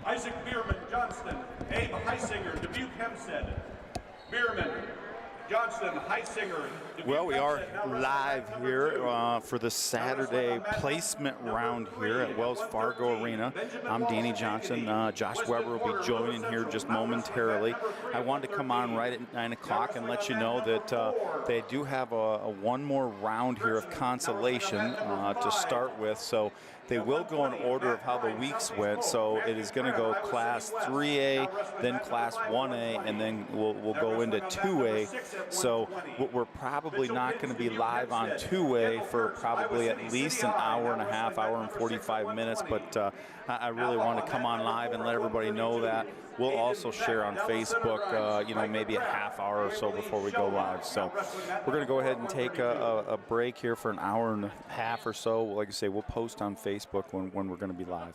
Isaac Bierman, Johnston. Abe Heisinger, Dubuque, Hempstead. Bierman, Johnston, Heisinger. Well, we are live here for the Saturday placement round here at Wells Fargo Arena. I'm Danny Johnson. Josh Weber will be joining here just momentarily. I wanted to come on right at 9 o'clock and let you know that they do have one more round here of consolation to start with. So they will go in order of how the weeks went. So it is going to go Class 3A, then Class 1A, and then we'll go into 2A. So we're probably not going to be live on 2A for probably at least an hour and a half, hour and 45 minutes. But I really want to come on live and let everybody know that. We'll also share on Facebook, maybe a half hour or so before we go live. So we're going to go ahead and take a break here for an hour and a half or so. Like I say, we'll post on Facebook when we're going to be live.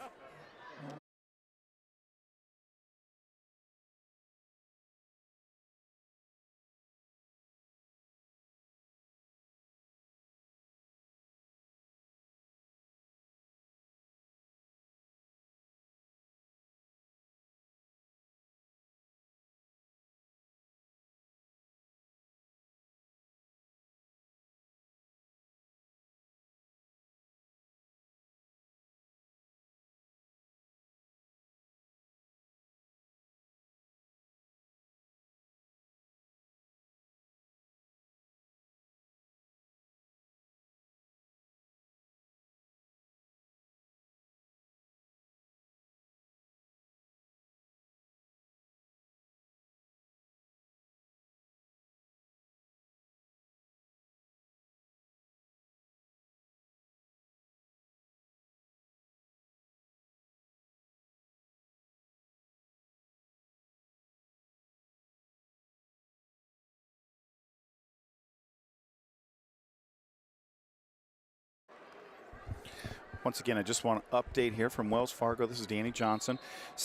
Once again, I just want to update here from Wells Fargo. This is Danny Johnson.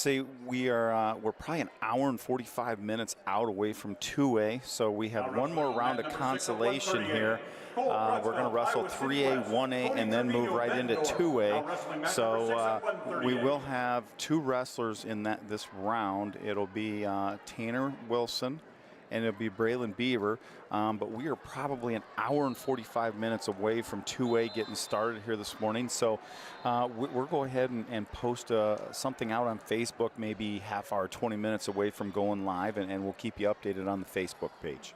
We're probably an hour and 45 minutes out away from 2A, so we have one more round of consolation here. We're going to wrestle 3A, 1A, and then move right into 2A. So we will have two wrestlers in this round. It'll be Tanner Wilson, and it'll be Brillan Bieber. But we are probably an hour and 45 minutes away from 2A getting started here this morning. So we'll go ahead and post something out on Facebook, maybe half hour, 20 minutes away from going live, and we'll keep you updated on the Facebook page.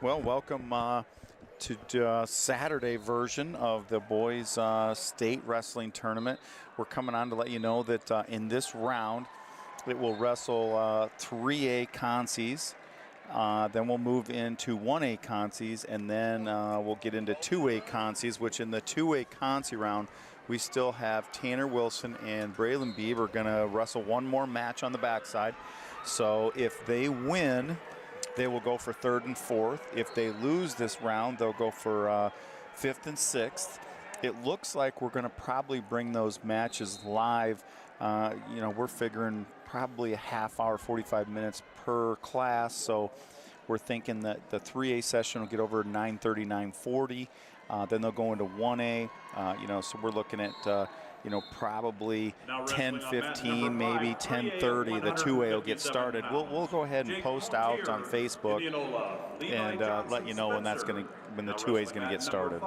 Well, welcome to Saturday version of the boys state wrestling tournament. We're coming on to let you know that in this round, it will wrestle 3A consies. Then we'll move into 1A consies, and then we'll get into 2A consies, which in the 2A consi round, we still have Tanner Wilson and Brillan Bieber going to wrestle one more match on the backside. So if they win, they will go for 3rd and 4th. If they lose this round, they'll go for 5th and 6th. It looks like we're going to probably bring those matches live. You know, we're figuring probably a half hour, 45 minutes per class. So we're thinking that the 3A session will get over 9:30, 9:40. Then they'll go into 1A. You know, so we're looking at you know, probably 10:15, maybe 10:30. The 2A will get started. We'll go ahead and post out on Facebook and let you know when that's going to, when the 2A is going to get started.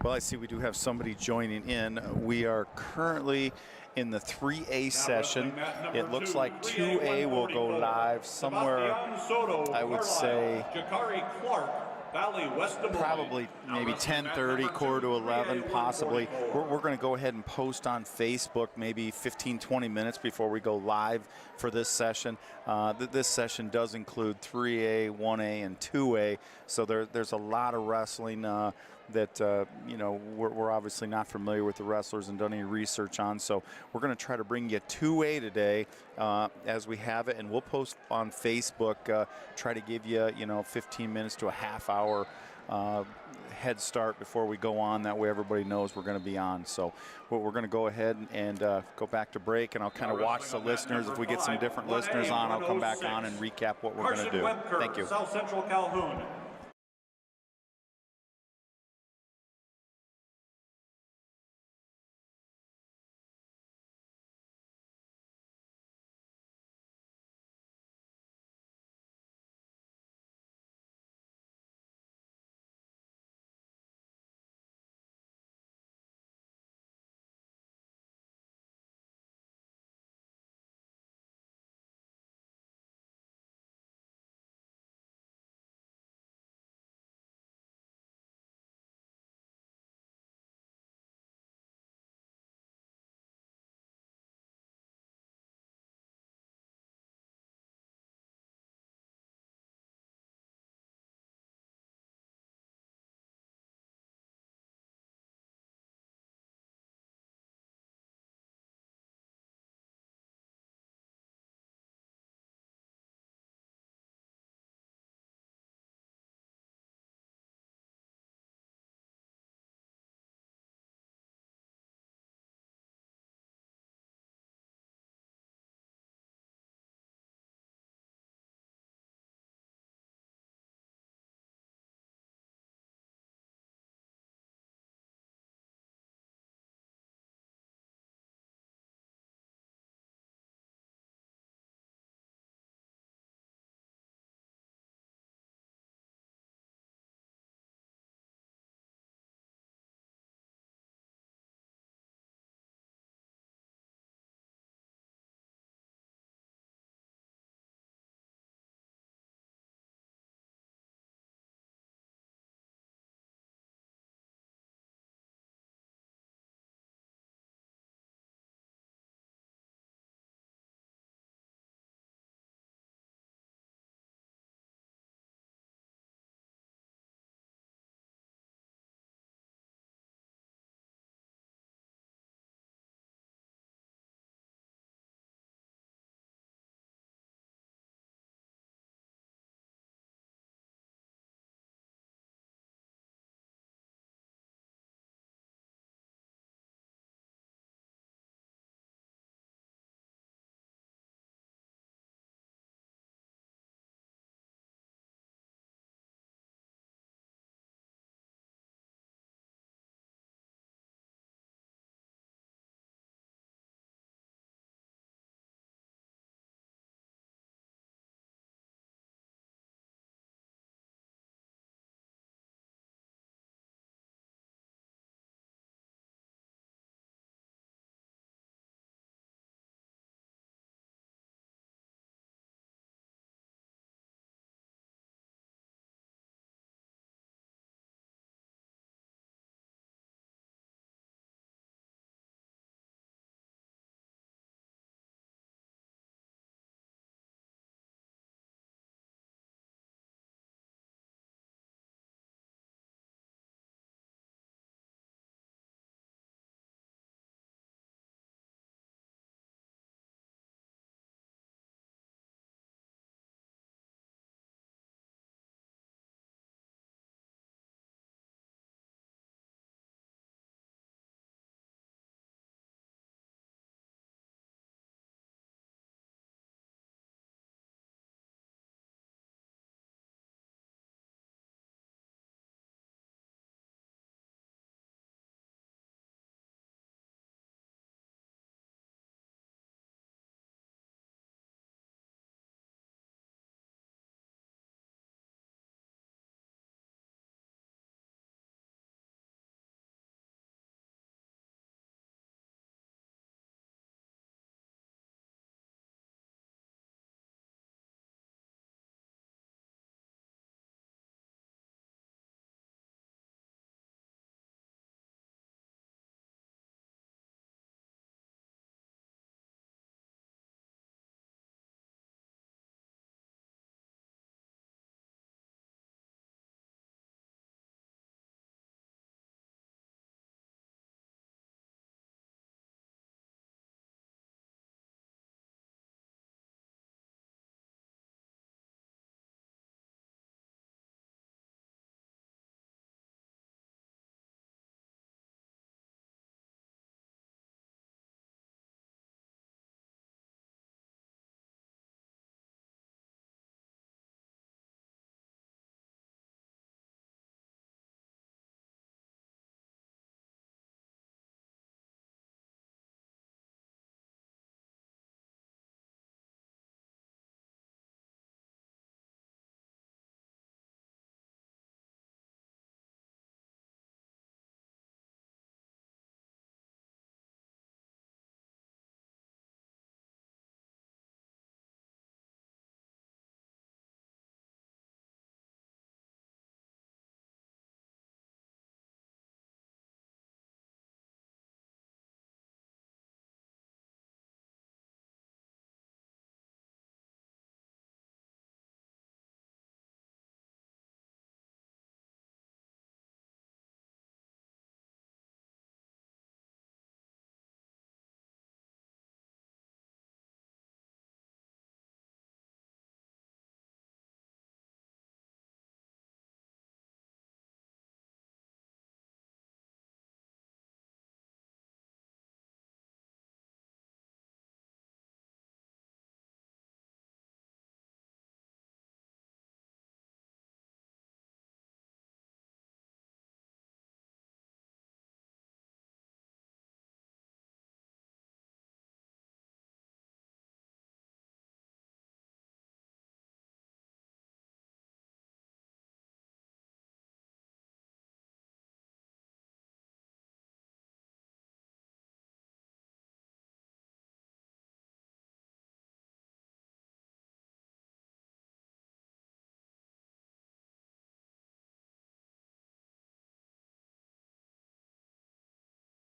Well, I see we do have somebody joining in. We are currently in the 3A session. It looks like 2A will go live somewhere, I would say, Valley, West Des Moines. Probably maybe 10:30, quarter to 11, possibly. We're going to go ahead and post on Facebook maybe 15, 20 minutes before we go live for this session. This session does include 3A, 1A, and 2A, so there's a lot of wrestling that you know, we're obviously not familiar with the wrestlers and done any research on, so we're going to try to bring you 2A today as we have it, and we'll post on Facebook, try to give you, 15 minutes to a half hour head start before we go on. That way everybody knows we're going to be on. So we're going to go ahead and go back to break, and I'll kind of watch the listeners. If we get some different listeners on, I'll come back on and recap what we're going to do. Thank you. South Central Calhoun.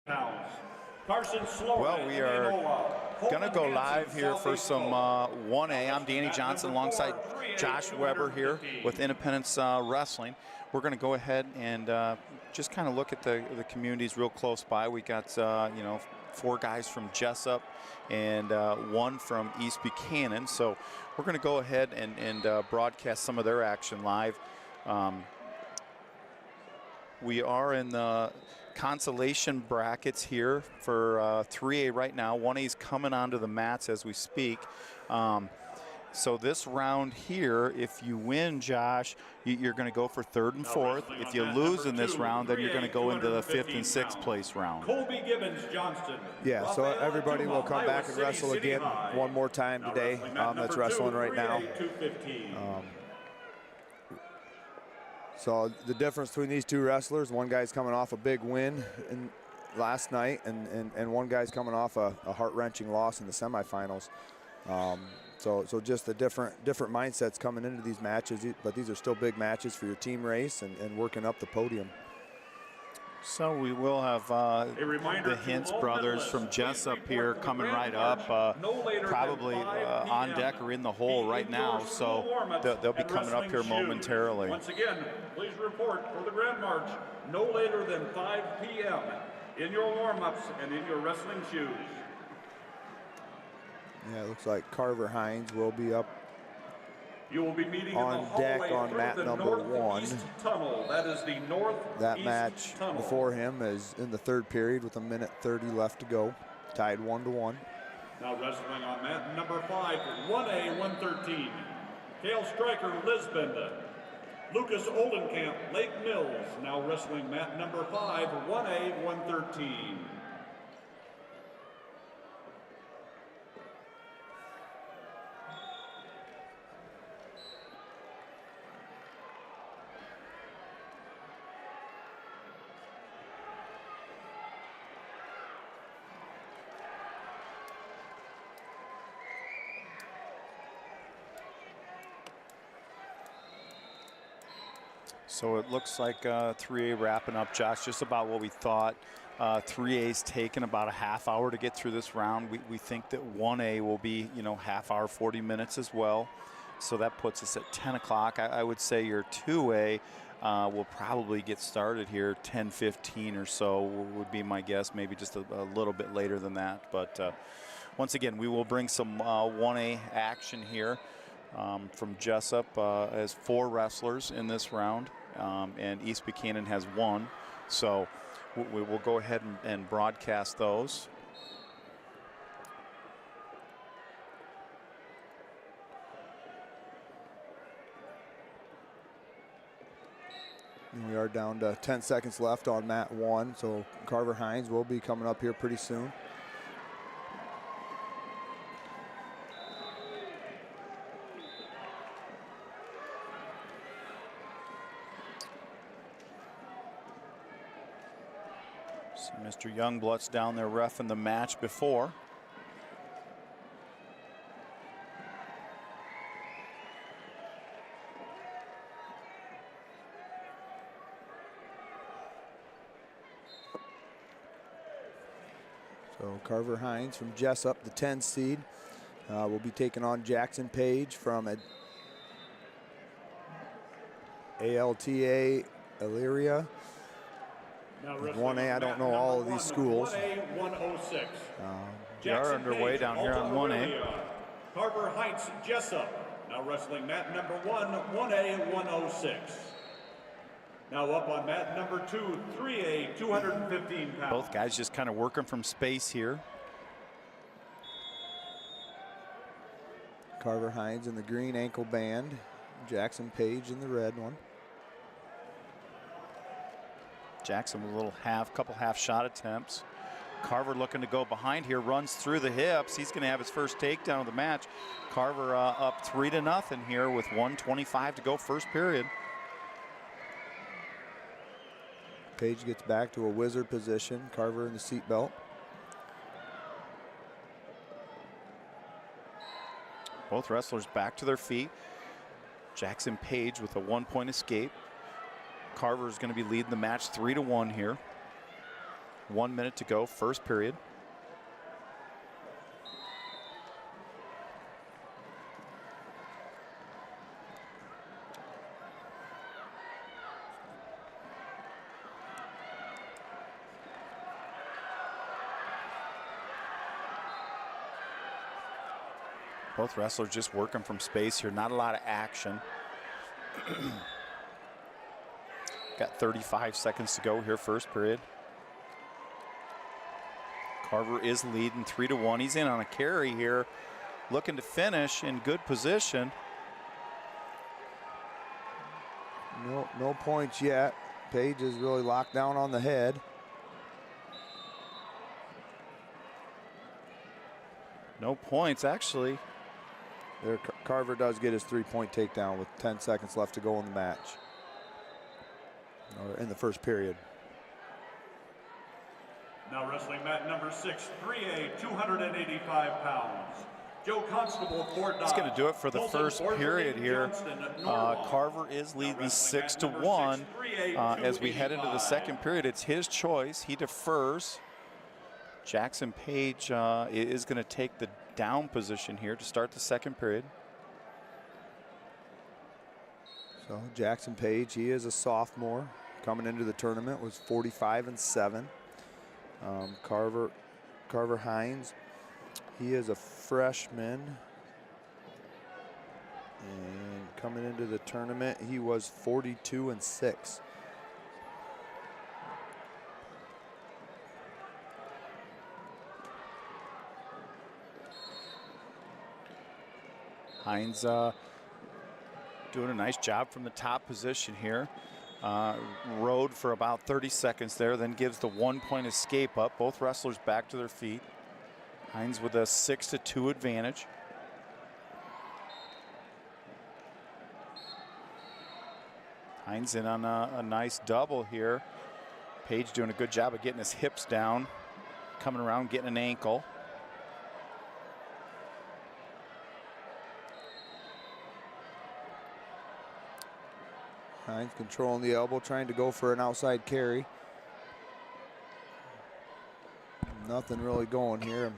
Well, we are going to go live here for some 1A. I'm Danny Johnson alongside Josh Weber here with Independence Wrestling. We're going to go ahead and just kind of look at the communities real close by. We got, you know, 4 guys from Jessup and 1 from East Buchanan. So we're going to go ahead and broadcast some of their action live. We are in the consolation brackets here for 3A right now. 1A is coming onto the mats as we speak. So this round here, if you win, Josh, you're going to go for 3rd and 4th. If you lose in this round, then you're going to go into the 5th and 6th place round. Yeah, so everybody will come back and wrestle again one more time today. That's wrestling right now. So the difference between these 2 wrestlers, one guy's coming off a big win last night, and one guy's coming off a heart-wrenching loss in the semifinals. So just the different mindsets coming into these matches, but these are still big matches for your team race and working up the podium. So we will have the Hintz brothers from Jessup here coming right up, probably on deck or in the hole right now. So they'll be coming up here momentarily. Once again, please report for the Grand March no later than 5 p.m. in your warm-ups and in your wrestling shoes. Yeah, it looks like Carver Hines will be up you will be meeting on deck on mat number 1. Tunnel. That is the north. That match tunnel before him is in the 3rd period with 1:30 left to go, tied 1-1. Now wrestling on mat number 5, 1A, 113. Kale Stryker, Lisbon. Lucas Oldenkamp, Lake Mills. Now wrestling mat number 5, 1A, 113. So it looks like 3A wrapping up, Josh, just about what we thought. 3A's taken about a half hour to get through this round. We think that 1A will be, you know, half hour, 40 minutes as well. So that puts us at 10 o'clock. I would say your 2A will probably get started here 10:15 or so would be my guess, maybe just a little bit later than that. But once again, we will bring some 1A action here from Jessup as 4 wrestlers in this round. And East Buchanan has 1. So we will go ahead and broadcast those. And we are down to 10 seconds left on mat 1, so Carver Hines will be coming up here pretty soon. Mr. Youngblut's down there reffing the match before. So Carver Hines from Jessup, the 10 seed, will be taking on Jackson Page from ALTA Elyria. 1A, I don't know all of these schools. 1A, 106. We are underway down here on 1A. Carver Heights, Jessup. Now wrestling mat number 1, 1A, 106. Now up on mat number 2, 3A, 215 pounds. Both guys just kind of working from space here. Carver Hines in the green ankle band. Jackson Page in the red one. Jackson with a little couple half shot attempts. Carver looking to go behind here, runs through the hips. He's going to have his first takedown of the match. Carver up 3-0 here with 1:25 to go, first period. Page gets back to a wizard position. Carver in the seat belt. Both wrestlers back to their feet. Jackson Page with a 1-point escape. Carver is going to be leading the match 3-1 here. 1 minute to go, first period. Both wrestlers just working from space here. Not a lot of action. Got 35 seconds to go here, first period. Carver is leading 3-1. He's in on a carry here, looking to finish in good position. No points yet. Page is really locked down on the head. No points, actually. There, Carver does get his 3-point takedown with 10 seconds left to go in the match, or in the first period. Now wrestling mat number 6, 3A, 285 pounds. Joe Constable, Fort Dodge. That's going to do it for the first period here. Carver is leading 6-1. As we head into the second period, it's his choice. He defers. Jackson Page is going to take the down position here to start the second period. So Jackson Page, he is a sophomore coming into the tournament, was 45-7. Carver Hines, he is a freshman, and coming into the tournament, he was 42-6. Hines doing a nice job from the top position here. Rode for about 30 seconds there, then gives the 1-point escape up. Both wrestlers back to their feet. Hines with a 6-2 advantage. Hines in on a nice double here. Page doing a good job of getting his hips down, coming around, getting an ankle. Hines controlling the elbow, trying to go for an outside carry. Nothing really going here.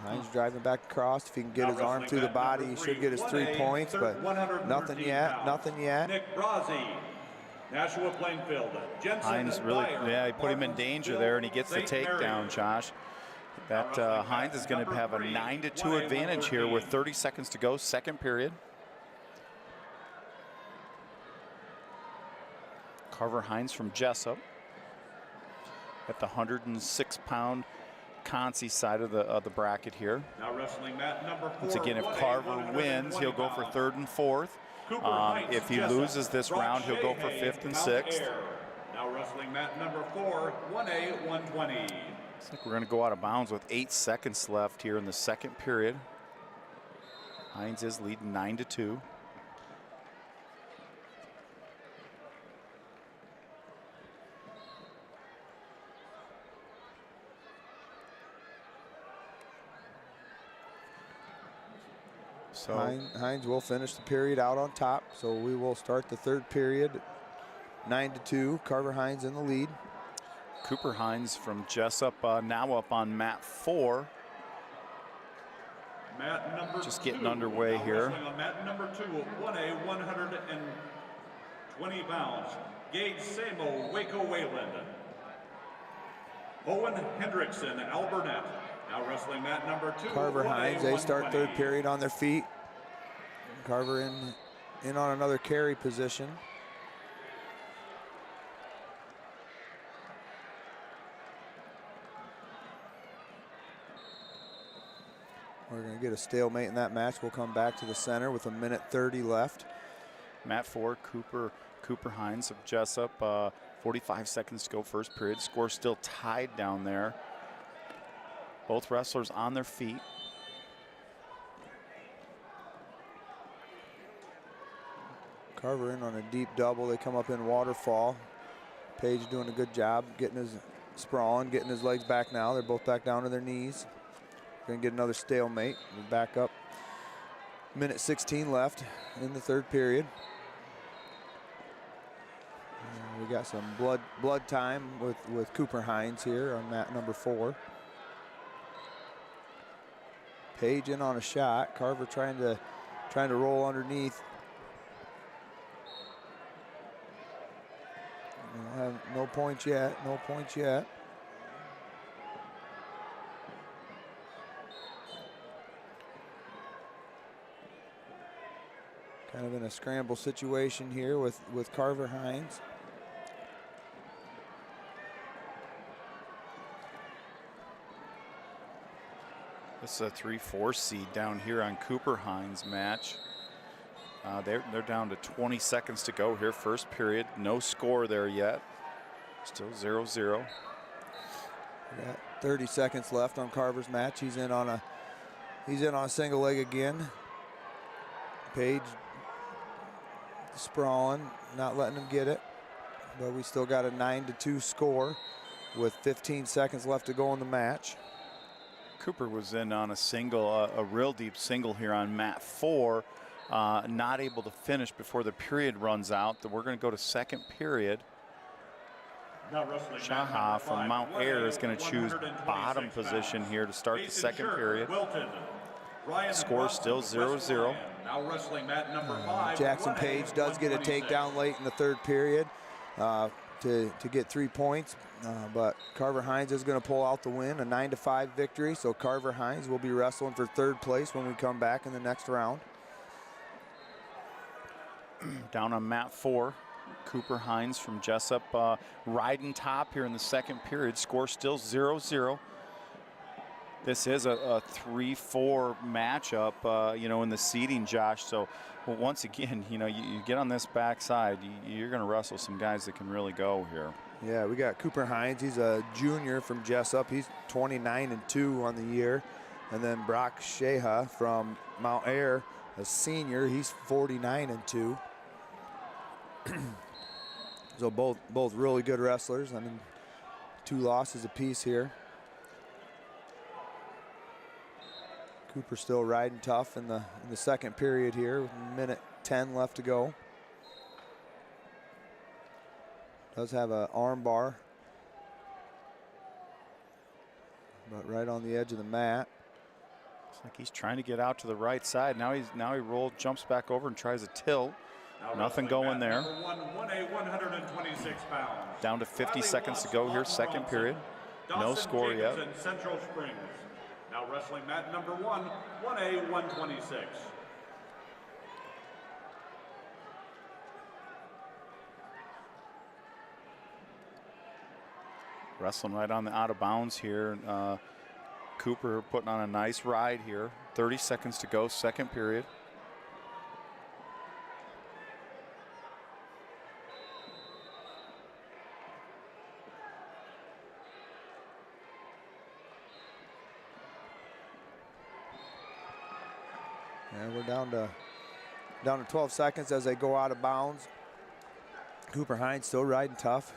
Hines driving back across. If he can get his arm through the body, he should get his 3 points, but nothing yet, nothing yet. Nick Brazzi, Nashua Plainfield. Hines really, yeah, he put him in danger there, and he gets the takedown, Josh. That Hines is going to have a 9-2 advantage here with 30 seconds to go, second period. Carver Hines from Jessup at the 106-pound Concy side of the bracket here. Now wrestling mat number 4. Once again, if Carver wins, he'll go for 3rd and 4th. If he loses this round, he'll go for 5th and 6th. Now wrestling mat number 4, 1A, 120. Looks like we're going to go out of bounds with 8 seconds left here in the second period. Hines is leading 9-2. So Hines will finish the period out on top. So we will start the third period, 9-2. Carver Hines in the lead. Cooper Hines from Jessup now up on mat 4. Mat number just getting 2. underway now here. On mat number 2, 1A, 120 pounds. Gage Samo, Waco Wayland. Owen Hendrickson, Alburnett. Now wrestling mat number 2. Carver 1A, Hines, they start 120. third period on their feet. Carver in on another carry position. We're going to get a stalemate in that match. We'll come back to the center with 1:30 left. Mat 4, Cooper Hines of Jessup. 45 seconds to go, first period. Score still tied down there. Both wrestlers on their feet. Carver in on a deep double. They come up in waterfall. Page doing a good job getting his sprawling, getting his legs back now. They're both back down to their knees. Gonna get another stalemate. We're back up Minute 16 left in the third period. We got some blood time with Cooper Hines here on mat number 4. Page in on a shot. Carver trying to roll underneath. No points yet. No points yet. Kind of in a scramble situation here with Carver Hines. This is a 3-4 seed down here on Cooper Hines' match. They're down to 20 seconds to go here, first period. No score there yet. Still 0-0. We got 30 seconds left on Carver's match. He's in on a single leg again. Page sprawling, not letting him get it. But we still got a 9-2 score with 15 seconds left to go in the match. Cooper was in on a single, a real deep single here on mat 4. Not able to finish before the period runs out. We're going to go to second period. IHSAA from Mount Ayr is going to choose bottom position here to start the second period. Score still 0-0. Now wrestling mat number 5. Jackson Page does get a takedown late in the third period to get 3 points. But Carver Hines is going to pull out the win, a 9-5 victory. So Carver Hines will be wrestling for third place when we come back in the next round. Down on mat 4, Cooper Hines from Jessup riding top here in the second period. Score still 0-0. This is a 3-4 matchup, you know, in the seeding, Josh. So once again, you know, you get on this backside, you're going to wrestle some guys that can really go here. Yeah, we got Cooper Hines. He's a junior from Jessup. He's 29-2 on the year. And then Brock Sheha from Mount Ayr, a senior. He's 49-2. So both really good wrestlers. I mean, 2 losses apiece here. Cooper still riding tough in the second period here with minute 10 left to go. Does have an arm bar, but right on the edge of the mat. Looks like he's trying to get out to the right side. Now he jumps back over and tries a tilt. Nothing going there. 1A, 126 pounds. Down to 50 seconds to go here, second period. No score yet. Central Springs. Now wrestling mat number 1, 1A, 126. Wrestling right on the out of bounds here. Cooper putting on a nice ride here. 30 seconds to go, second period. And we're down to 12 seconds as they go out of bounds. Cooper Hines still riding tough.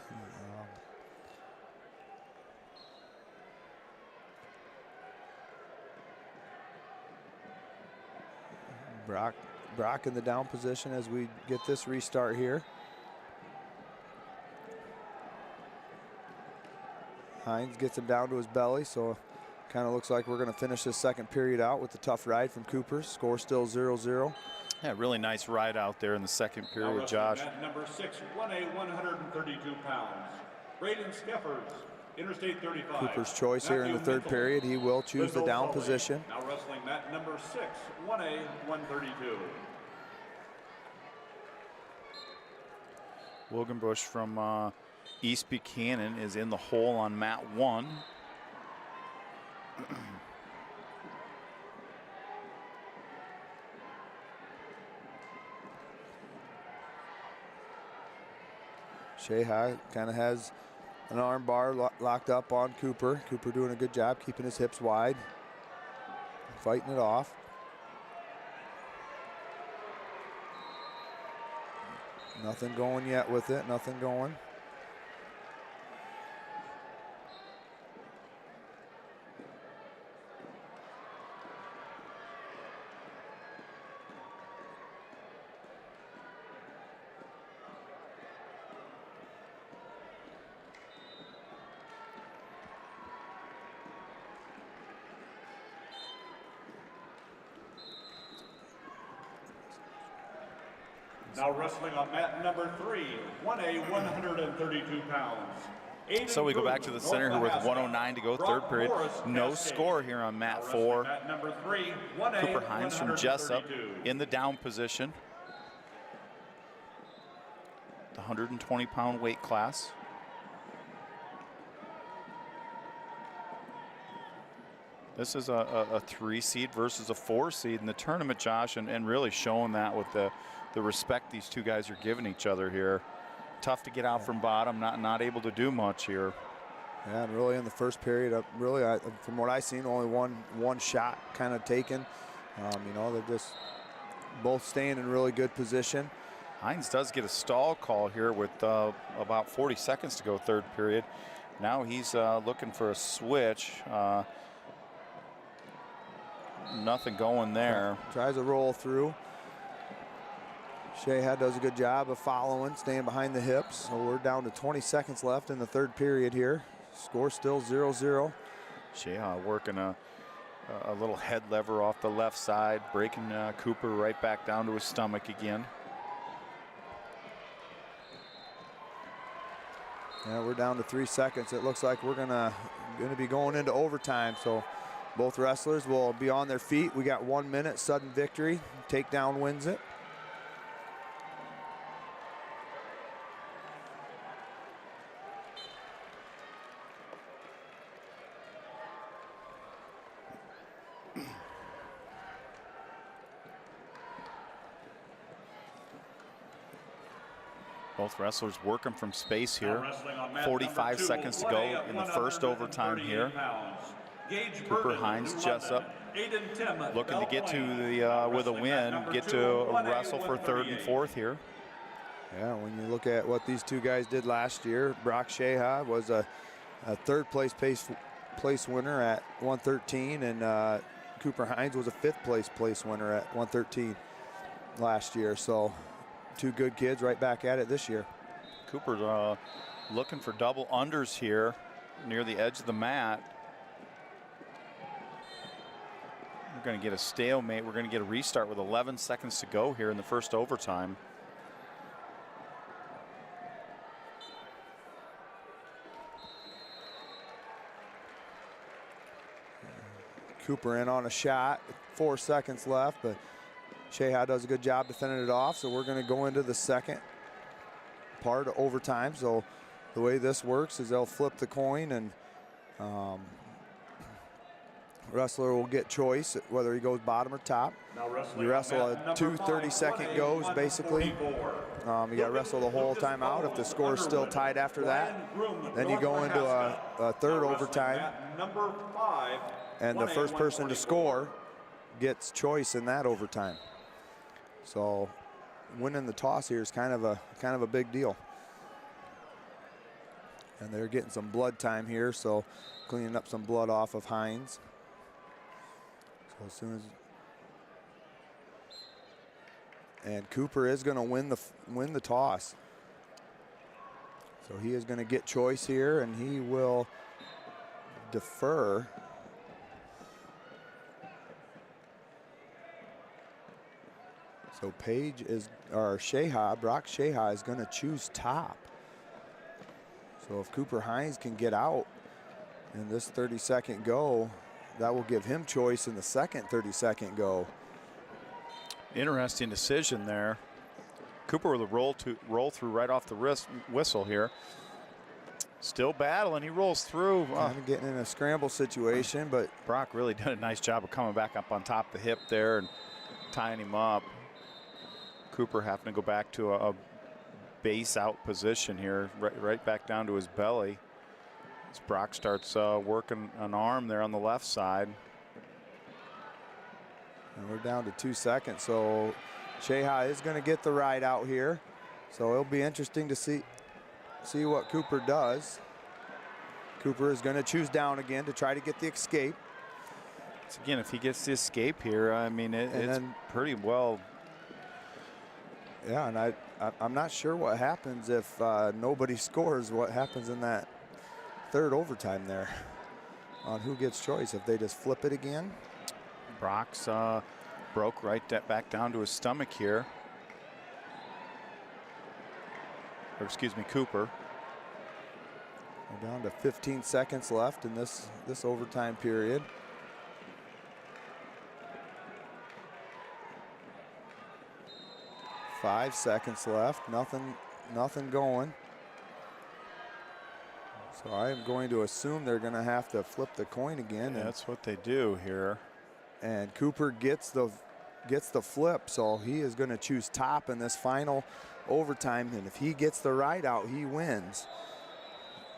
Brock in the down position as we get this restart here. Hines gets him down to his belly, so kind of looks like we're going to finish this second period out with the tough ride from Cooper. Score still 0-0. Yeah, really nice ride out there in the second period, Josh. Number 6, 1A, 132 pounds. Braden Skeffers, Interstate 35. Cooper's choice here in the third period. He will choose the down position. Now wrestling mat number 6, 1A, 132. Wilgenbush from East Buchanan is in the hole on mat 1. Sheha kind of has an arm bar locked up on Cooper. Cooper doing a good job keeping his hips wide, fighting it off. Nothing going yet with it, nothing going. Now wrestling on mat number 3, 1A, 132 pounds. So we go back to the center here with 1:09 to go, third period. No score here on mat 4. Cooper Hines from Jessup in the down position. The 120-pound weight class. This is a 3 seed versus a 4 seed in the tournament, Josh, and really showing that with the respect these two guys are giving each other here. Tough to get out from bottom, not able to do much here. Yeah, and really in the first period, from what I've seen, only one shot kind of taken. You know, they're just both staying in really good position. Hines does get a stall call here with about 40 seconds to go, third period. Now he's looking for a switch. Nothing going there. Tries a roll through. IHSAA does a good job of following, staying behind the hips. So we're down to 20 seconds left in the third period here. Score still 0-0. IHSAA working a little head lever off the left side, breaking Cooper right back down to his stomach again. Yeah, we're down to 3 seconds. It looks like we're gonna be going into overtime. So both wrestlers will be on their feet. We got 1 minute, sudden victory. Takedown wins it. Both wrestlers working from space here. 45 seconds to go in the first overtime here. Cooper Hines, Jessup, looking to get to the with a win, get to wrestle for third and fourth here. Yeah, when you look at what these two guys did last year, Brock IHSAA was a third place winner at 113, and Cooper Hines was a fifth place winner at 113 last year. So two good kids right back at it this year. Cooper's looking for double unders here near the edge of the mat. We're going to get a stalemate. We're going to get a restart with 11 seconds to go here in the first overtime. Cooper in on a shot, 4 seconds left, but IHSAA does a good job defending it off. So we're going to go into the second part of overtime. So the way this works is they'll flip the coin, and wrestler will get choice whether he goes bottom or top. You wrestle a 2 30-second goes basically. You got to wrestle the whole time out. If the score is still tied after that, then you go into a third overtime, and the first person to score gets choice in that overtime. So winning the toss here is kind of a big deal. And they're getting some blood time here, so cleaning up some blood off of Hines. So as soon as, and Cooper is going to win the toss. So he is going to get choice here, and he will defer. So Brock IHSAA is going to choose top. So if Cooper Hines can get out in this 30-second go, that will give him choice in the second 30-second go. Interesting decision there. Cooper with a roll through right off the whistle here. Still battling, he rolls through. Kind of getting in a scramble situation, but Brock really did a nice job of coming back up on top of the hip there and tying him up. Cooper having to go back to a base out position here, right back down to his belly. As Brock starts working an arm there on the left side. And we're down to 2 seconds, so IHSAA is going to get the ride out here. So it'll be interesting to see what Cooper does. Cooper is going to choose down again to try to get the escape. So again, if he gets the escape here, I mean, it's pretty well. Yeah, and I'm not sure what happens if nobody scores, what happens in that third overtime there on who gets choice, if they just flip it again. Brock's broke right back down to his stomach here. or excuse me, Cooper. We're down to 15 seconds left in this overtime period. Five seconds left, nothing going. So I am going to assume they're going to have to flip the coin again. Yeah, that's what they do here. And Cooper gets the flip, so he is going to choose top in this final overtime. And if he gets the ride out, he wins.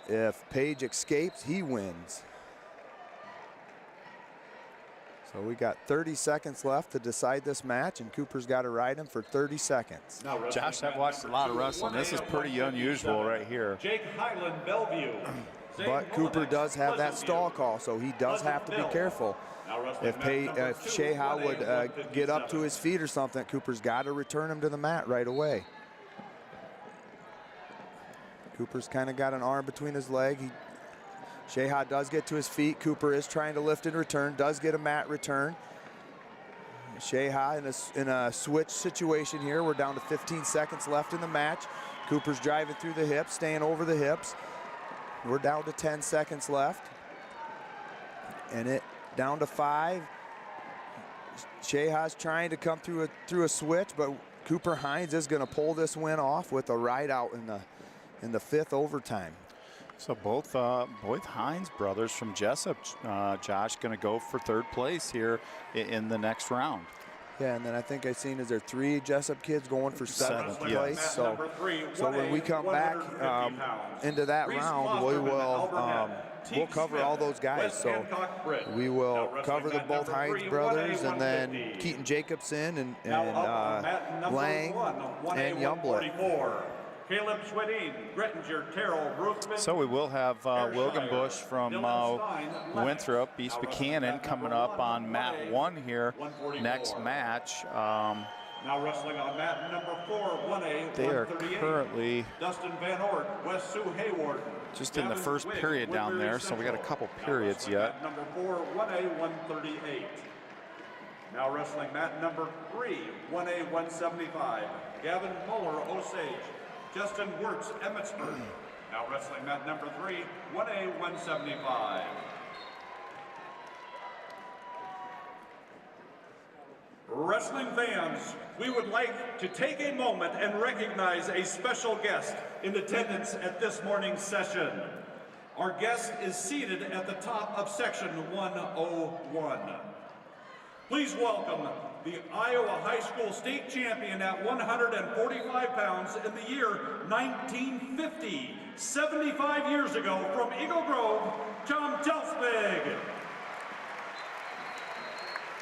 If Page escapes, he wins. So we got 30 seconds left to decide this match, and Cooper's got to ride him for 30 seconds. Josh, I've watched a lot of wrestling. This is pretty unusual right here. Jake Highland, Bellevue. But Cooper does have that stall call, so he does have to be careful. If IHSAA would get up to his feet or something, Cooper's got to return him to the mat right away. Cooper's kind of got an arm between his leg. IHSAA does get to his feet. Cooper is trying to lift and return, does get a mat return. IHSAA in a switch situation here. We're down to 15 seconds left in the match. Cooper's driving through the hips, staying over the hips. We're down to 10 seconds left. And it down to 5. IHSAA's trying to come through a switch, but Cooper Hines is going to pull this win off with a ride out in the 5th overtime. So both Hines brothers from Jessup, Josh, going to go for 3rd place here in the next round. Yeah, and then I think I seen is there 3 Jessup kids going for 7th place. So when we come back into that round, we'll cover all those guys. So we will cover both Hines brothers, and then Keaton Jacobson and Lang and Youngblut. Caleb Swedin, Grettinger, Terrell, Ruth. So we will have Wilgenbush from Winthrop, East Buchanan coming up on mat 1 here next match. Now wrestling on mat number 4, 1A, they are currently Dustin Van Ort, West Sioux Hayward. Just in the first period down there, so we got a couple periods yet. Number 4, 1A, 138. Now wrestling mat number 3, 1A, 175. Gavin Muller, Osage. Justin Wirtz, Emmitsburg. Now wrestling mat number 3, 1A, 175. Wrestling fans, we would like to take a moment and recognize a special guest in attendance at this morning's session. Our guest is seated at the top of section 101. Please welcome the Iowa High School state champion at 145 pounds in the year 1950, 75 years ago, from Eagle Grove, Tom Telsbig.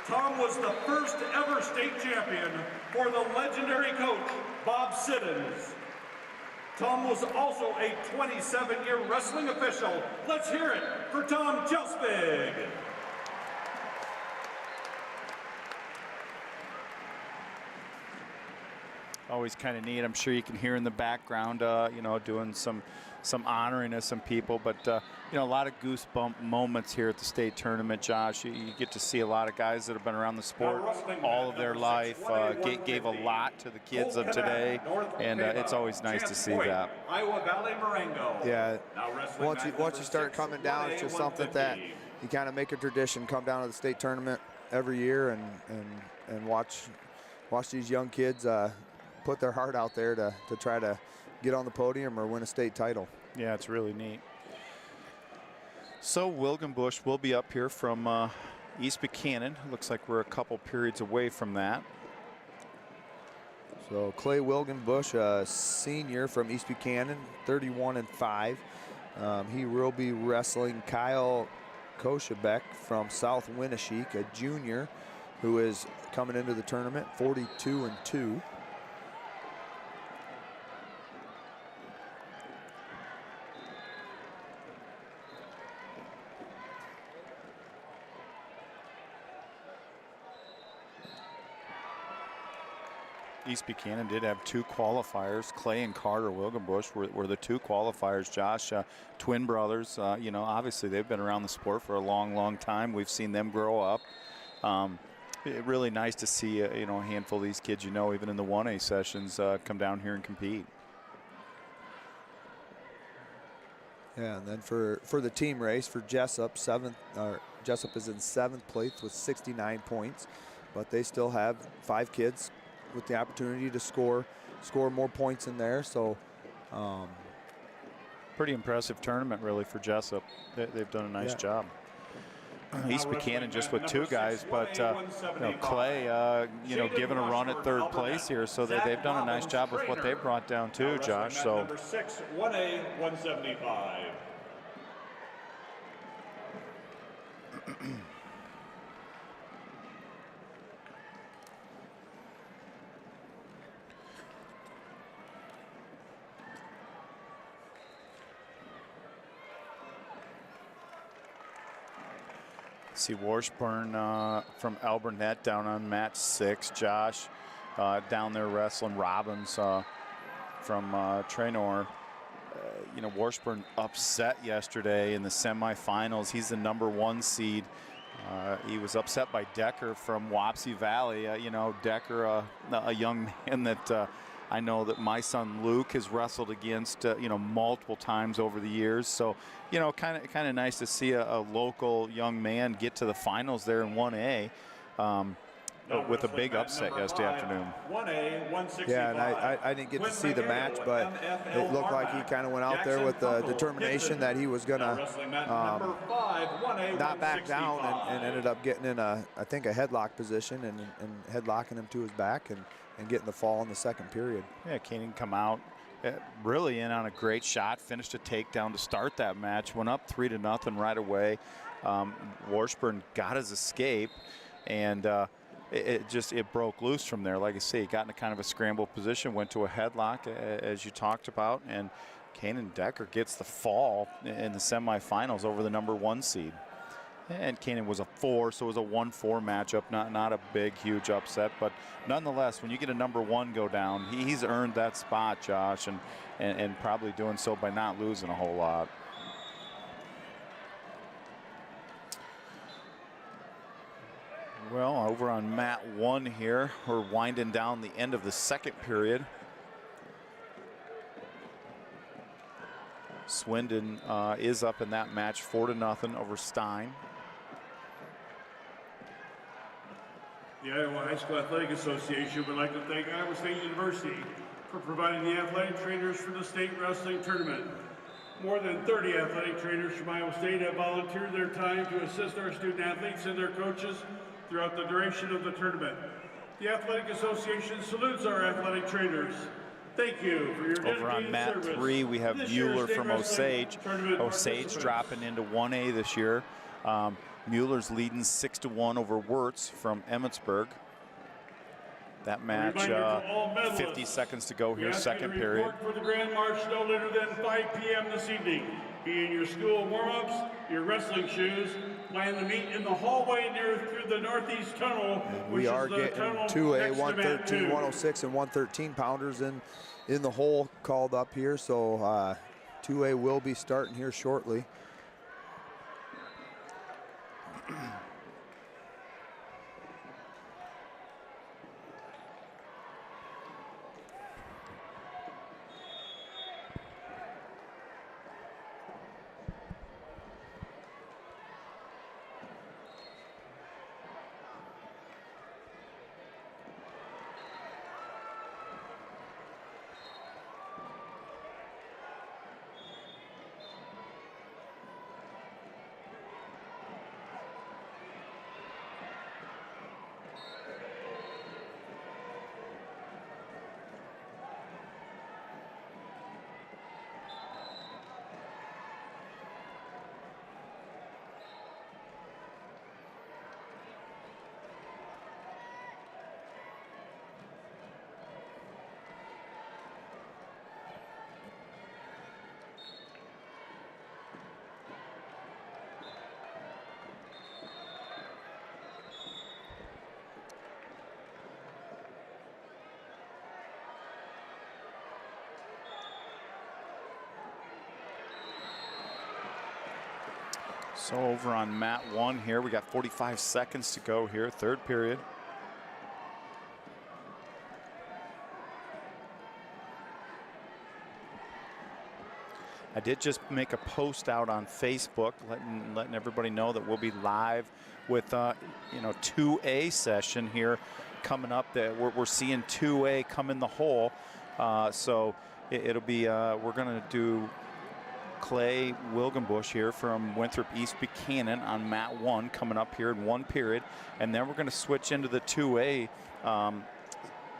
Tom was the first ever state champion for the legendary coach, Bob Siddons. Tom was also a 27-year wrestling official. Let's hear it for Tom Telsbig. Always kind of neat. I'm sure you can hear in the background, you know, doing some honoring of some people. But, you know, a lot of goosebump moments here at the state tournament, Josh. You get to see a lot of guys that have been around the sport all of their life, gave a lot to the kids of today, and it's always nice to see that. Iowa Valley Marengo. Yeah, once you start coming down, it's just something that you kind of make a tradition, come down to the state tournament every year and watch these young kids put their heart out there to try to get on the podium or win a state title. Yeah, it's really neat. So Wilgenbush will be up here from East Buchanan. Looks like we're a couple periods away from that. So Clay Wilgenbush, a senior from East Buchanan, 31-5. He will be wrestling Kyle Koshabek from South Winneshiek, a junior who is coming into the tournament, 42-2. East Buchanan did have 2 qualifiers. Clay and Carter Wilgenbush were the 2 qualifiers, Josh. Twin brothers, you know, obviously they've been around the sport for a long, long time. We've seen them grow up. Really nice to see, you know, a handful of these kids, you know, even in the 1A sessions, come down here and compete. Yeah, and then for the team race for Jessup, Jessup is in 7th place with 69 points, but they still have 5 kids with the opportunity to score more points in there. So pretty impressive tournament really for Jessup. They've done a nice job. East Buchanan just with 2 guys, but Clay, given a run at 3rd place here, so they've done a nice job with what they brought down too, Josh. So number 6, 1A, 175. See Washburn from Alburnett down on match 6. Josh down there wrestling Robbins from Traynor. Washburn upset yesterday in the semifinals. He's the number 1 seed. He was upset by Decker from Wapsie Valley. Decker, a young man that I know that my son Luke has wrestled against, multiple times over the years. So, kind of nice to see a local young man get to the finals there in 1A with a big upset yesterday afternoon. 1A, 165. Yeah, and I didn't get to see the match, but it looked like he kind of went out there with the determination that he was going to not back down, and ended up getting in I think a headlock position and headlocking him to his back and getting the fall in the 2nd period. Yeah, Kaden come out really in on a great shot, finished a takedown to start that match, went up 3-0 right away. Washburn got his escape, and it broke loose from there. Like I say, he got in a kind of a scramble position, went to a headlock as you talked about, and Kaden Decker gets the fall in the semifinals over the number 1 seed. And Kaden was a 4, so it was a 1-4 matchup, not a big, huge upset. But nonetheless, when you get a number 1 go down, he's earned that spot, Josh, and probably doing so by not losing a whole lot. Well, over on mat 1 here, we're winding down the end of the 2nd period. Swindon is up in that match 4-0 over Stein. The Iowa High School Athletic Association would like to thank Iowa State University for providing the athletic trainers for the state wrestling tournament. More than 30 athletic trainers from Iowa State have volunteered their time to assist our student athletes and their coaches throughout the duration of the tournament. The Athletic Association salutes our athletic trainers. Thank you for your dedicated Over on mat service. 3, we have Mueller from Osage. Osage dropping into 1A this year. Mueller's leading 6-1 over Wirtz from Emmitsburg. That match, 50 seconds to go here, 2nd period. For the Grand March no later than 5 p.m. this evening. Be in your school warm-ups, your wrestling shoes. Plan to meet in the hallway through the northeast tunnel. We are getting 2A, 113, 106, and 113 pounders in the hole called up here. So 2A will be starting here shortly. So over on mat 1 here, we got 45 seconds to go here, 3rd period. I did just make a post out on Facebook letting everybody know that we'll be live with 2A session here coming up. That we're seeing 2A come in the hole, so it'll be we're going to do Clay Wilgenbush here from Winthrop East Buchanan on mat 1 coming up here in 1 period, and then we're going to switch into the 2A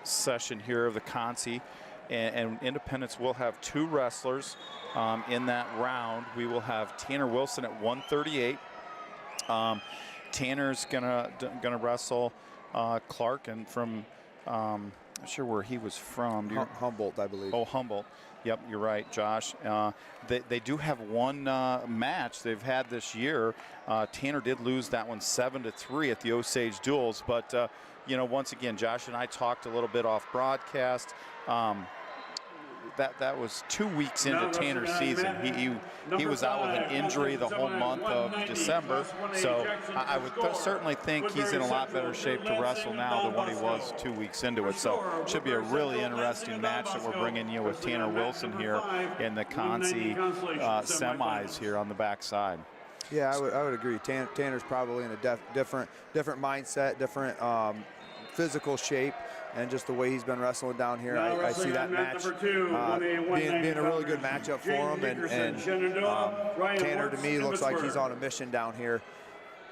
session here of the Consi, and Independence will have 2 wrestlers in that round. We will have Tanner Wilson at 138. Tanner's gonna wrestle Clark, and from I'm not sure where he was from. Humboldt, I believe. Oh, Humboldt. Yep, you're right, Josh. They do have one match they've had this year. Tanner did lose that one 7-3 at the Osage Duels, but once again, Josh and I talked a little bit off broadcast. That was 2 weeks into Tanner's season. He was out with an injury the whole month of December, so I would certainly think he's in a lot better shape to wrestle now than what he was 2 weeks into it. So should be a really interesting match that we're bringing you with Tanner Wilson here in the Consi semis here on the backside. Yeah, I would agree. Tanner's probably in a different mindset, different physical shape, and just the way he's been wrestling down here, I see that match being a really good matchup for him. And Tanner, to me, looks like he's on a mission down here,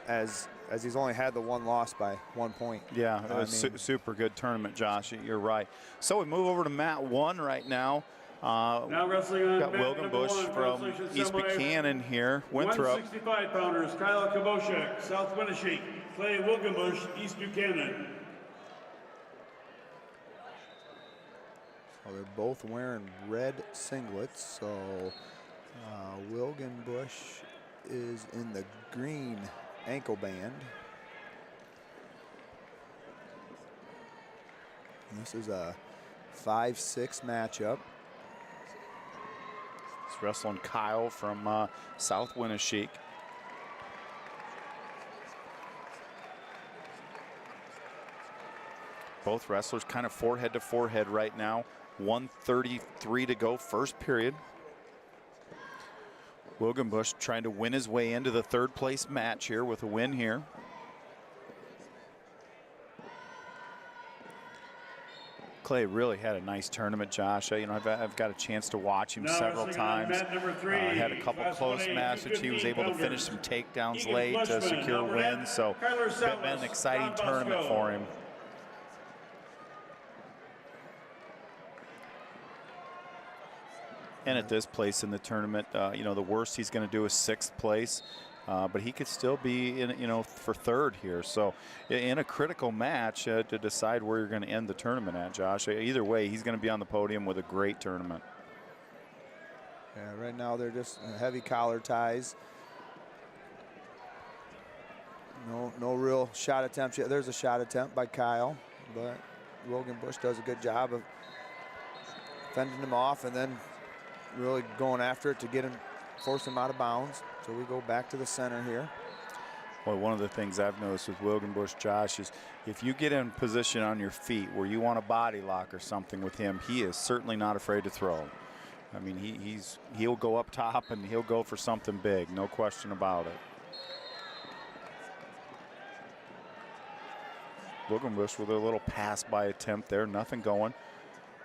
as he's only had the 1 loss by 1 point. Yeah, super good tournament, Josh. You're right. So we move over to mat 1 right now. Now wrestling on got Wilgenbush from East Buchanan here. Winthrop. 165-pounders, Kyle Koboshek, South Winneshiek. Clay Wilgenbush, East Buchanan. Well, they're both wearing red singlets, so Wilgenbush is in the green ankle band. And this is a 5-6 matchup. He's wrestling Kyle from South Winneshiek. Both wrestlers kind of forehead to forehead right now. 1:33 to go, first period. Wilgenbush trying to win his way into the 3rd place match here with a win here. Clay really had a nice tournament, Josh. I've got a chance to watch him several times. Had a couple close matches. He was able to finish some takedowns late to secure wins. So it's been an exciting tournament for him. And at this place in the tournament, the worst he's going to do is 6th place, but he could still be in, for 3rd here. So in a critical match to decide where you're going to end the tournament at, Josh. Either way, he's going to be on the podium with a great tournament. Yeah, right now they're just heavy collar ties. No real shot attempts yet. There's a shot attempt by Kyle, but Wilgenbush does a good job of fending him off and then really going after it to get him, force him out of bounds. So we go back to the center here. Well, one of the things I've noticed with Wilgenbush, Josh, is if you get in position on your feet where you want a body lock or something with him, he is certainly not afraid to throw. I mean, he'll go up top and he'll go for something big, no question about it. Wilgenbush with a little pass-by attempt there, nothing going.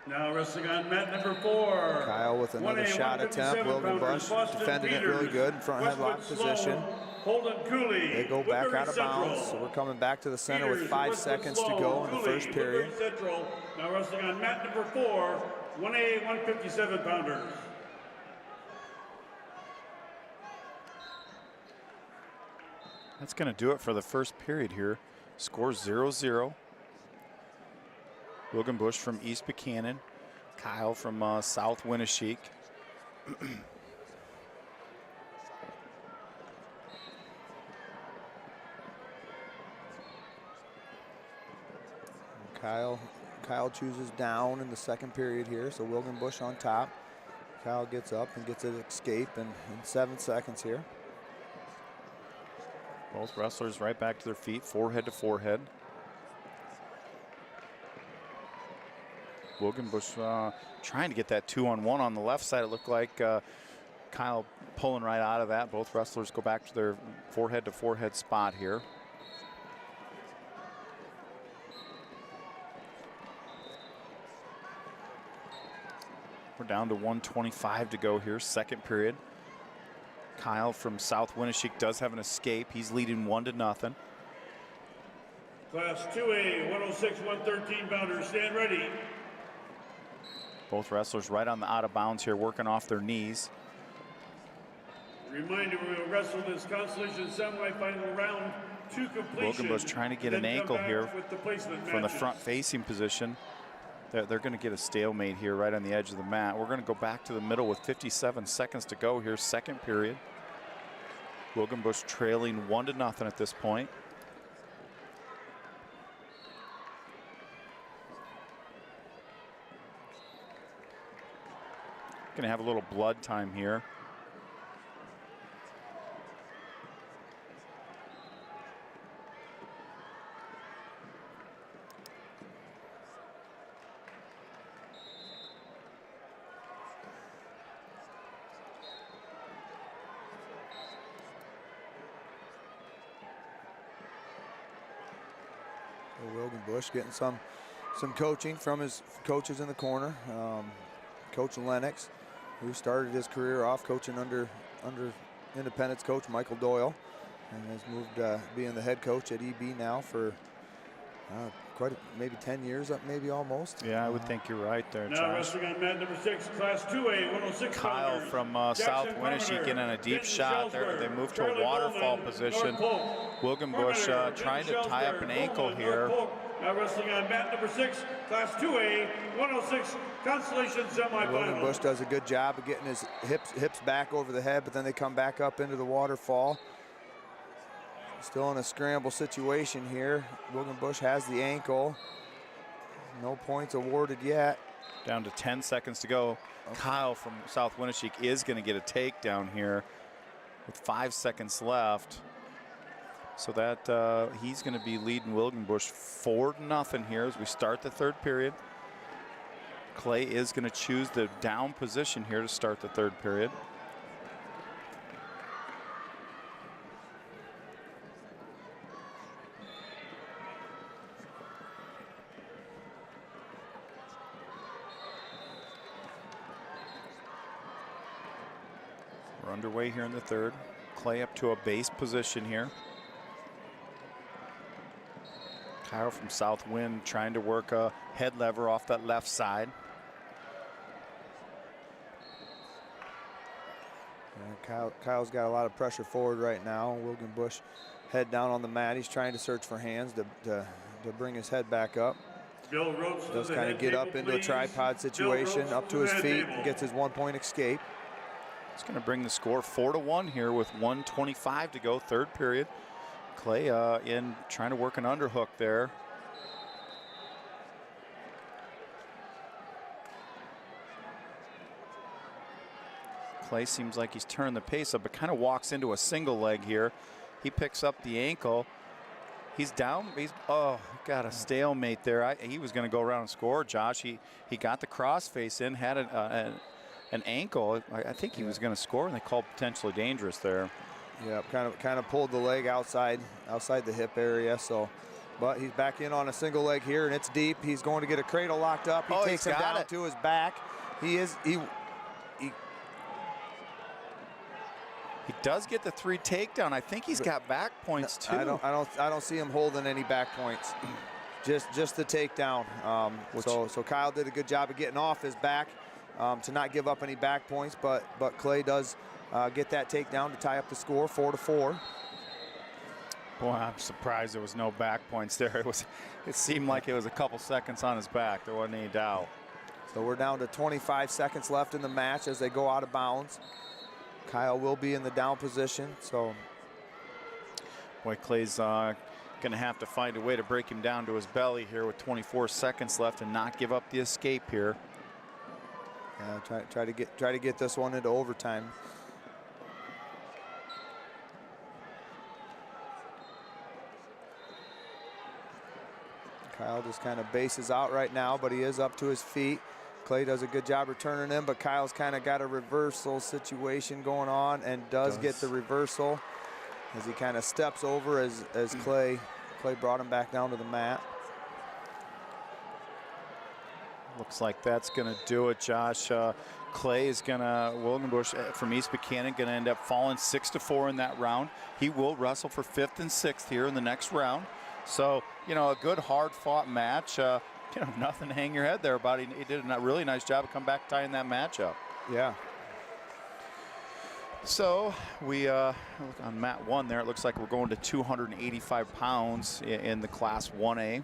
Now wrestling on mat number 4. Kyle with another shot attempt. Wilgenbush defending it really good in front headlock position. They go back out of bounds, so we're coming back to the center with 5 seconds to go in the first period. Now wrestling on mat number 4, 1A 157-pounders. That's going to do it for the first period here. Score 0-0. Wilgenbush from East Buchanan, Kyle from South Winneshiek. Kyle chooses down in the second period here, so Wilgenbush on top. Kyle gets up and gets an escape in 7 seconds here. Both wrestlers right back to their feet, forehead to forehead. Wilgenbush trying to get that 2-on-1 on the left side. It looked like Kyle pulling right out of that. Both wrestlers go back to their forehead-to-forehead spot here. We're down to 1:25 to go here, second period. Kyle from South Winneshiek does have an escape. He's leading 1-0. Class 2A, 106, 113 bounders, stand ready. Both wrestlers right on the out of bounds here, working off their knees. Reminder, we will wrestle this consolation semifinal round to completion. Wilgenbush trying to get an ankle here from the front facing position. They're going to get a stalemate here right on the edge of the mat. We're going to go back to the middle with 57 seconds to go here, second period. Wilgenbush trailing 1-0 at this point. Going to have a little blood time here. Wilgenbush getting some coaching from his coaches in the corner. Coach Lennox, who started his career off coaching under Independence coach Michael Doyle, and has moved being the head coach at EB now for maybe 10 years up, maybe almost. Yeah, I would think you're right there, now Josh. wrestling on mat number 6, class 2A, 106 Kyle bounders. from South Winneshiek in on a deep shot there. They move to a waterfall position. Wilgenbush trying to tie up an ankle here. Now wrestling on mat number 6, class 2A, 106 consolation semifinal. Wilgenbush does a good job of getting his hips back over the head, but then they come back up into the waterfall. Still in a scramble situation here. Wilgenbush has the ankle. No points awarded yet. Down to 10 seconds to go. Kyle from South Winneshiek is going to get a takedown here with 5 seconds left. So that he's going to be leading Wilgenbush 4-0 here as we start the third period. Clay is going to choose the down position here to start the third period. We're underway here in the third. Clay up to a base position here. Kyle from South Wind trying to work a head lever off that left side. Kyle's got a lot of pressure forward right now. Wilgenbush head down on the mat. He's trying to search for hands to bring his head back up. Does kind of get up into a tripod situation, up to his feet, and gets his 1-point escape. It's going to bring the score 4-1 here with 1:25 to go, third period. Clay in trying to work an underhook there. Clay seems like he's turned the pace up, but kind of walks into a single leg here. He picks up the ankle. He's down. He's got a stalemate there. He was going to go around and score, Josh. He got the crossface in, had an ankle. I think he was going to score, and they called potentially dangerous there. Yeah, kind of pulled the leg outside the hip area. So, but he's back in on a single leg here, and it's deep. He's going to get a cradle locked up. He takes him down to his back. He does get the 3 takedown. I think he's got back points too. I don't see him holding any back points. Just the takedown. So Kyle did a good job of getting off his back to not give up any back points, but Clay does get that takedown to tie up the score, 4-4. Boy, I'm surprised there was no back points there. It seemed like it was a couple seconds on his back. There wasn't any doubt. So we're down to 25 seconds left in the match as they go out of bounds. Kyle will be in the down position. So, boy, Clay's going to have to find a way to break him down to his belly here with 24 seconds left and not give up the escape here. Try to get this one into overtime. Kyle just kind of bases out right now, but he is up to his feet. Clay does a good job returning him, but Kyle's kind of got a reversal situation going on and does get the reversal as he kind of steps over as Clay brought him back down to the mat. Looks like that's going to do it, Josh. Clay is going to, Wilgenbush from East Buchanan, going to end up falling 6-4 in that round. He will wrestle for 5th and 6th here in the next round. So, you know, a good, hard-fought match. You know, nothing to hang your head there about. He did a really nice job of coming back tying that match up. Yeah. So we look on mat 1 there. It looks like we're going to 285 pounds in the Class 1A.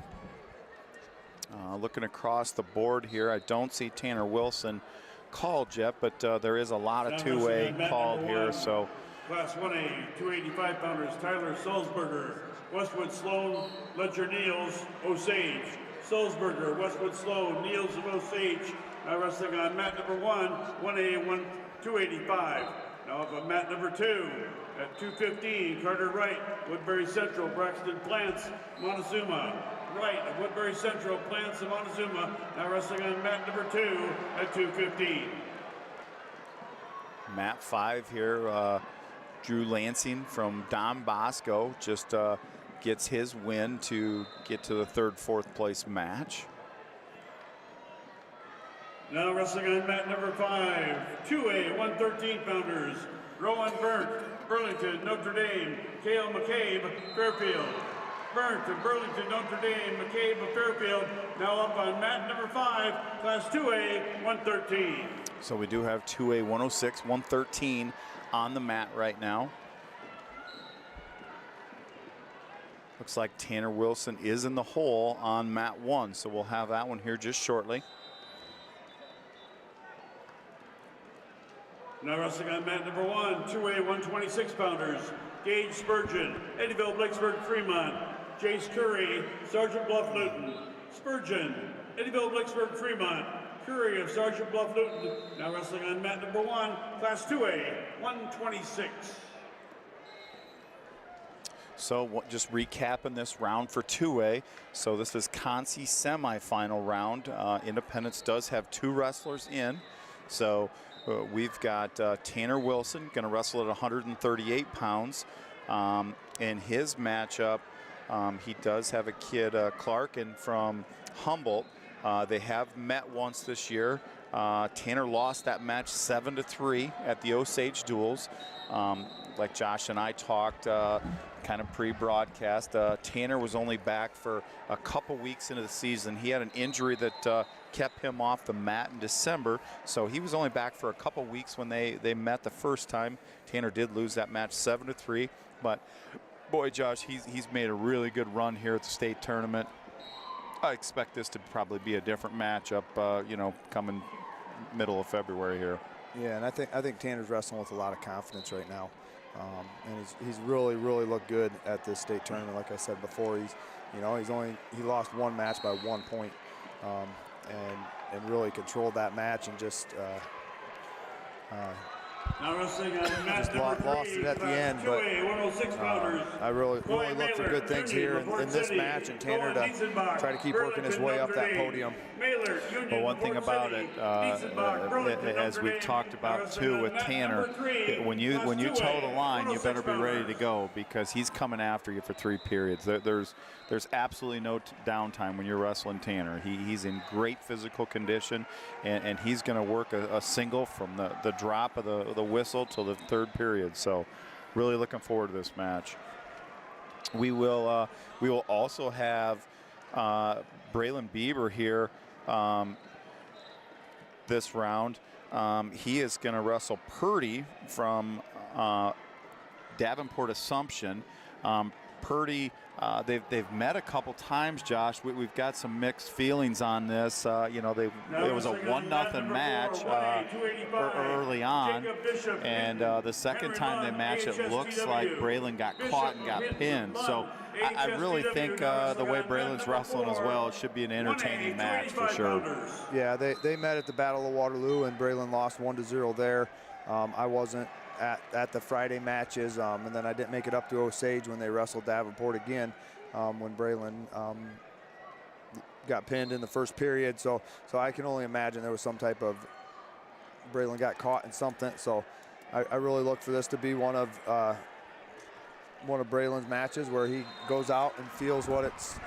Looking across the board here, I don't see Tanner Wilson called yet, but there is a lot of 2A called here. So Class 1A, 285 pounders, Tyler Sulzberger, Westwood Sloan, Ledger Niels, Osage. Sulzberger, Westwood Sloan, Niels of Osage, now wrestling on mat number 1, 1A, 285. Now up on mat number 2, at 215, Carter Wright, Woodbury Central, Braxton Plants, Montezuma. Wright of Woodbury Central, Plants of Montezuma, now wrestling on mat number 2 at 215. Mat 5 here, Drew Lansing from Don Bosco just gets his win to get to the 3rd, 4th place match. Now wrestling on mat number 5, 2A, 113 pounders, Rowan Burnt, Burlington, Notre Dame, Cale McCabe, Fairfield. Burnt of Burlington, Notre Dame, McCabe of Fairfield, now up on mat number 5, Class 2A, 113. So we do have 2A 106, 113 on the mat right now. Looks like Tanner Wilson is in the hole on mat 1, so we'll have that one here just shortly. Now wrestling on mat number 1, 2A 126 pounders, Gage Spurgeon, Eddyville, Blacksburg, Fremont, Jace Curry, Sergeant Bluff Newton, Spurgeon, Eddyville, Blacksburg, Fremont, Curry of Sergeant Bluff Newton, now wrestling on mat number 1, Class 2A 126. So just recapping this round for 2A. So this is Concy semifinal round. Independence does have 2 wrestlers in. So we've got Tanner Wilson going to wrestle at 138 pounds. In his matchup, he does have a kid, Clarkin from Humboldt. They have met once this year. Tanner lost that match 7-3 at the Osage Duels. Like Josh and I talked kind of pre-broadcast, Tanner was only back for a couple weeks into the season. He had an injury that kept him off the mat in December, so he was only back for a couple weeks when they met the first time. Tanner did lose that match 7-3, but boy, Josh, he's made a really good run here at the state tournament. I expect this to probably be a different matchup, you know, coming middle of February here. Yeah, and I think Tanner's wrestling with a lot of confidence right now, and he's really looked good at this state tournament. Like I said before, he lost 1 match by 1 point, and really controlled that match and just Now wrestling on mat number 3, lost it at the end, but 106 pounders. I really look for good things here in this match, and Tanner to try to keep working his way up that podium. Well, one thing about it, as we've talked about too with Tanner, when you toe the line, you better be ready to go, because he's coming after you for 3 periods. There's absolutely no downtime when you're wrestling Tanner. He's in great physical condition, and he's going to work a single from the drop of the whistle till the 3rd period. So really looking forward to this match. We will also have Brillan Bieber here this round. He is going to wrestle Purdy from Davenport Assumption. Purdy, they've met a couple times, Josh. We've got some mixed feelings on this. You know, it was a 1-0 match early on, and the second time they matched, it looks like Brillan got caught and got pinned. So I really think the way Brillan's wrestling as well, it should be an entertaining match for sure. Yeah, they met at the Battle of Waterloo, and Brillan lost 1-0 there. I wasn't at the Friday matches, and then I didn't make it up to Osage when they wrestled Davenport again, when Brillan got pinned in the first period. So I can only imagine there was some type of, Brillan got caught in something. So I really look for this to be one of Brillan's matches where he goes out and feels what it's.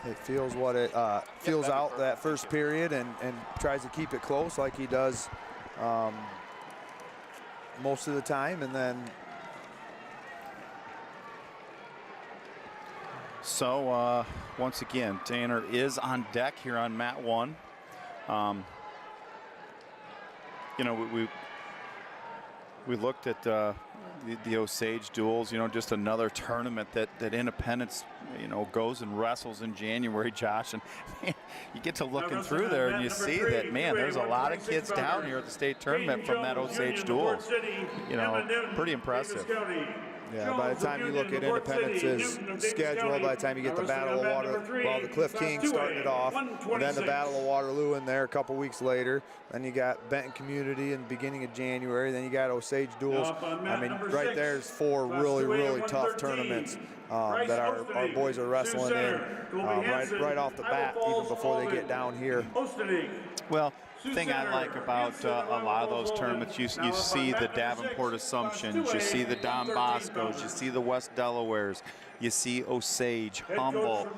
It feels what it feels out that first period and tries to keep it close like he does most of the time, and then. So once again, Tanner is on deck here on mat 1. You know, we looked at the Osage duels, you know, just another tournament that Independence, you know, goes and wrestles in January, Josh, and man, you get to looking through there and you see that, man, there's a lot of kids down here at the state tournament from that Osage duels. You know, pretty impressive. Yeah, by the time you look at Independence's schedule, by the time you get the Battle of Waterloo, well, the Cliff King starting it off, and then the Battle of Waterloo in there a couple weeks later. Then you got Benton Community in the beginning of January. Then you got Osage duels. I mean, right there's 4 really tough tournaments that our boys are wrestling in right off the bat, even before they get down here. Well, the thing I like about a lot of those tournaments, you see the Davenport Assumptions, you see the Don Boscos, you see the West Delawares, you see Osage, Humboldt,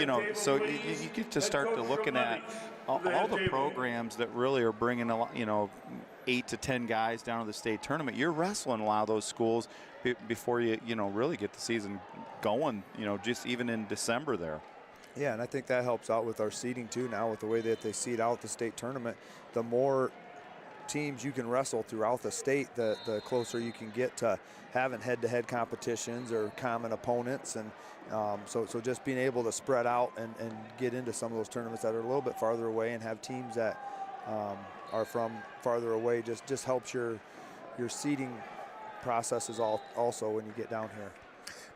you know, so you get to start to looking at all the programs that really are bringing a lot, you know, 8 to 10 guys down to the state tournament. You're wrestling a lot of those schools before you know, really get the season going, you know, just even in December there. Yeah, and I think that helps out with our seeding too now, with the way that they seed out the state tournament. The more teams you can wrestle throughout the state, the closer you can get to having head-to-head competitions or common opponents. And so just being able to spread out and get into some of those tournaments that are a little bit farther away and have teams that are from farther away just helps your seeding processes also when you get down here.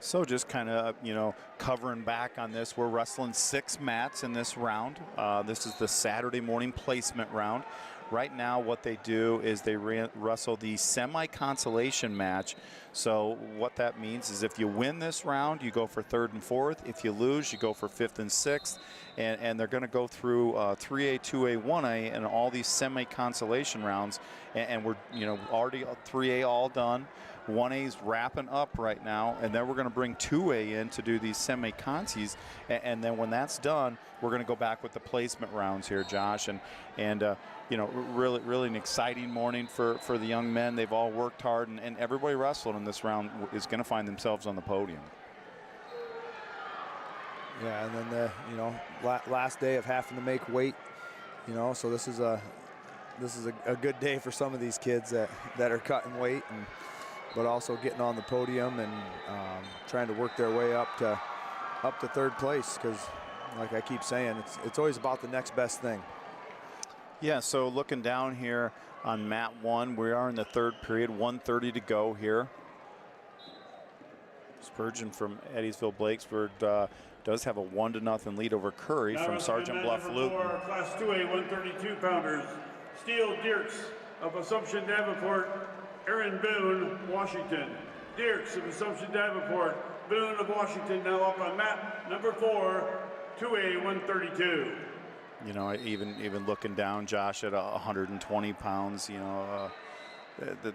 So just kind of, you know, covering back on this, we're wrestling 6 mats in this round. This is the Saturday morning placement round. Right now what they do is they wrestle the semi-consolation match. So what that means is if you win this round, you go for 3rd and 4th. If you lose, you go for 5th and 6th. And they're going to go through 3A, 2A, 1A and all these semi-consolation rounds. And we're, you know, already 3A all done. 1A's wrapping up right now, and then we're going to bring 2A in to do these semi-consies, and then when that's done, we're going to go back with the placement rounds here, Josh, and you know, really an exciting morning for the young men. They've all worked hard, and everybody wrestling in this round is going to find themselves on the podium. Yeah, and then the, you know, last day of having to make weight, you know, so this is a good day for some of these kids that are cutting weight but also getting on the podium and trying to work their way up to 3rd place, because like I keep saying, it's always about the next best thing. Yeah, so looking down here on mat 1, we are in the 3rd period, 1:30 to go here. Spurgeon from Eddiesville Blakesburg does have a 1-0 lead over Curry from Sergeant Bluff Luton. Class 2A 132 pounders, Steele Dierks of Assumption Davenport, Aaron Boone, Washington. Dierks of Assumption Davenport, Boone of Washington now up on mat number 4, 2A 132. You know, even looking down, Josh, at 120 pounds, you know,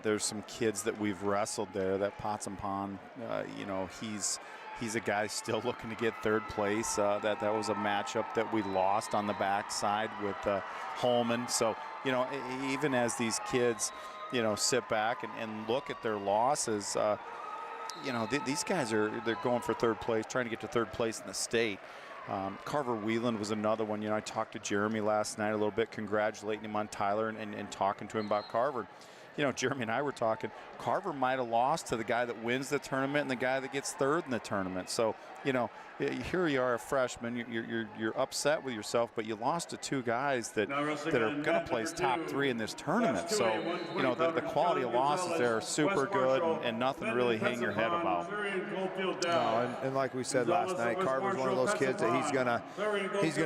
there's some kids that we've wrestled there. That Potsampon, you know, he's a guy still looking to get 3rd place. That was a matchup that we lost on the backside with Holman. So, you know, even as these kids, you know, sit back and look at their losses, you know, these guys they're going for 3rd place, trying to get to 3rd place in the state. Carver Wheeland was another one. You know, I talked to Jeremy last night a little bit, congratulating him on Tyler and talking to him about Carver. You know, Jeremy and I were talking, Carver might have lost to the guy that wins the tournament and the guy that gets 3rd in the tournament. So, you know, here you are, a freshman, you're upset with yourself, but you lost to 2 guys that are going to place top 3 in this tournament. So, you know, the quality of losses there are super good and nothing to really hang your head about. No, and like we said last night, Carver's one of those kids that he's gonna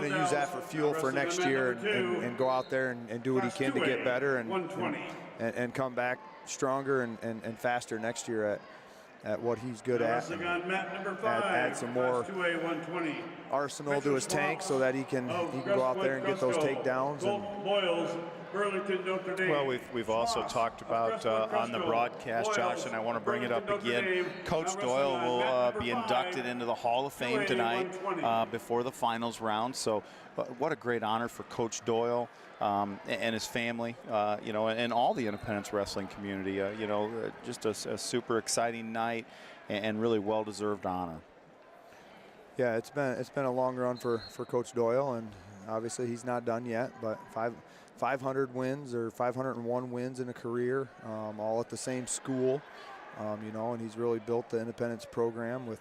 use that for fuel for next year and go out there and do what he can to get better and come back stronger and faster next year at what he's good at. Wrestling on mat number 5, Add some more Class 2A 120. arsenal to his tank so that he can go out there and get those takedowns. Boyles, Burlington, Notre Dame. Well, we've also talked about on the broadcast, Josh, and I want to bring it up again. Coach Doyle will be inducted into the Hall of Fame tonight before the finals round. So what a great honor for Coach Doyle and his family, you know, and all the Independence Wrestling community. You know, just a super exciting night and really well-deserved honor. Yeah, it's been a long run for Coach Doyle, and obviously he's not done yet. But 500 wins or 501 wins in a career, all at the same school, you know, and he's really built the Independence program with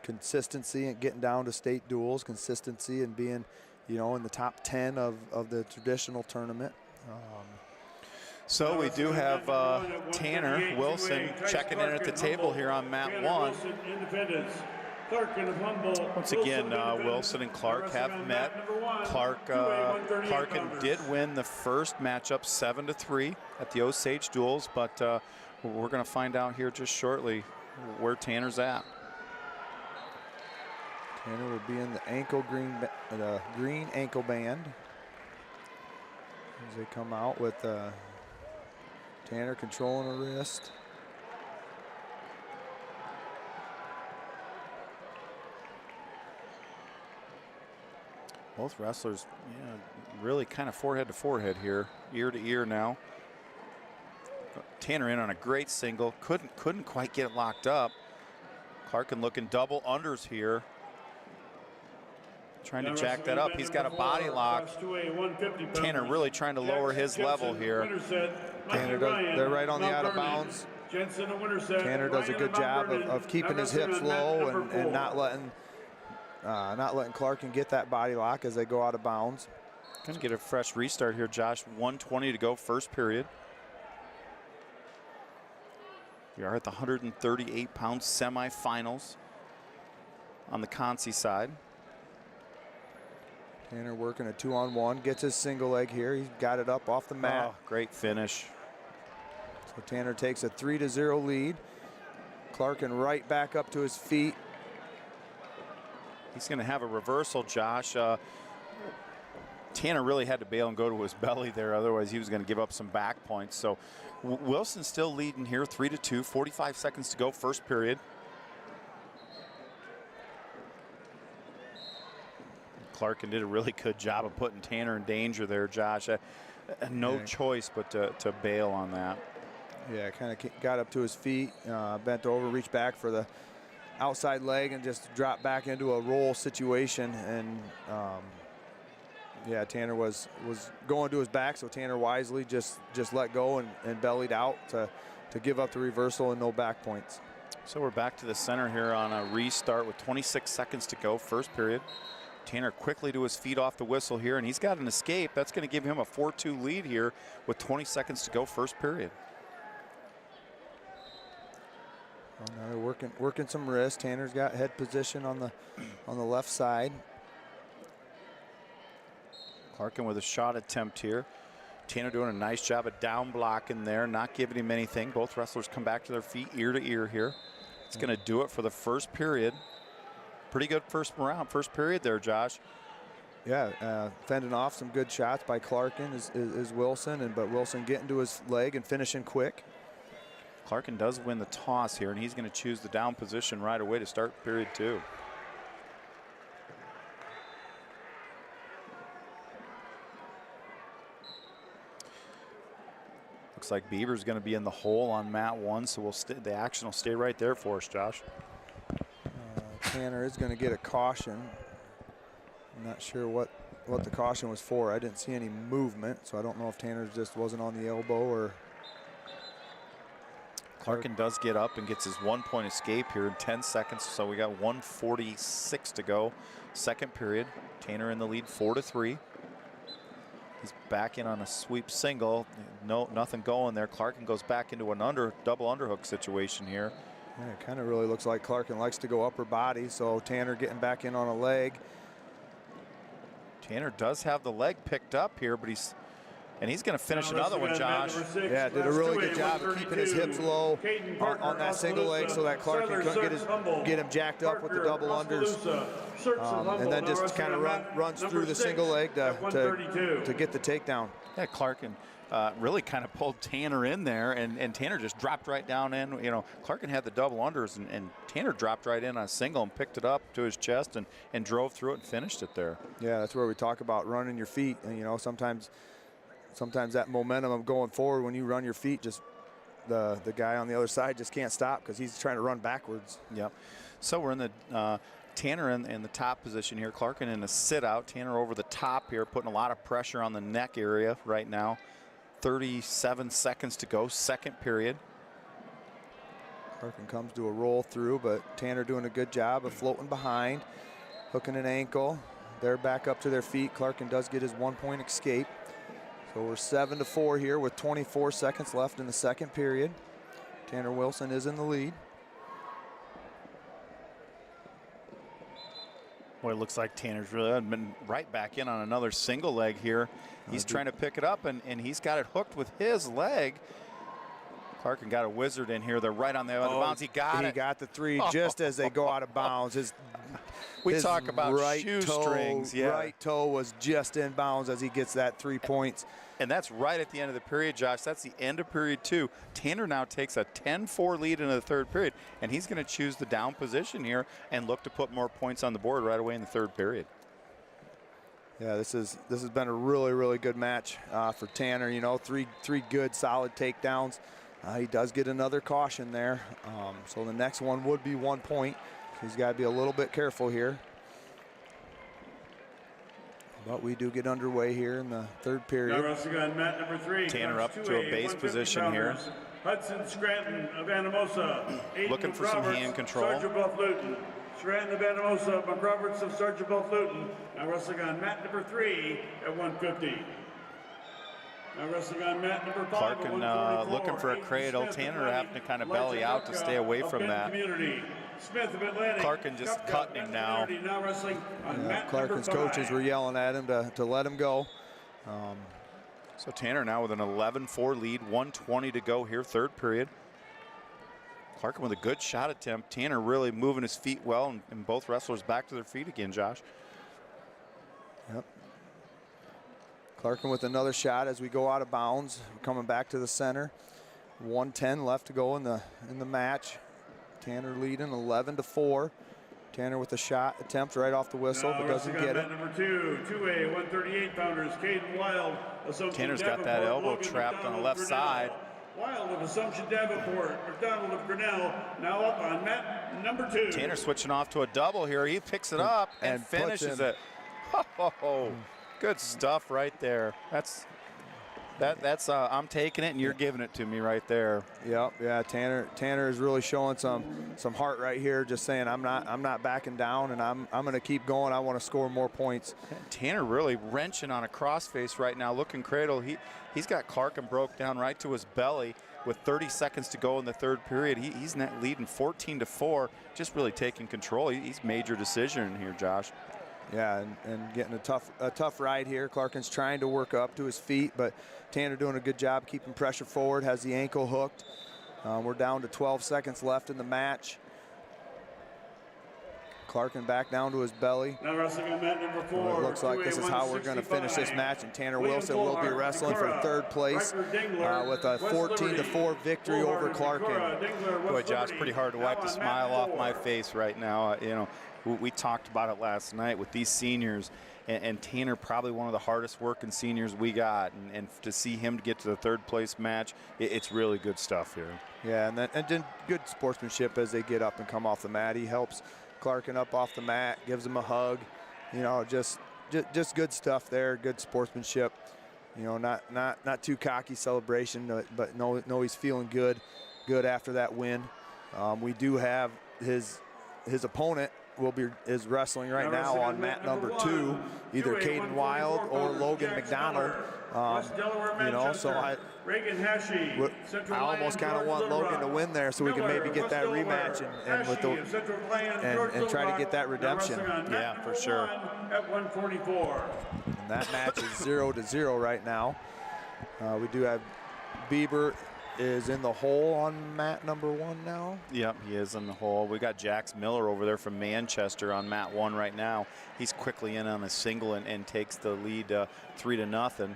consistency and getting down to state duels, consistency and being, you know, in the top 10 of the traditional tournament. So we do have Tanner Wilson checking in at the table here on mat 1. Once again, Wilson and Clark have met. Clarkin did win the first matchup 7-3 at the Osage duels, but we're going to find out here just shortly where Tanner's at. Tanner will be in the green ankle band as they come out with Tanner controlling the wrist. Both wrestlers, yeah, really kind of forehead to forehead here, ear to ear now. Tanner in on a great single, couldn't quite get it locked up. Clarkin looking double unders here. Trying to jack that up. He's got a body lock. Tanner really trying to lower his level here. Tanner they're right on the out of bounds. Tanner does a good job of keeping his hips low and not letting Clarkin get that body lock as they go out of bounds. Gonna get a fresh restart here, Josh. 1:20 to go, first period. We are at the 138-pound semifinals on the Concy side. Tanner working a 2-on-1, gets his single leg here. He's got it up off the mat. Oh, great finish. So Tanner takes a 3-0 lead. Clarkin right back up to his feet. He's going to have a reversal, Josh. Tanner really had to bail and go to his belly there. Otherwise, he was going to give up some back points. So Wilson still leading here, 3-2, 45 seconds to go, first period. Clarkin did a really good job of putting Tanner in danger there, Josh. No choice but to bail on that. Yeah, kind of got up to his feet, bent over, reached back for the outside leg and just dropped back into a roll situation. And yeah, Tanner was going to his back, so Tanner wisely just let go and bellied out to give up the reversal and no back points. So we're back to the center here on a restart with 26 seconds to go, first period. Tanner quickly to his feet off the whistle here, and he's got an escape. That's going to give him a 4-2 lead here with 20 seconds to go, first period. Oh, now they're working some wrist. Tanner's got head position on the left side. Clarkin with a shot attempt here. Tanner doing a nice job of down blocking there, not giving him anything. Both wrestlers come back to their feet ear to ear here. It's going to do it for the first period. Pretty good first period there, Josh. Yeah, fending off some good shots by Clarkin is Wilson, but Wilson getting to his leg and finishing quick. Clarkin does win the toss here, and he's going to choose the down position right away to start period 2. Looks like Bieber's going to be in the hole on mat 1, so the action will stay right there for us, Josh. Tanner is going to get a caution. I'm not sure what the caution was for. I didn't see any movement, so I don't know if Tanner just wasn't on the elbow or. Clarkin does get up and gets his 1-point escape here in 10 seconds. So we got 1:46 to go, second period. Tanner in the lead, 4-3. He's back in on a sweep single. No, nothing going there. Clarkin goes back into an double underhook situation here. Yeah, it kind of really looks like Clarkin likes to go upper body, so Tanner getting back in on a leg. Tanner does have the leg picked up here, but he's And he's going to finish another one, Josh. Yeah, did a really good job of keeping his hips low on that single leg so that Clarkin couldn't get him jacked up with the double unders. And then just kind of runs through the single leg to get the takedown. Yeah, Clarkin really kind of pulled Tanner in there, and Tanner just dropped right down in. You know, Clarkin had the double unders, and Tanner dropped right in on a single and picked it up to his chest and drove through it and finished it there. Yeah, that's where we talk about running your feet. And, you know, sometimes that momentum of going forward, when you run your feet, just the guy on the other side just can't stop because he's trying to run backwards. Yep. So we're in the Tanner in the top position here. Clarkin in a sit out. Tanner over the top here, putting a lot of pressure on the neck area right now. 37 seconds to go, second period. Clarkin comes to a roll through, but Tanner doing a good job of floating behind, hooking an ankle. They're back up to their feet. Clarkin does get his 1-point escape. So we're 7-4 here with 24 seconds left in the second period. Tanner Wilson is in the lead. Boy, it looks like Tanner's really been right back in on another single leg here. He's trying to pick it up, and he's got it hooked with his leg. Clarkin got a wizard in here. They're right on the other bounds. He got it. He got the three just as they go out of bounds. We talk about right shoestrings. Yeah. Right toe was just in bounds as he gets that 3 points. And that's right at the end of the period, Josh. That's the end of period 2. Tanner now takes a 10-4 lead into the third period, and he's going to choose the down position here and look to put more points on the board right away in the third period. Yeah, this has been a really, really good match for Tanner. You know, three good, solid takedowns. He does get another caution there. So the next one would be 1 point. He's got to be a little bit careful here. But we do get underway here in the third period. Mat number 3. Tanner up to a base position here. Hudson Scranton of Anamosa. Looking for some hand control. Sergeant Bluff Luton. Scranton of Anamosa. McRoberts of Sergeant Bluff Luton. Now wrestling on mat number 3 at 150. Now wrestling on mat number 5. Clarkin looking for a cradle. Tanner having to kind of belly out to stay away from that. Smith of Atlantic. Clarkin just cutting him now. Clarkin's coaches were yelling at him to let him go. So Tanner now with an 11-4 lead, 1:20 to go here, third period. Clarkin with a good shot attempt. Tanner really moving his feet well, and both wrestlers back to their feet again, Josh. Yep. Clarkin with another shot as we go out of bounds. We're coming back to the center. 1:10 left to go in the match. Tanner leading 11-4. Tanner with a shot attempt right off the whistle, but doesn't get it. Number 2, 2A, 138-pounders, Kaden Wild. Tanner's got that elbow trapped on the left side. Wild of Assumption Davenport, McDonald of Grinnell, now up on mat number 2. Tanner switching off to a double here. He picks it up and finishes it. Oh, good stuff right there. That's I'm taking it and you're giving it to me right there. Yep, yeah. Tanner is really showing some heart right here, just saying I'm not backing down, and I'm going to keep going. I want to score more points. Tanner really wrenching on a crossface right now, looking cradle. He's got Clarkin broke down right to his belly with 30 seconds to go in the third period. He's leading 14-4, just really taking control. He's major decision here, Josh. Yeah, and getting a tough ride here. Clarkin's trying to work up to his feet, but Tanner doing a good job keeping pressure forward, has the ankle hooked. We're down to 12 seconds left in the match. Clarkin back down to his belly. Now wrestling on mat number 4. Well, it looks like this is how we're going to finish this match, and Tanner Wilson will be wrestling for third place with a 14-4 victory over Clarkin. Boy, Josh, pretty hard to wipe the smile off my face right now. You know, we talked about it last night with these seniors, and Tanner probably one of the hardest working seniors we got, and to see him get to the third place match, it's really good stuff here. Yeah, and then good sportsmanship as they get up and come off the mat. He helps Clarkin up off the mat, gives him a hug. You know, just good stuff there, good sportsmanship. You know, not too cocky celebration, but know he's feeling good after that win. We do have his opponent is wrestling right now on mat number 2, either Kaden Wild or Logan McDonald. You know, so I almost kind of want Logan to win there so we can maybe get that rematch and try to get that redemption. Yeah, for sure. At 144. And that match is 0-0 right now. We do have Bieber is in the hole on mat number 1 now. Yep, he is in the hole. We got Jax Miller over there from Manchester on mat 1 right now. He's quickly in on a single and takes the lead 3-0.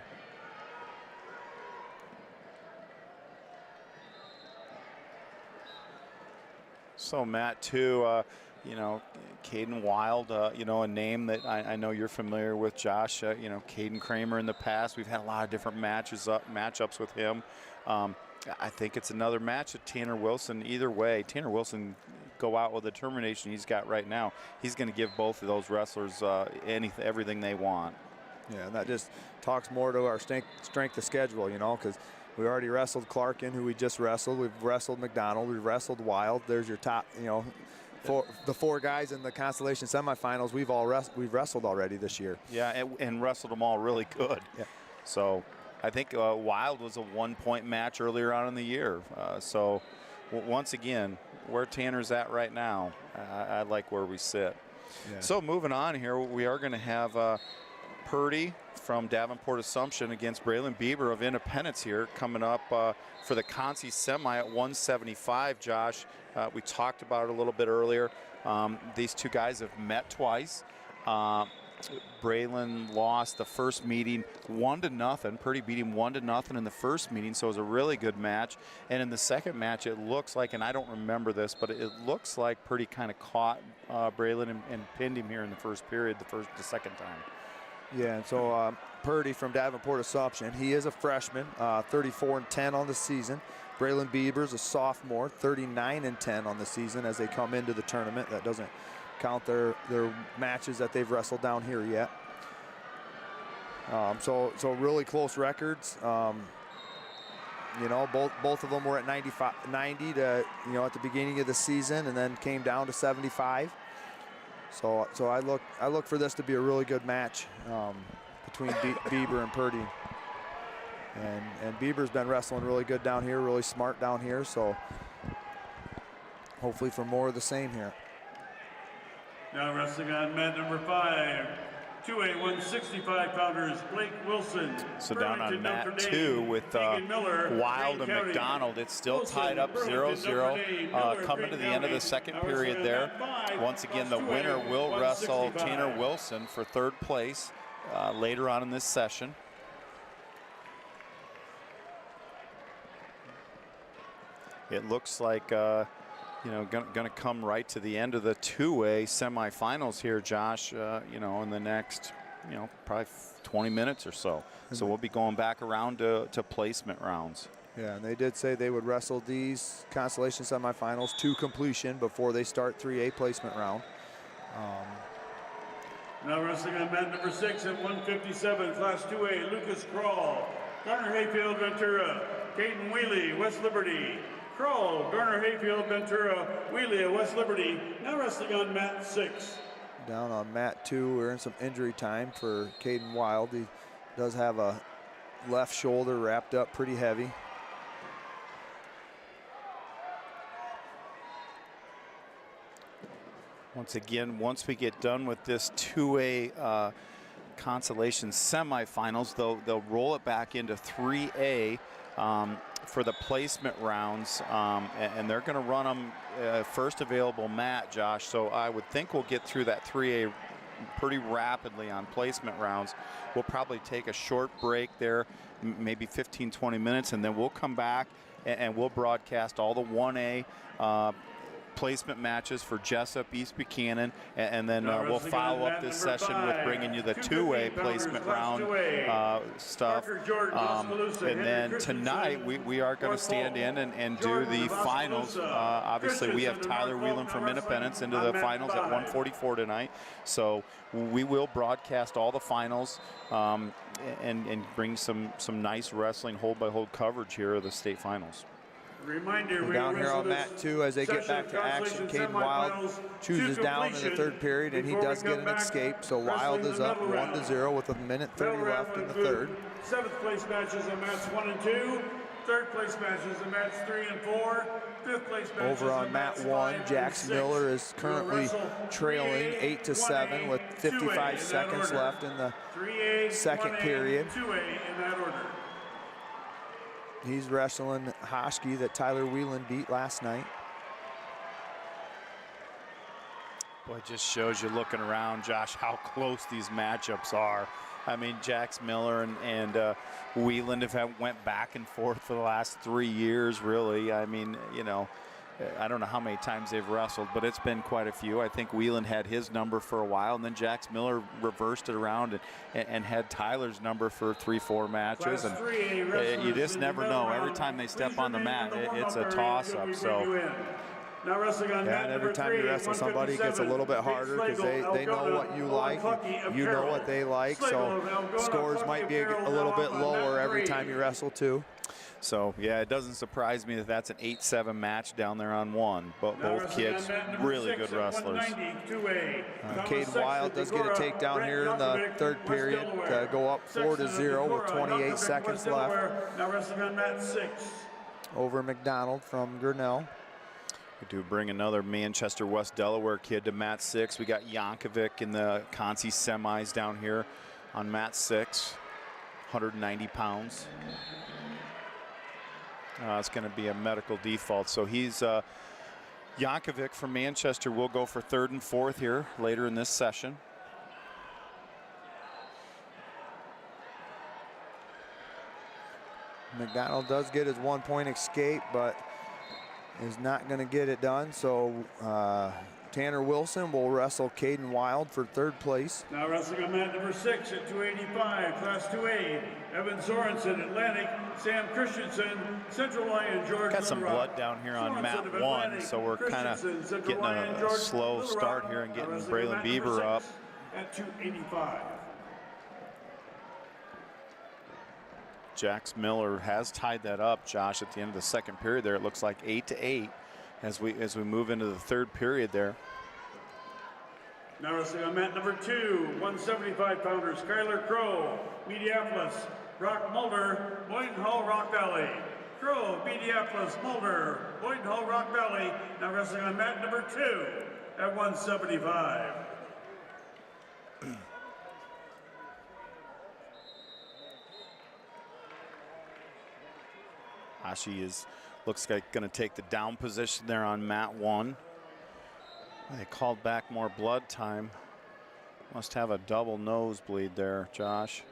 So mat 2, you know, Kaden Wild, you know, a name that I know you're familiar with, Josh. You know, Caden Kramer in the past. We've had a lot of different matchups with him. I think it's another match with Tanner Wilson. Either way, Tanner Wilson go out with the determination he's got right now. He's going to give both of those wrestlers everything they want. Yeah, and that just talks more to our strength of schedule, you know, because we already wrestled Clarkin, who we just wrestled. We've wrestled McDonald. We've wrestled Wild. There's your top, you know, the 4 guys in the Constellation semifinals. We've wrestled already this year. Yeah, and wrestled them all really good. Yeah. So I think Wild was a 1-point match earlier on in the year. So once again, where Tanner's at right now, I like where we sit. Yeah. So moving on here, we are going to have Purdy from Davenport Assumption against Brillan Bieber of Independence here, coming up for the Consi semi at 175. Josh, we talked about it a little bit earlier. These two guys have met twice. Brillan lost the first meeting 1-0. Purdy beat him 1-0 in the first meeting, so it was a really good match. And in the second match, it looks like, and I don't remember this, but it looks like Purdy kind of caught Brillan and pinned him here in the first period, the second time. Yeah, and so Purdy from Davenport Assumption, he is a freshman, 34-10 on the season. Brillan Bieber's a sophomore, 39-10 on the season as they come into the tournament. That doesn't count their matches that they've wrestled down here yet. So really close records. You know, both of them were at 90 to, you know, at the beginning of the season, and then came down to 75. So I look for this to be a really good match between Bieber and Purdy. And Bieber's been wrestling really good down here, really smart down here. So hopefully for more of the same here. Now wrestling on mat number 5, 2A 165-pounders, Blake Wilson. So down on mat 2 with Wild and McDonald. It's still tied up 0-0 coming to the end of the second period there. Once again, the winner will wrestle Tanner Wilson for 3rd place later on in this session. It looks like you know, going to come right to the end of the 2A semifinals here, Josh, you know, in the next, you know, probably 20 minutes or so. So we'll be going back around to placement rounds. Yeah, and they did say they would wrestle these Constellation semifinals to completion before they start 3A placement round. Now wrestling on mat number 6 at 157, Class 2A, Lucas Krall, Garner Hayfield, Ventura, Caden Wheely, West Liberty. Kroll, Garner Hayfield, Ventura, Wheelie of West Liberty, now wrestling on mat 6. Down on mat 2, we're in some injury time for Caden Wild. He does have a left shoulder wrapped up pretty heavy. Once again, once we get done with this 2A Constellation semifinals, they'll roll it back into 3A. For the placement rounds, and they're going to run them first available mat, Josh. So I would think we'll get through that 3A pretty rapidly on placement rounds. We'll probably take a short break there, maybe 15-20 minutes, and then we'll come back and we'll broadcast all the 1A placement matches for Jessup, East Buchanan, and then we'll follow up this session with bringing you the 2A placement round stuff. And then tonight we are going to stand in and do the finals. Obviously we have Tyler Whelan from Independence into the finals at 144 tonight. So we will broadcast all the finals and bring some nice wrestling hold-by-hold coverage here of the state finals. Reminder, we're down here on mat 2 as they get back to action. Caden Wild chooses down in the 3rd period, and he does get an escape. So Wild is up 1-0 with 1:30 left in the 3rd. 7th place matches on mats 1 and 2. 3rd place matches on mats 3 and 4. 5th place matches over on mat 1. Jax Miller is currently trailing 8-7 with 55 seconds left in the 2nd period. 2A in that order. He's wrestling Hoschke that Tyler Whelan beat last night. Boy, it just shows you looking around, Josh, how close these matchups are. I mean, Jax Miller and Whelan have went back and forth for the last 3 years, really. I mean, you know, I don't know how many times they've wrestled, but it's been quite a few. I think Whelan had his number for a while, and then Jax Miller reversed it around and had Tyler's number for 3-4 matches. And you just never know. Every time they step on the mat, it's a toss-up. So. Now wrestling on mat And every number time 3, you wrestle somebody, it gets a little bit harder because they know what you like, you know what they like, so scores might be a little bit lower every time you wrestle too. So, yeah, it doesn't surprise me that that's an 8-7 match down there on 1. But both kids, really good wrestlers. Kaden Wild does get a takedown here in the 3rd period to go up 4-0 with 28 seconds left. Now wrestling on mat 6. Over McDonald from Grinnell. We do bring another Manchester West Delaware kid to mat 6. We got Yankovic in the Consi semis down here on mat 6, 190 pounds. It's going to be a medical default. So he's Yankovic from Manchester will go for 3rd and 4th here later in this session. McDonald does get his 1-point escape, but is not going to get it done. So Tanner Wilson will wrestle Caden Wild for 3rd place. Now wrestling on mat number 6 at 285, Class 2A, Evan Sorensen, Atlantic, Sam Christensen, Central Lyon, George. Got some blood down here on mat 1, so we're kind of getting a slow start here and getting Brillan Bieber up. At 285. Jax Miller has tied that up, Josh, at the end of the 2nd period there. It looks like 8-8 as we move into the 3rd period there. Now wrestling on mat number 2, 175-pounders, Skylar Crow, Mediapolis, Brock Mulder, Boynton Hall, Rock Valley. Crow, Mediapolis, Mulder, Boynton Hall, Rock Valley. Now wrestling on mat number 2 at 175. Ashi looks like going to take the down position there on mat 1. They called back more blood time. Must have a double nosebleed there, Josh.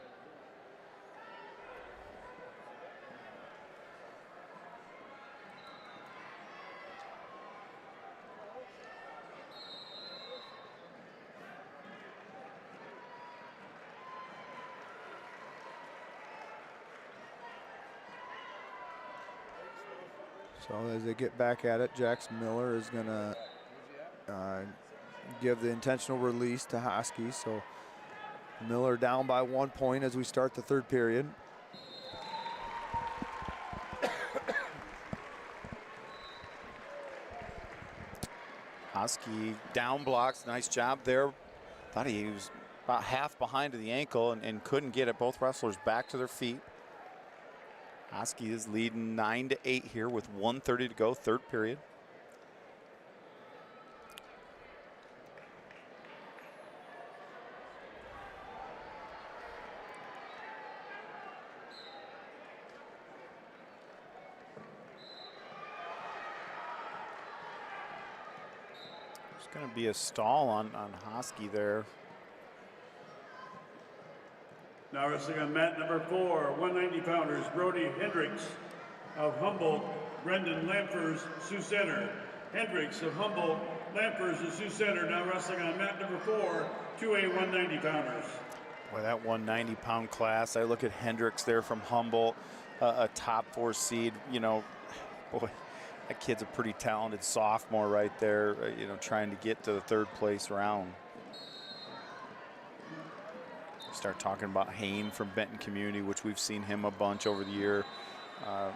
So as they get back at it, Jax Miller is going to give the intentional release to Hoschke. So Miller down by 1 point as we start the 3rd period. Hoschke down blocks, nice job there. Thought he was about half behind to the ankle and couldn't get it. Both wrestlers back to their feet. Hoschke is leading 9-8 here with 1:30 to go, 3rd period. There's going to be a stall on Hoschke there. Now wrestling on mat number 4, 190-pounders, Brody Hendricks of Humboldt, Brendan Lampers, Sioux Center. Hendricks of Humboldt, Lampers, and Sioux Center now wrestling on mat number 4, 2A 190-pounders. Boy, that 190-pound class, I look at Hendricks there from Humboldt, a top 4 seed. You know, boy, that kid's a pretty talented sophomore right there, you know, trying to get to the 3rd place round. Start talking about Hayne from Benton Community, which we've seen him a bunch over the year. You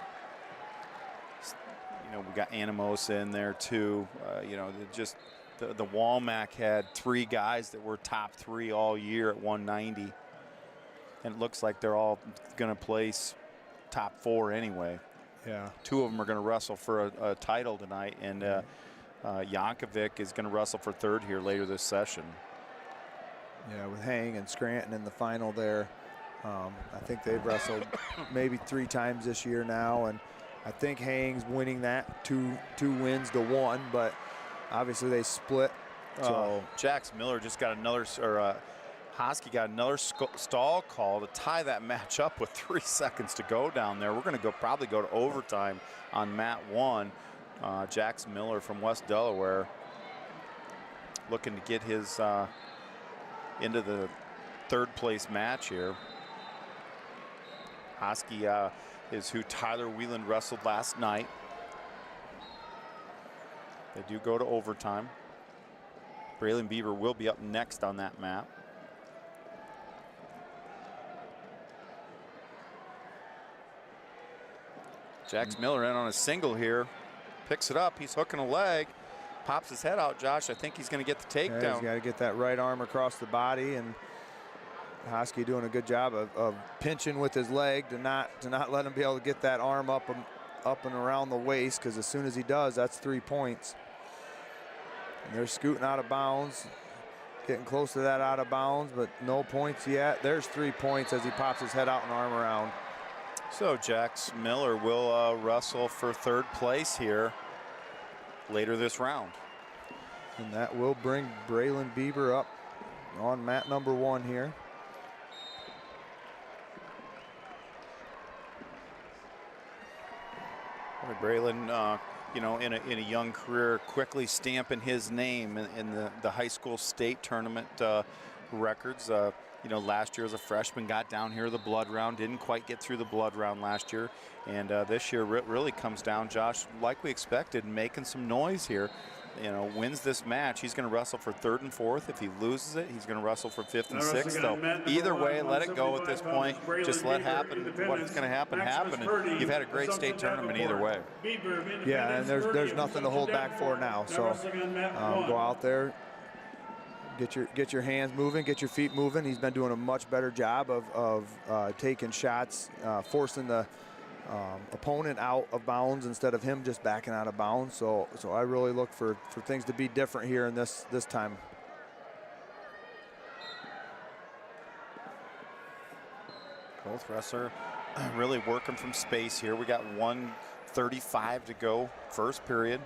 know, we got Animosa in there too. You know, just the Walmack had 3 guys that were top 3 all year at 190, and it looks like they're all going to place top 4 anyway. Yeah, 2 of them are going to wrestle for a title tonight, and Yankovic is going to wrestle for 3rd here later this session. Yeah, with Hang and Scranton in the final there. I think they've wrestled maybe 3 times this year now, and I think Hines winning that two wins to 1, but obviously they split. So Jax Miller just got another, or Hosky got another stall call to tie that match up with 3 seconds to go down there. We're going to probably go to overtime on mat 1. Jax Miller from West Delaware looking to get his into the 3rd place match here. Hosky is who Tyler Whelan wrestled last night. They do go to overtime. Brillan Bieber will be up next on that map. Jax Miller in on a single here. Picks it up. He's hooking a leg. Pops his head out, Josh. I think he's going to get the takedown. Yeah, he's got to get that right arm across the body, and Hosky doing a good job of pinching with his leg to not let him be able to get that arm up and around the waist, because as soon as he does, that's 3 points. And they're scooting out of bounds, getting close to that out of bounds, but no points yet. There's 3 points as he pops his head out and arm around. So Jax Miller will wrestle for 3rd place here later this round. And that will bring Brillan Bieber up on mat number 1 here. Brillan, you know, in a young career, quickly stamping his name in the high school state tournament records. You know, last year as a freshman, got down here the blood round, didn't quite get through the blood round last year, and this year really comes down, Josh, like we expected, making some noise here. You know, wins this match, he's going to wrestle for 3rd and 4th. If he loses it, he's going to wrestle for 5th and 6th. So either way, let it go at this point. Just let happen what's going to happen. And you've had a great state tournament either way. Yeah, and there's nothing to hold back for now. So go out there, get your hands moving, get your feet moving. He's been doing a much better job of taking shots, forcing the opponent out of bounds instead of him just backing out of bounds. So I really look for things to be different here in this time. Both wrestlers really working from space here. We got 1:35 to go, 1st period.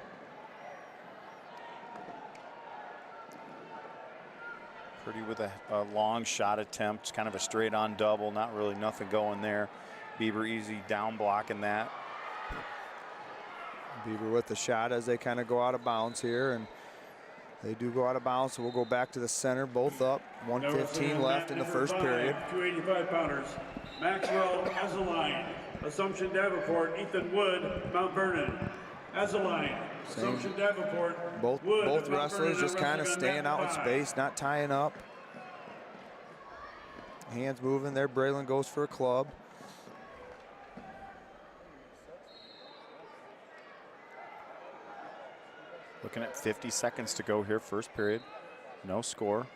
Purdy with a long shot attempt, kind of a straight on double, not really nothing going there. Bieber easy down blocking that. Bieber with the shot as they kind of go out of bounds here, and they do go out of bounds, so we'll go back to the center, both up. 1:15 left in the 1st period. 285 pounders. Maxwell Azaline, Assumption Davenport, Ethan Wood, Mount Vernon. Azaline, Assumption Davenport, both Wood, wrestlers just kind of staying out in space, not tying up. Hands moving there. Brillan goes for a club. Looking at 50 seconds to go here, 1st period. No score.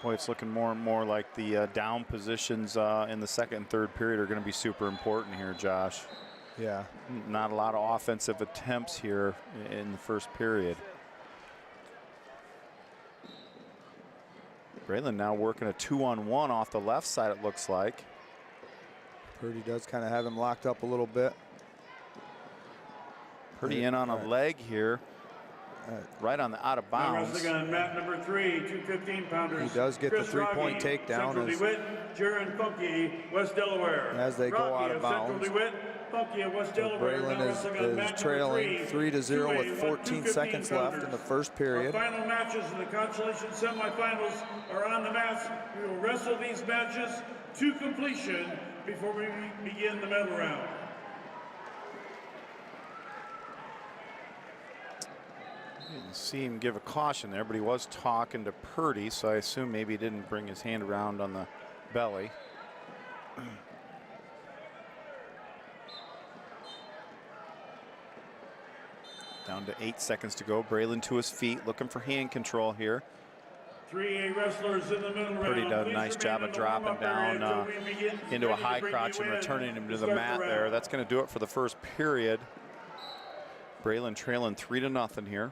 Boy, it's looking more and more like the down positions in the 2nd and 3rd period are going to be super important here, Josh. Yeah. Not a lot of offensive attempts here in the 1st period. Brillan now working a 2-on-1 off the left side, it looks like. Purdy does kind of have him locked up a little bit. Purdy in on a leg here. Right on the out of bounds. Wrestling on mat number 3, 215 pounders. He does get the 3-point takedown West Delaware. As they go out of bounds. Brillan is trailing 3-0 with 14 seconds left in the 1st period. Our final matches in the consolation semifinals are on the mats. We will wrestle these matches to completion before we begin the medal round. Didn't see him give a caution there, but he was talking to Purdy, so I assume maybe he didn't bring his hand around on the belly. Down to 8 seconds to go. Brillan to his feet, looking for hand control here. 3A wrestlers in the middle round. Purdy does a nice job of dropping down into a high crouch and returning him to the mat there. That's going to do it for the 1st period. Brillan trailing 3-0 here.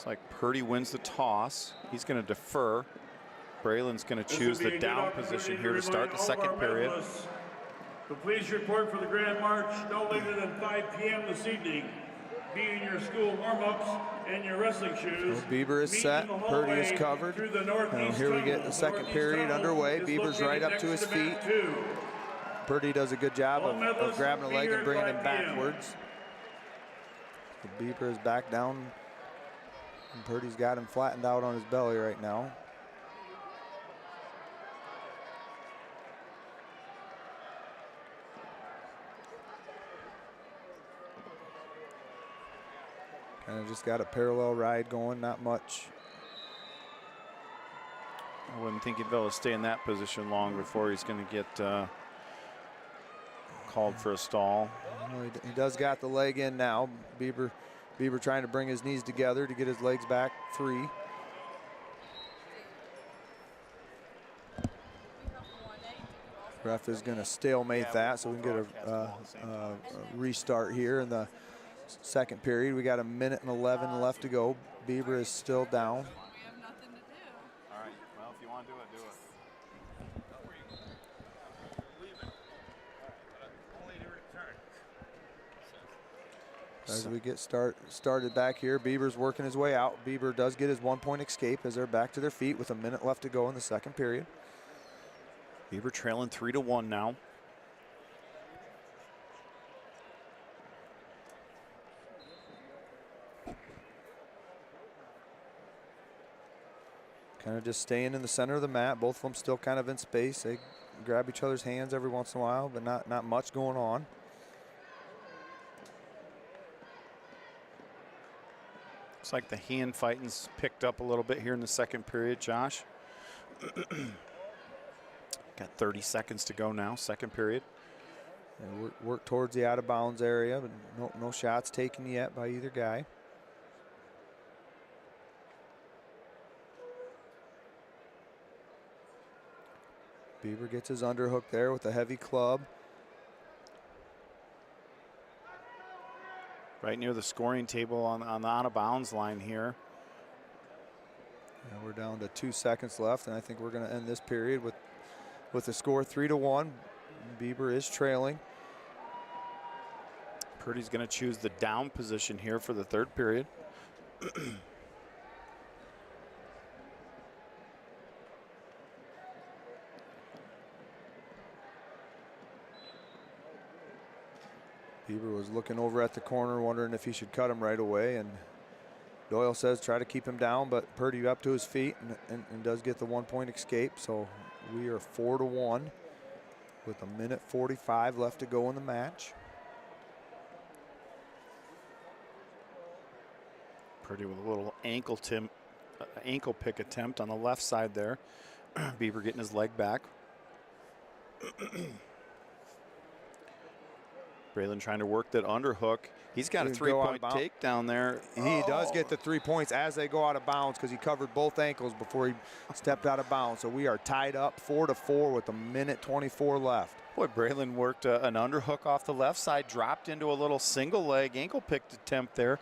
Looks like Purdy wins the toss. He's going to defer. Brillan's going to choose the down position here to start the second period. So please report for the Grand March no later than 5 p.m. this evening. Be in your school warm-ups and your wrestling shoes. So Bieber is set, Purdy is covered. And here we get the second period underway. Bieber's right up to his feet. Purdy does a good job of grabbing the leg and bringing him backwards. So Bieber is back down. And Purdy's got him flattened out on his belly right now. Kind of just got a parallel ride going, not much. I wouldn't think he'd be able to stay in that position long before he's going to get called for a stall. Well, he does got the leg in now. Bieber trying to bring his knees together to get his legs back free. Ref is going to stalemate that so we can get a restart here in the second period. We got 1:11 left to go. Bieber is still down. All right, well, if you want to do it, do it. As we get started back here, Bieber's working his way out. Bieber does get his 1-point escape as they're back to their feet with 1 minute left to go in the second period. Bieber trailing 3-1 now. Kind of just staying in the center of the mat. Both of them still kind of in space. They grab each other's hands every once in a while, but not much going on. Looks like the hand fighting's picked up a little bit here in the second period, Josh. Got 30 seconds to go now, second period. And work towards the out of bounds area, but no shots taken yet by either guy. Bieber gets his underhook there with a heavy club. Right near the scoring table on the out of bounds line here. And we're down to 2 seconds left, and I think we're going to end this period with the score 3-1. Bieber is trailing. Purdy's going to choose the down position here for the third period. Bieber was looking over at the corner, wondering if he should cut him right away, and Doyle says try to keep him down, but Purdy up to his feet and does get the 1-point escape. So we are 4-1 with 1:45 left to go in the match. Purdy with a little ankle pick attempt on the left side there. Bieber getting his leg back. Brillan trying to work that underhook. He's got a 3-point takedown there. He does get the 3 points as they go out of bounds because he covered both ankles before he stepped out of bounds. So we are tied up 4-4 with 1:24 left. Boy, Brillan worked an underhook off the left side, dropped into a little single leg ankle pick attempt there.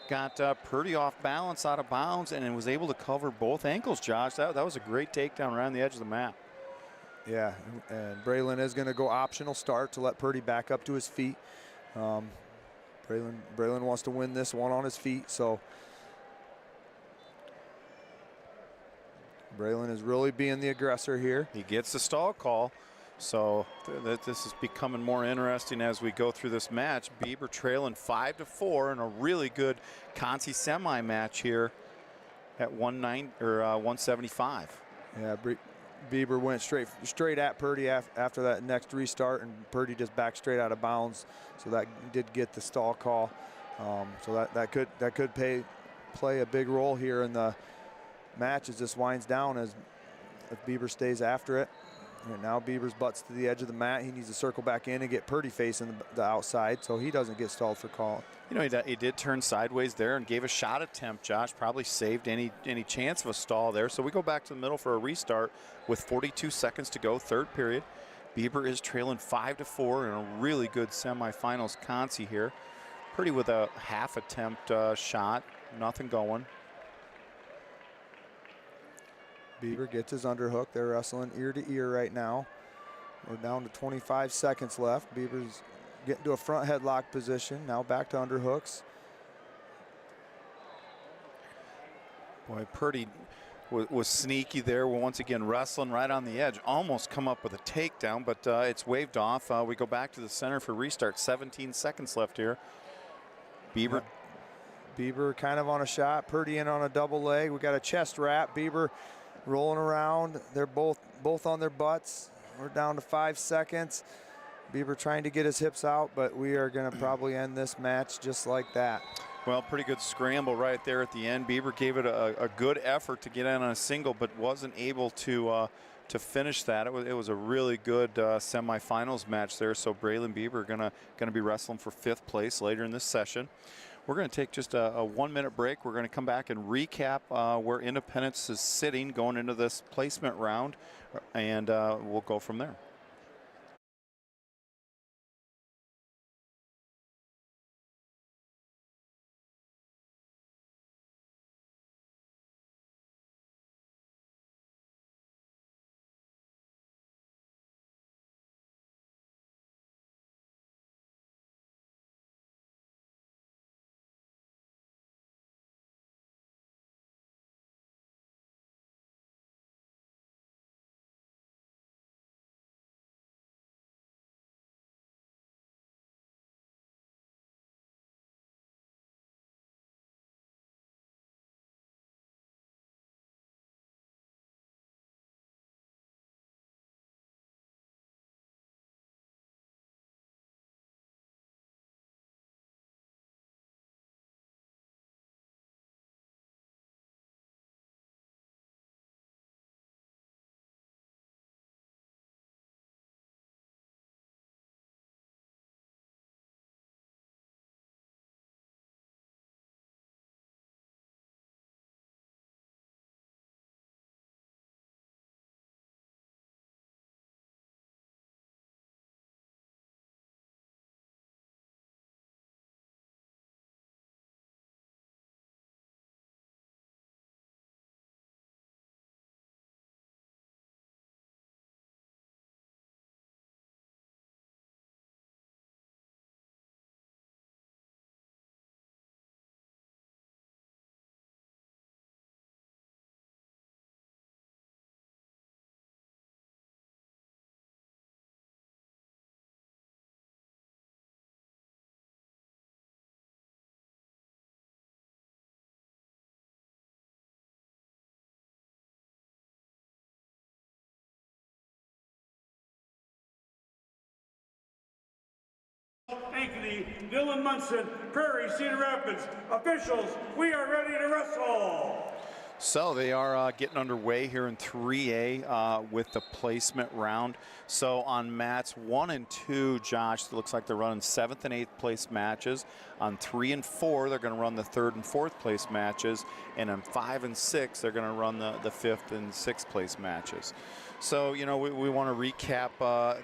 Got Purdy off balance out of bounds and was able to cover both ankles, Josh. That was a great takedown around the edge of the mat. Yeah, and Brillan is going to go optional start to let Purdy back up to his feet. Brillan wants to win this one on his feet, so Brillan is really being the aggressor here. He gets the stall call, so this is becoming more interesting as we go through this match. Bieber trailing 5-4 in a really good Conti semi match here at 175. Yeah, Bieber went straight at Purdy after that next restart, and Purdy just backed straight out of bounds. So that did get the stall call. So that could play a big role here in the match as this winds down, as if Bieber stays after it. And now Bieber's butts to the edge of the mat. He needs to circle back in and get Purdy facing the outside so he doesn't get stalled for call. You know, he did turn sideways there and gave a shot attempt, Josh. Probably saved any chance of a stall there. So we go back to the middle for a restart with 42 seconds to go, third period. Bieber is trailing 5-4 in a really good semifinals Conti here. Purdy with a half attempt shot, nothing going. Bieber gets his underhook. They're wrestling ear to ear right now. We're down to 25 seconds left. Bieber's getting to a front headlock position. Now back to underhooks. Boy, Purdy was sneaky there. We're once again wrestling right on the edge. Almost come up with a takedown, but it's waved off. We go back to the center for restart. 17 seconds left here. Bieber. Yep. Bieber kind of on a shot. Purdy in on a double leg. We got a chest wrap. Bieber rolling around. They're both on their butts. We're down to 5 seconds. Bieber trying to get his hips out, but we are going to probably end this match just like that. Well, pretty good scramble right there at the end. Bieber gave it a good effort to get in on a single, but wasn't able to finish that. It was a really good semifinals match there. So Brillan Bieber gonna be wrestling for 5th place later in this session. We're going to take just a 1-minute break. We're going to come back and recap where Independence is sitting going into this placement round, and we'll go from there. Ankeny, Dylan Munson, Prairie, Cedar Rapids. Officials, we are ready to wrestle. So they are getting underway here in 3A with the placement round. So on mats 1 and 2, Josh, it looks like they're running 7th and 8th place matches. On 3 and 4, they're going to run the 3rd and 4th place matches. And on 5 and 6, they're going to run the 5th and 6th place matches. So, you know, we want to recap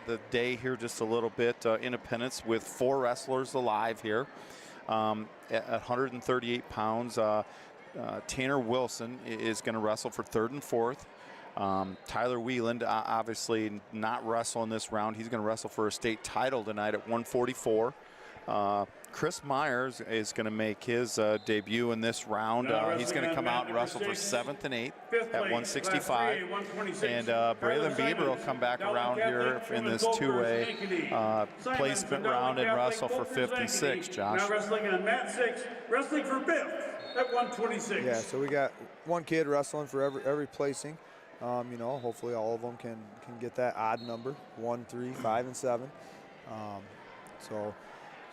the day here just a little bit. Independence with 4 wrestlers alive here at 138 pounds. Tanner Wilson is going to wrestle for 3rd and 4th. Tyler Wieland, obviously not wrestling this round. He's going to wrestle for a state title tonight at 144. Chris Myers is going to make his debut in this round. He's going to come out and wrestle for 7th and 8th at 165. And Brillan Bieber will come back around here in this 2A placement round and wrestle for 5th and 6th, Josh. Now wrestling on mat 6, wrestling for 5th at 126. Yeah, so we got one kid wrestling for every placing. You know, hopefully all of them can get that odd number, 1, 3, 5, and 7. So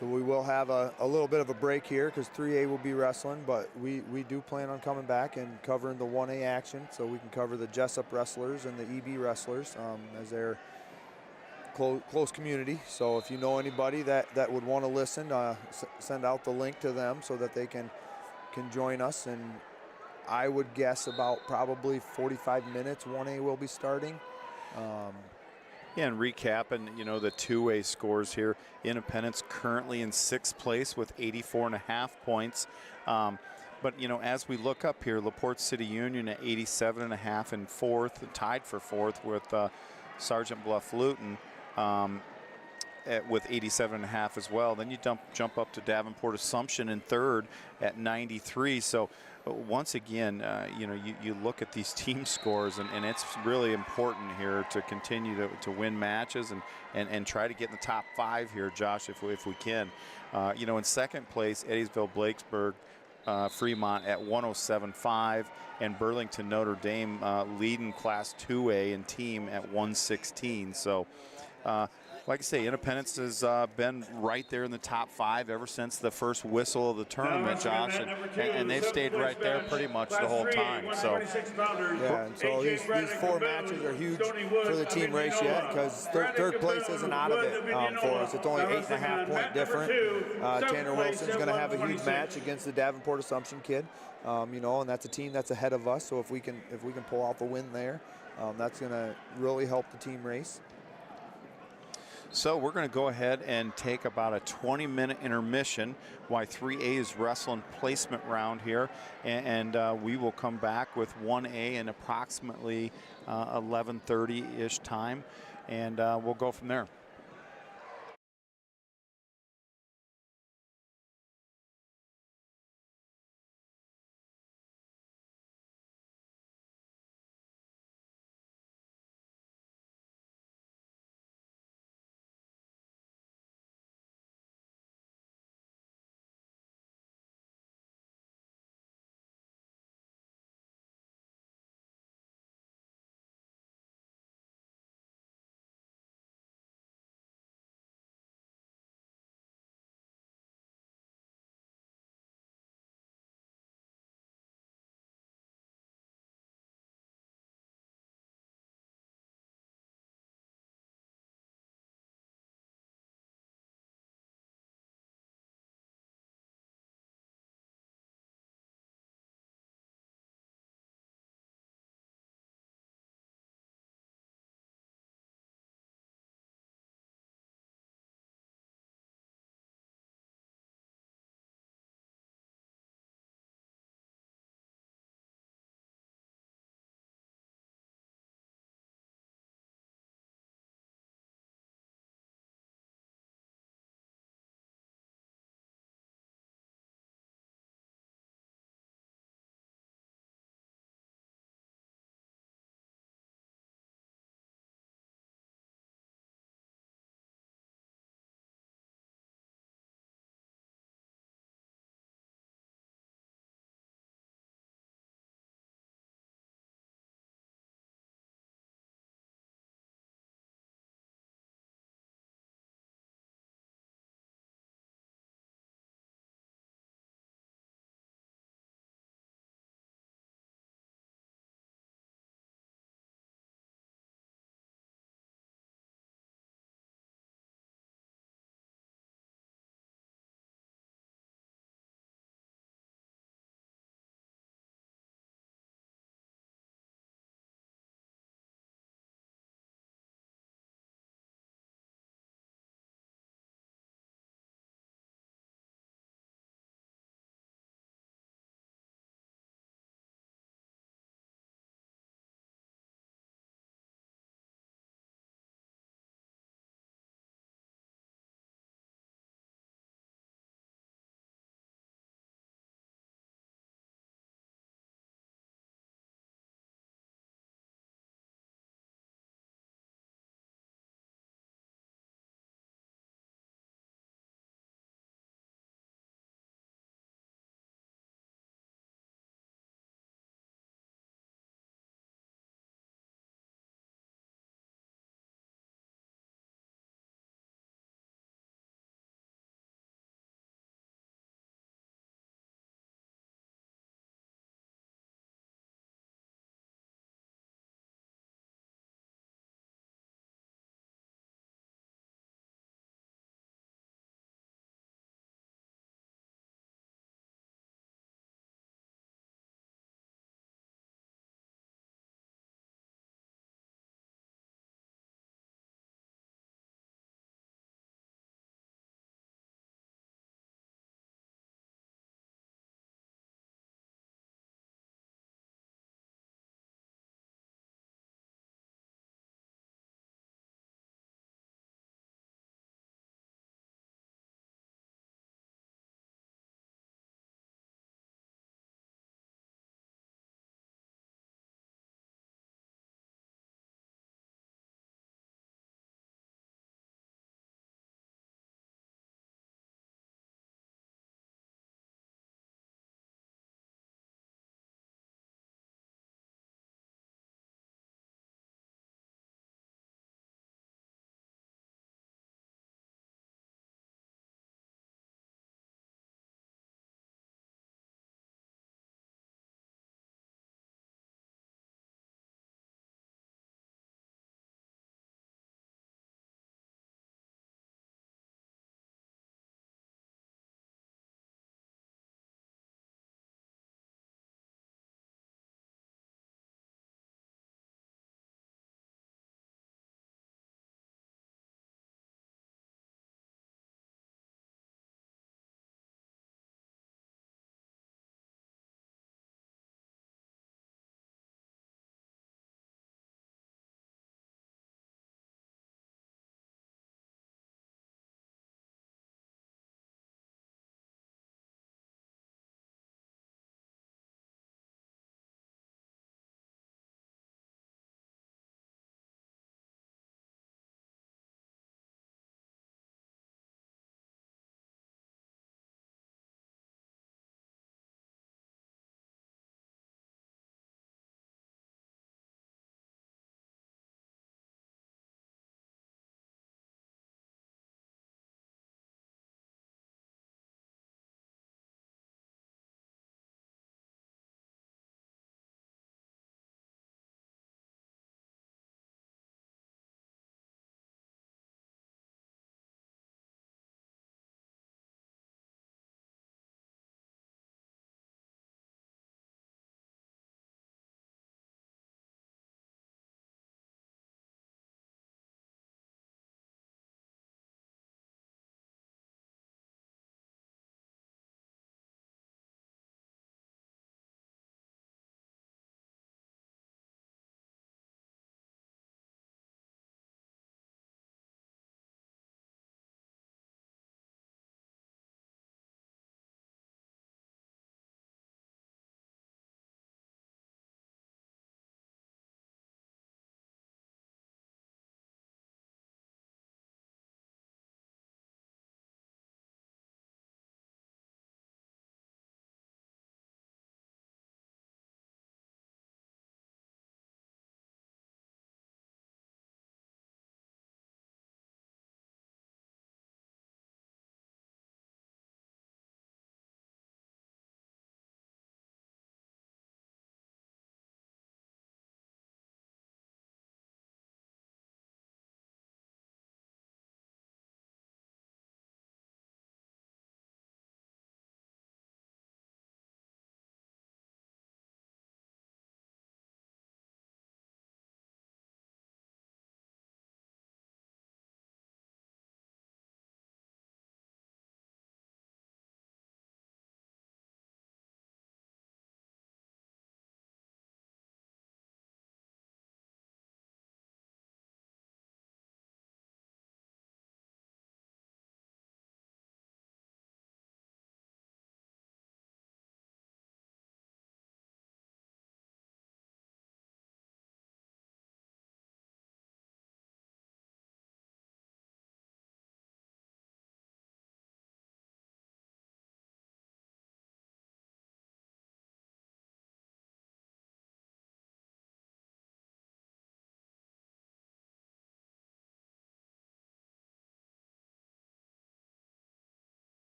we will have a little bit of a break here because 3A will be wrestling, but we do plan on coming back and covering the 1A action so we can cover the Jessup wrestlers and the EB wrestlers as they're close community. So if you know anybody that would want to listen, send out the link to them so that they can join us. And I would guess about probably 45 minutes 1A will be starting. Yeah, and recapping, you know, the 2A scores here. Independence currently in 6th place with 84.5 points. But, you know, as we look up here, LaPorte City Union at 87.5 in fourth, tied for fourth with Sergeant Bluff Luton with 87.5 as well. Then you jump up to Davenport Assumption in third at 93. So once again, you know, you look at these team scores, and it's really important here to continue to win matches and try to get in the top 5 here, Josh, if we can. You know, in second place, Eddiesville Blakesburg Fremont at 107.5, and Burlington Notre Dame leading Class 2A in team at 116. So like I say, Independence has been right there in the top 5 ever since the first whistle of the tournament, Josh, and they've stayed right there pretty much the whole time. So yeah, and so these 4 matches are huge for the team race yet, because third place isn't out of it for us. It's only 8.5 point different. Tanner Wilson's going to have a huge match against the Davenport Assumption kid, you know, and that's a team that's ahead of us. So if we can pull off a win there, that's going to really help the team race. So we're going to go ahead and take about a 20-minute intermission while 3A is wrestling placement round here, and we will come back with 1A in approximately 11:30-ish time, and we'll go from there.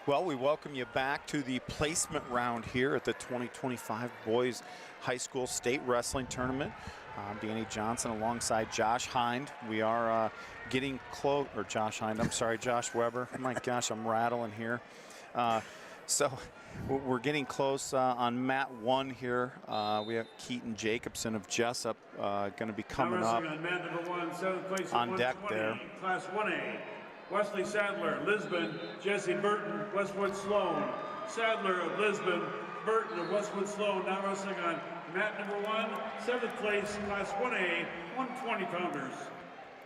Well, we welcome you back to the placement round here at the 2025 Boys High School State Wrestling Tournament. I'm Danny Johnson alongside Josh Hines. We are getting close, or Josh Hines, I'm sorry, Josh Weber. My gosh, I'm rattling here. So we're getting close on mat 1 here. We have Keaton Jacobson of Jessup going to be coming up on mat number 1, 7th place on deck there. Class 1A. Wesley Sadler, Lisbon. Jesse Burton, Westwood Sloan. Sadler of Lisbon, Burton of Westwood Sloan. Now wrestling on mat number 1, 7th place, Class 1A, 120-pounders.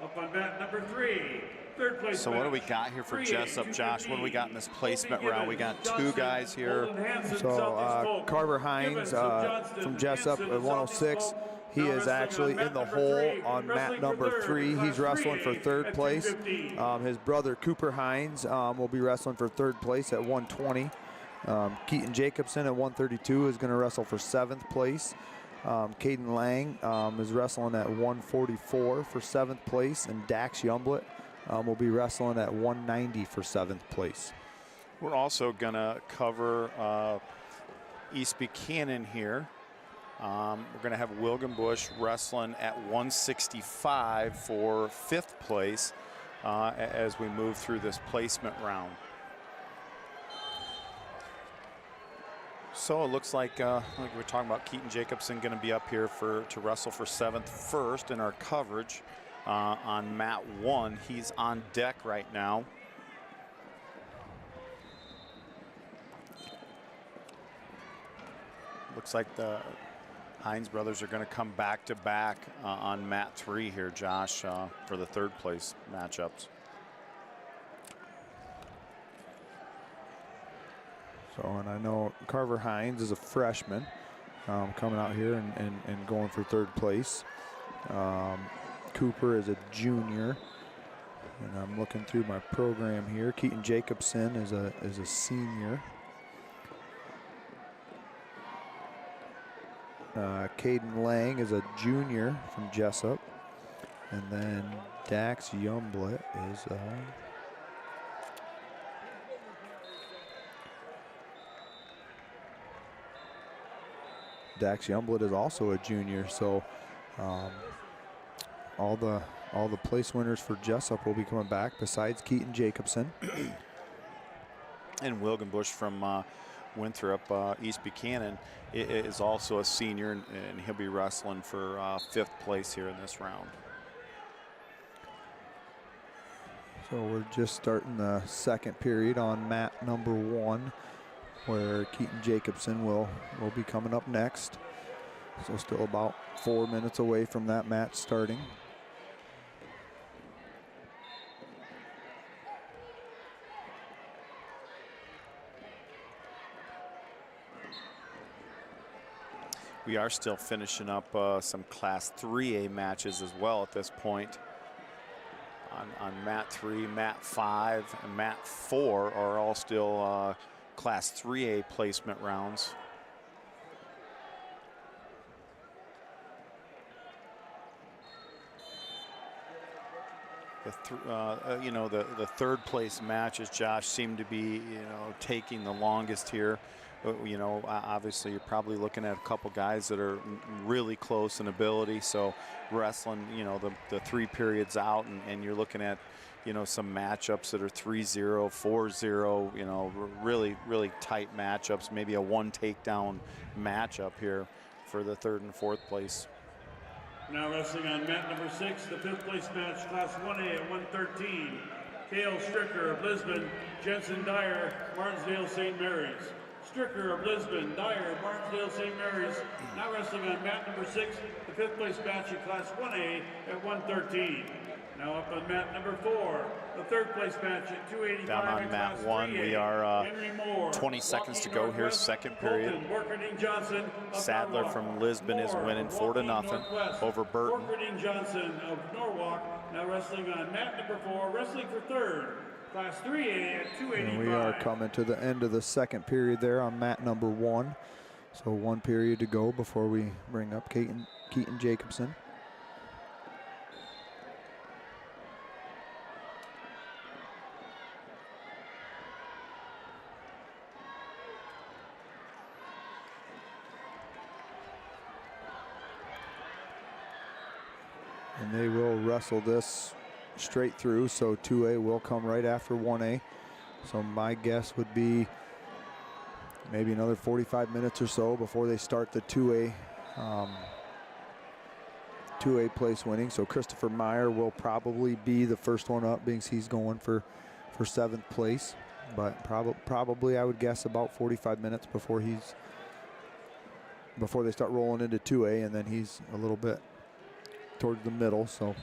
Up on mat number 3, 3rd place. So what do we got here for Jessup, Josh? What do we got in this placement round? We got 2 guys here. So Carver Hines from Jessup at 106. He is actually in the hole on mat number 3. He's wrestling for 3rd place. His brother Cooper Hines will be wrestling for 3rd place at 120. Keaton Jacobson at 132 is going to wrestle for 7th place. Kaden Lang is wrestling at 144 for 7th place, and Dax Youngblut will be wrestling at 190 for 7th place. We're also going to cover East Buchanan here. We're going to have Wilgenbush wrestling at 165 for 5th place as we move through this placement round. So it looks like we're talking about Keaton Jacobson going to be up here to wrestle for 7th first in our coverage on mat 1. He's on deck right now. Looks like the Hines brothers are going to come back to back on mat 3 here, Josh, for the 3rd place matchups. So, and I know Carver Hines is a freshman coming out here and going for 3rd place. Cooper is a junior, and I'm looking through my program here. Keaton Jacobson is a senior. Kaden Lang is a junior from Jessup, and then Dax Youngblut is Dax Youngblut is also a junior. So all the place winners for Jessup will be coming back besides Keaton Jacobson. And Wilgenbush from Winthrop, East Buchanan, is also a senior, and he'll be wrestling for 5th place here in this round. So we're just starting the 2nd period on mat number 1, where Keaton Jacobson will be coming up next. So still about 4 minutes away from that match starting. We are still finishing up some Class 3A matches as well at this point. On mat 3, mat 5, and mat 4 are all still Class 3A placement rounds. The 3rd place matches, Josh, seem to be taking the longest here. Obviously you're probably looking at a couple guys that are really close in ability. So wrestling, the 3 periods out, and you're looking at, some matchups that are 3-0, 4-0, really, really tight matchups. Maybe a 1 takedown matchup here for the 3rd and 4th place. Now wrestling on mat number 6, the 5th place match, Class 1A at 113. Cale Stricker of Lisbon, Jensen Dyer, Martinsdale St. Mary's. Stricker of Lisbon, Dyer, Martinsdale St. Mary's. Now wrestling on mat number 6, the 5th place match in Class 1A at 113. Now up on mat number 4, the 3rd place match at 285. Down on mat 1, we are 20 seconds to go here, 2nd period. Sadler from Lisbon is winning 4-0 over Burton. Johnson of Norwalk now wrestling on mat number 4, wrestling for 3rd. Class 3A at 285. And we are coming to the end of the 2nd period there on mat number 1. So 1 period to go before we bring up Keaton Jacobson. And they will wrestle this straight through, so 2A will come right after 1A. So my guess would be maybe another 45 minutes or so before they start the 2A place winning. So Christopher Meyer will probably be the first one up, being he's going for 7th place. But probably I would guess about 45 minutes before they start rolling into 2A, and then he's a little bit towards the middle. So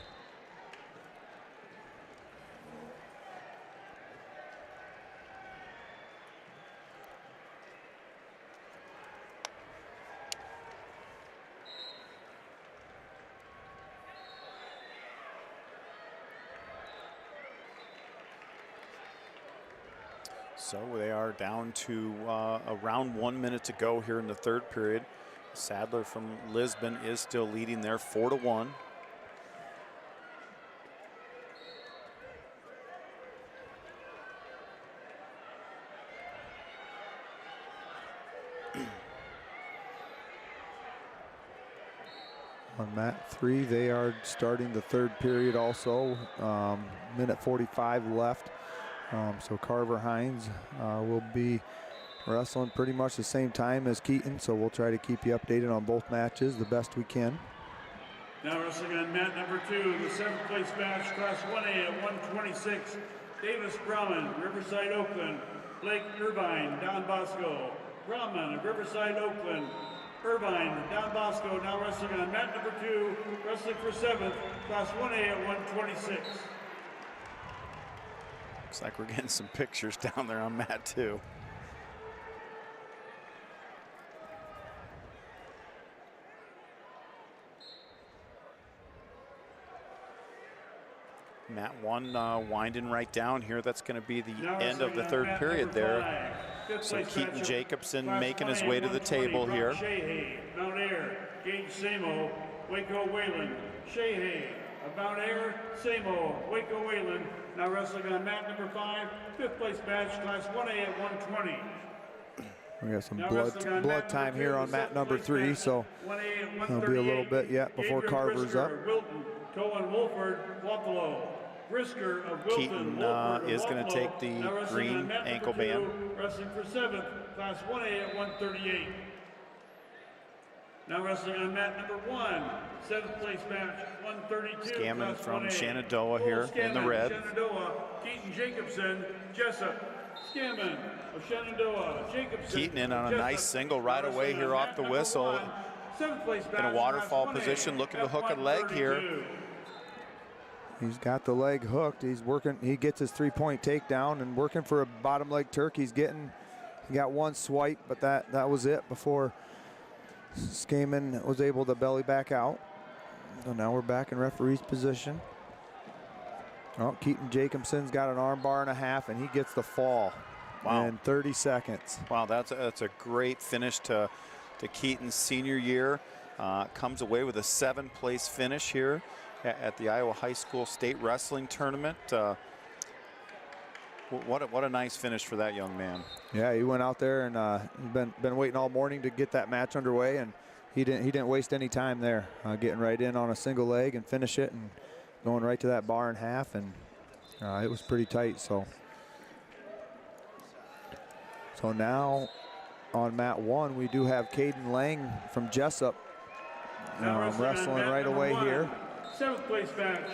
they are down to around 1 minute to go here in the 3rd period. Sadler from Lisbon is still leading there 4-1. On mat 3, they are starting the 3rd period also. Minute 45 left. So Carver Hines will be wrestling pretty much the same time as Keaton, so we'll try to keep you updated on both matches the best we can. Now wrestling on mat number 2, the 7th place match, Class 1A at 126. Davis Brahman, Riverside, Oakland. Blake Irvine, Don Bosco. Brahman of Riverside, Oakland. Irvine, Don Bosco, now wrestling on mat number 2, wrestling for 7th, Class 1A at 126. Looks like we're getting some pictures down there on mat 2. Mat 1 winding right down here. That's going to be the end of the 3rd period there. So Keaton Jacobson making his way to the table here. Mount Air, Gage Samo, Waco Wayland. Sheehy of Mount Air, Samo, Waco Wayland. Now wrestling on mat number 5, 5th place match, Class 1A at 120. We got some blood time here on mat number 3, so it'll be a little bit yet before Carver's up. Wilton, Cohen Wolford, Buffalo. Brisker of Wilton, Keaton Wolford is going to take the green ankle band. Wrestling for 7th, Class 1A at 138. Now wrestling on mat number 1, 7th place match, 132. Scammon from 1A. Shenandoah here in the red. Shenandoah, Keaton Jacobson, Jessup. Scammon of Shenandoah, Jacobson. Keaton in on a nice single right away here off the whistle. 7th place In a waterfall position, looking to hook a leg here. He's got the leg hooked. He's working. He gets his 3-point takedown and working for a bottom leg Turk. He got one swipe, but that was it before Scammon was able to belly back out. So now we're back in referee's position. Oh, Keaton Jacobson's got an arm bar and a half, and he gets the fall in 30 seconds. Wow, that's a great finish to Keaton's senior year. Comes away with a 7th place finish here at the Iowa High School State Wrestling Tournament. What a nice finish for that young man. Yeah, he went out there and been waiting all morning to get that match underway, and he didn't waste any time there, getting right in on a single leg and finish it and going right to that bar and half, and it was pretty tight. So now on mat 1 we do have Kaden Lang from Jessup wrestling right away here. 7th place match,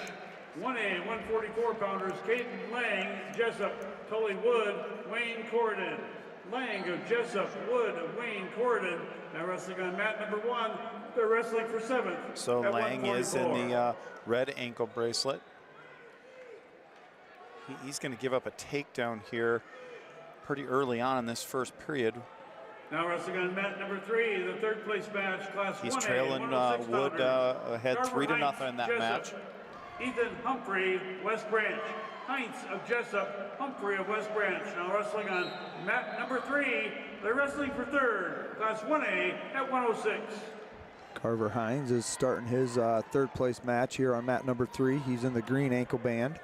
1A, 144 pounders, Keaton Lang, Jessup, Tully Wood, Wayne Corridon. Lang of Jessup, Wood of Wayne Corridon. Now wrestling on mat number 1, they're wrestling for 7th. So Lang is in the red ankle bracelet. He's going to give up a takedown here pretty early on in this 1st period. Now wrestling on mat number 3, the 3rd place match, Class 1A. He's trailing Wood ahead 3-0 in that match. Ethan Humphrey, West Branch. Hines of Jessup, Humphrey of West Branch. Now wrestling on mat number 3, they're wrestling for 3rd, Class 1A at 106. Carver Hines is starting his 3rd place match here on mat number 3. He's in the green ankle band.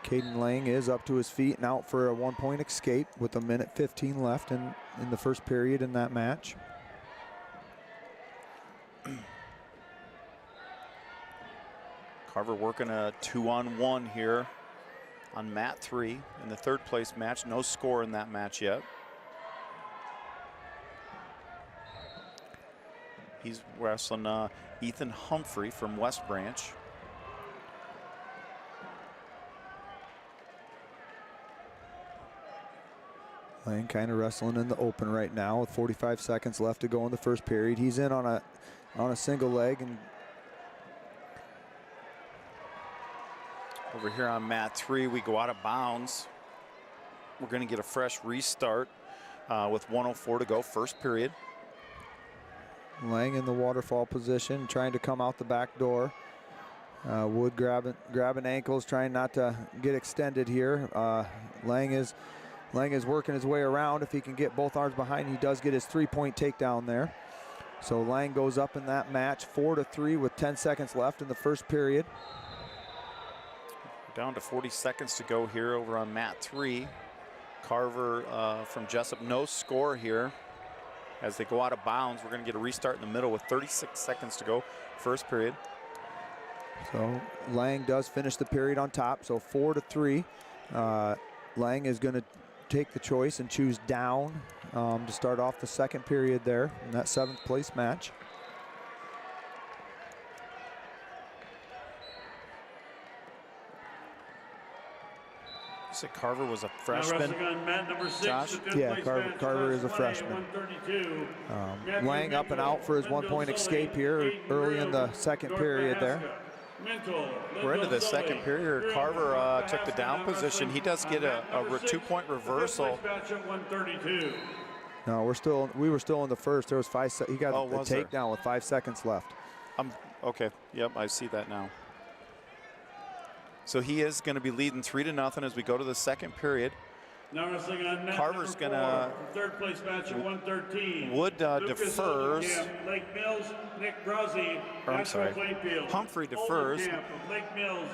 Kaden Lang is up to his feet and out for a 1-point escape with 1:15 left in the 1st period in that match. Carver working a 2-on-1 here on mat 3 in the third place match. No score in that match yet. He's wrestling Ethan Humphrey from West Branch. Lang kind of wrestling in the open right now with 45 seconds left to go in the first period. He's in on a single leg, and over here on mat 3, we go out of bounds. We're going to get a fresh restart with 1:04 to go, first period. Lang in the waterfall position, trying to come out the back door. Wood grabbing ankles, trying not to get extended here. Lang is working his way around. If he can get both arms behind, he does get his 3-point takedown there. So Lang goes up in that match 4-3 with 10 seconds left in the first period. Down to 40 seconds to go here over on mat 3. Carver from Jessup, no score here. As they go out of bounds, we're going to get a restart in the middle with 36 seconds to go, first period. So Lang does finish the period on top, so 4-3. Lang is going to take the choice and choose down to start off the second period there in that 7th place match. Said Carver was a freshman. Josh? Yeah, Carver is a freshman. Lang up and out for his 1-point escape here early in the second period there. We're into the second period. Carver took the down position. He does get a 2-point reversal. No, we were still in the first. There was 5. He got a takedown with 5 seconds left. Okay. Yep, I see that now. So he is going to be leading 3-0 as we go to the second period. Now wrestling on mat Carver's going to third place match at 113. Wood defers. Lake Mills, Nick Brazzi, I'm sorry. Humphrey defers.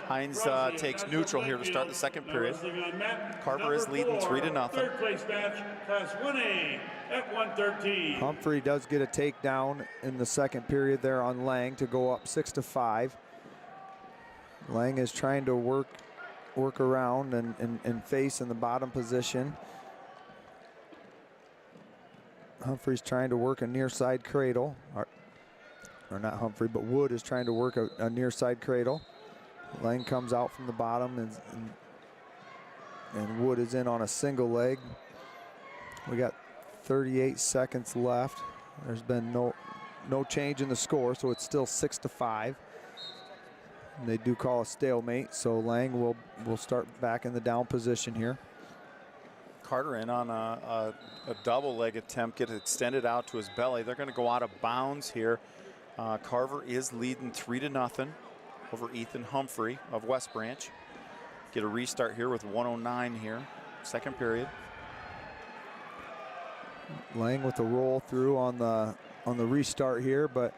Hines takes neutral here to start the second period. Carver is leading 3-0. Third place match, class 1A at 113. Humphrey does get a takedown in the second period there on Lang to go up 6-5. Lang is trying to work around and face in the bottom position. Humphrey's trying to work a near side cradle, or not Humphrey, but Wood is trying to work a near side cradle. Lang comes out from the bottom, and Wood is in on a single leg. We got 38 seconds left. There's been no change in the score, so it's still 6-5. And they do call a stalemate, so Lang will start back in the down position here. Carter in on a double leg attempt, get it extended out to his belly. They're going to go out of bounds here. Carver is leading 3-0 over Ethan Humphrey of West Branch. Get a restart here with 1:09 here, second period. Lang with the roll through on the restart here, but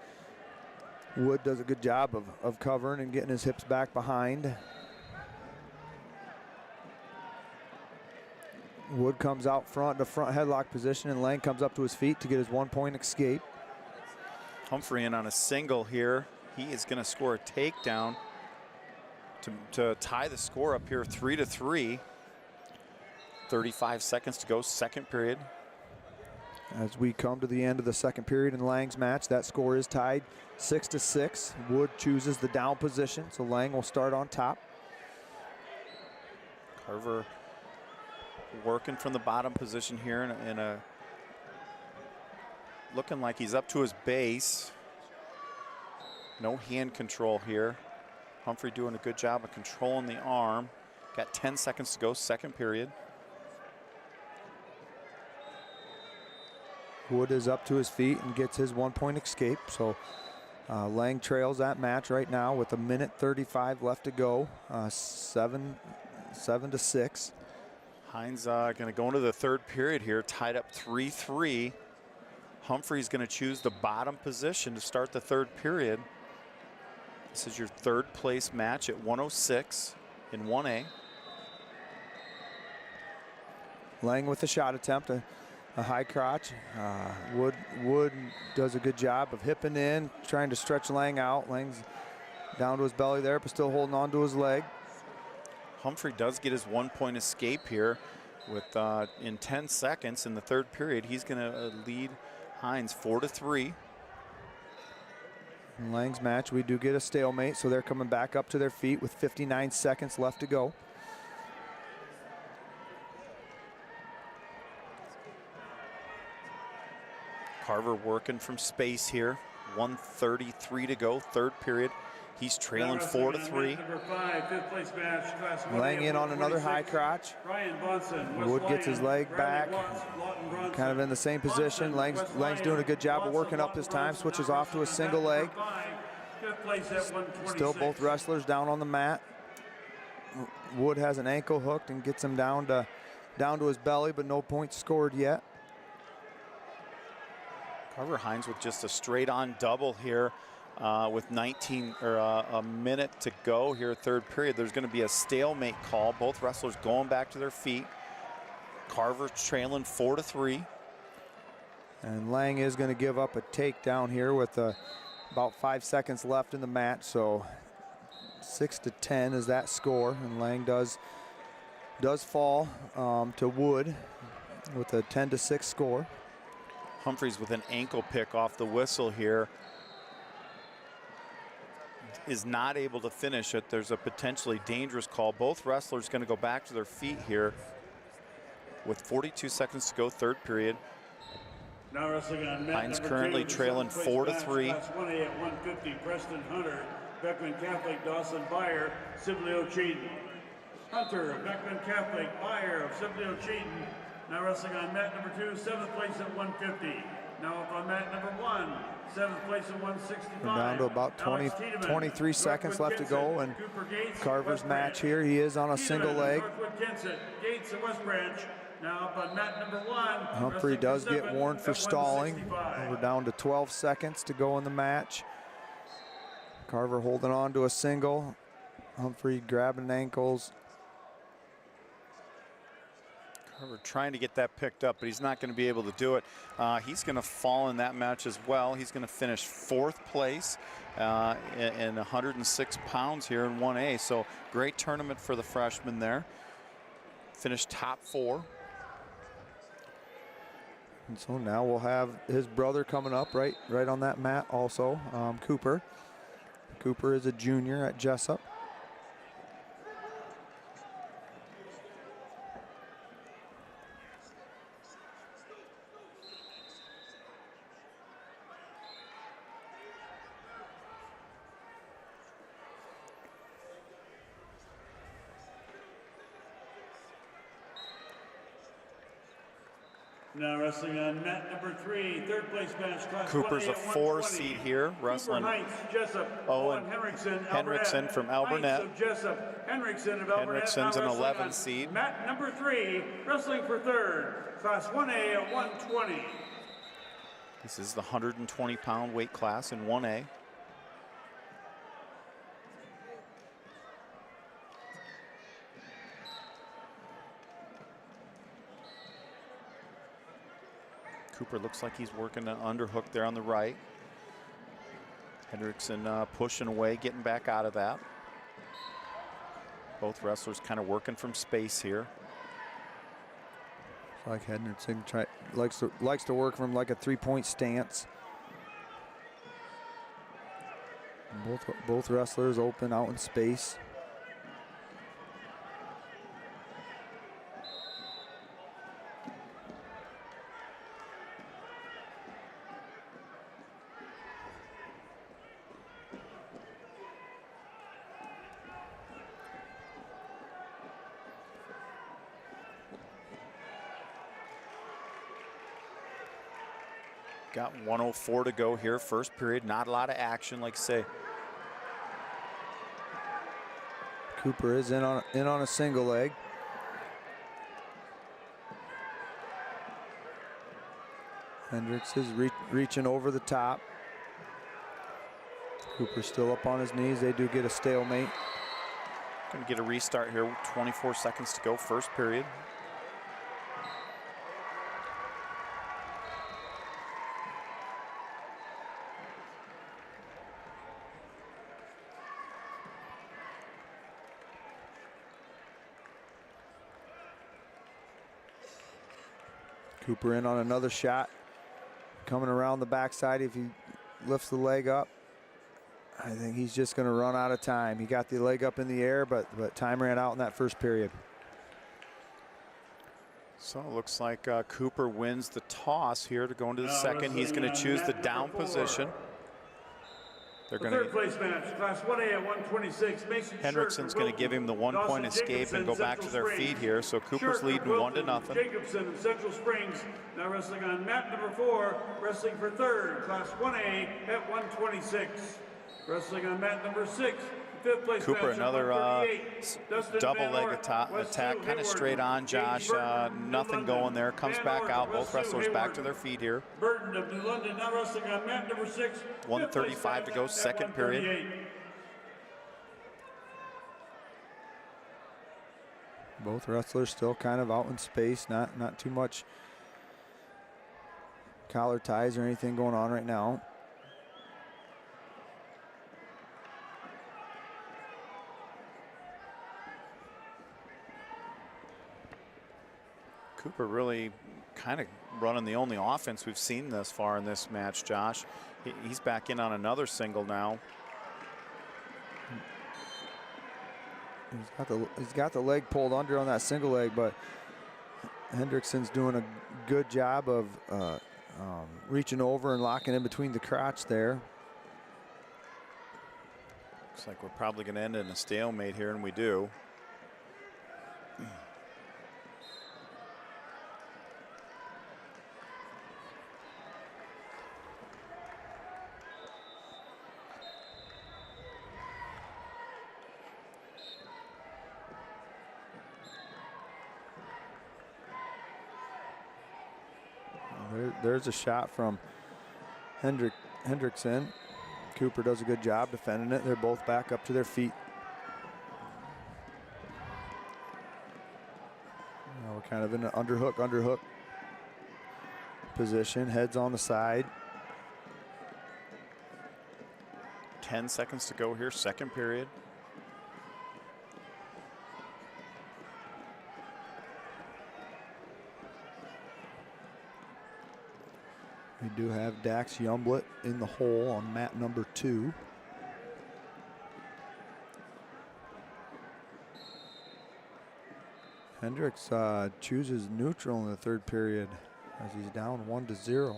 Wood does a good job of covering and getting his hips back behind. Wood comes out front, the front headlock position, and Lang comes up to his feet to get his 1-point escape. Humphrey in on a single here. He is going to score a takedown to tie the score up here, 3-3. 35 seconds to go, second period. As we come to the end of the second period in Lang's match, that score is tied 6-6. Wood chooses the down position, so Lang will start on top. Carver working from the bottom position here in a looking like he's up to his base. No hand control here. Humphrey doing a good job of controlling the arm. Got 10 seconds to go, second period. Wood is up to his feet and gets his 1-point escape. So Lang trails that match right now with 1:35 left to go. 7-6. Hines going to go into the third period here, tied up 3-3. Humphrey's going to choose the bottom position to start the third period. This is your third place match at 106 in 1A. Lang with a shot attempt. A high crotch. Wood does a good job of hipping in, trying to stretch Lang out. Lang's down to his belly there, but still holding on to his leg. Humphrey does get his 1-point escape here with in 10 seconds in the third period. He's going to lead Hines 4-3. In Lang's match, we do get a stalemate, so they're coming back up to their feet with 59 seconds left to go. Carver working from space here. 1:33 to go, third period. He's trailing 4-3. Lang in on another high crotch. Wood gets his leg back, kind of in the same position. Lang's doing a good job of working up this time, switches off to a single leg. Still both wrestlers down on the mat. Wood has an ankle hooked and gets him down to his belly, but no points scored yet. Carver Hines with just a straight on double here with 19 or a minute to go here, third period. There's going to be a stalemate call. Both wrestlers going back to their feet. Carver trailing 4-3. And Lang is going to give up a takedown here with about 5 seconds left in the match. So 6-10 is that score, and Lang does fall to Wood with a 10-6 score. Humphreys with an ankle pick off the whistle here is not able to finish it. There's a potentially dangerous call. Both wrestlers going to go back to their feet here with 42 seconds to go, third period. Now wrestling on mat Hines number currently two, trailing 4-3. Class 1A at 150, Preston Hunter, Beckman Catholic, Dawson Meyer, Sibley Cheaton. Hunter, Beckman Catholic, Meyer of Sibley Cheaton. Now wrestling on mat number 2, 7th place at 150. Now up on mat number 1, 7th place at 165. We're down to about 23 seconds left to go, and Carver's match here. He is on a single leg. Gates of West Branch. Now up on mat number 1. Humphrey does get warned for stalling. We're down to 12 seconds to go in the match. Carver holding on to a single. Humphrey grabbing ankles. Carver trying to get that picked up, but he's not going to be able to do it. He's going to fall in that match as well. He's going to finish 4th place in 106 pounds here in 1A. So great tournament for the freshman there. Finished top 4. And so now we'll have his brother coming up right on that mat also, Cooper. Cooper is a junior at Jessup. Now wrestling on mat number 3, 3rd place match, class Cooper's 1A a at 4 120. seed here, wrestling Hines, Jessup, Owen Henriksen from Alburnett. Hines of Jessup, Henriksen of Alburnett. Henriksen's an Now 11 wrestling on seed. Mat number 3, wrestling for 3rd, class 1A at 120. This is the 120-pound weight class in 1A. Cooper looks like he's working an underhook there on the right. Henriksen pushing away, getting back out of that. Both wrestlers kind of working from space here. Like Henriksen likes to work from like a 3-point stance. Both wrestlers open out in space. Got 104 to go here, first period. Not a lot of action, like say. Cooper is in on a single leg. Hendricks is reaching over the top. Cooper still up on his knees. They do get a stalemate. Gonna get a restart here. 24 seconds to go, first period. Cooper in on another shot. Coming around the backside, if he lifts the leg up, I think he's just going to run out of time. He got the leg up in the air, but time ran out in that first period. So it looks like Cooper wins the toss here to go into the second. He's going to choose the down position. They're going third place match, Class 1A at 126. Hendrickson's going to give him the 1-point escape and go back to their feet here. So Cooper's leading 1-0. Jacobson of Central Springs now wrestling on mat number 4, wrestling for third, Class 1A at 126. Wrestling on mat number 6, fifth place Cooper, match another double leg attack, kind of straight on, Josh. Nothing going there. Comes back out. Both wrestlers back to their feet here. Burton of New London now wrestling on mat number 6. 1:35 to go, second period. Both wrestlers still kind of out in space. Not too much collar ties or anything going on right now. Cooper really kind of running the only offense we've seen thus far in this match, Josh. He's back in on another single now. He's got the leg pulled under on that single leg, but Hendrickson's doing a good job of reaching over and locking in between the crotch there. Looks like we're probably going to end in a stalemate here, and we do. There's a shot from Hendrickson. Cooper does a good job defending it. They're both back up to their feet. Now we're kind of in an underhook position. Heads on the side. 10 seconds to go here, second period. We do have Dax Youngblut in the hole on mat number 2. Hendricks chooses neutral in the third period as he's down 1-0.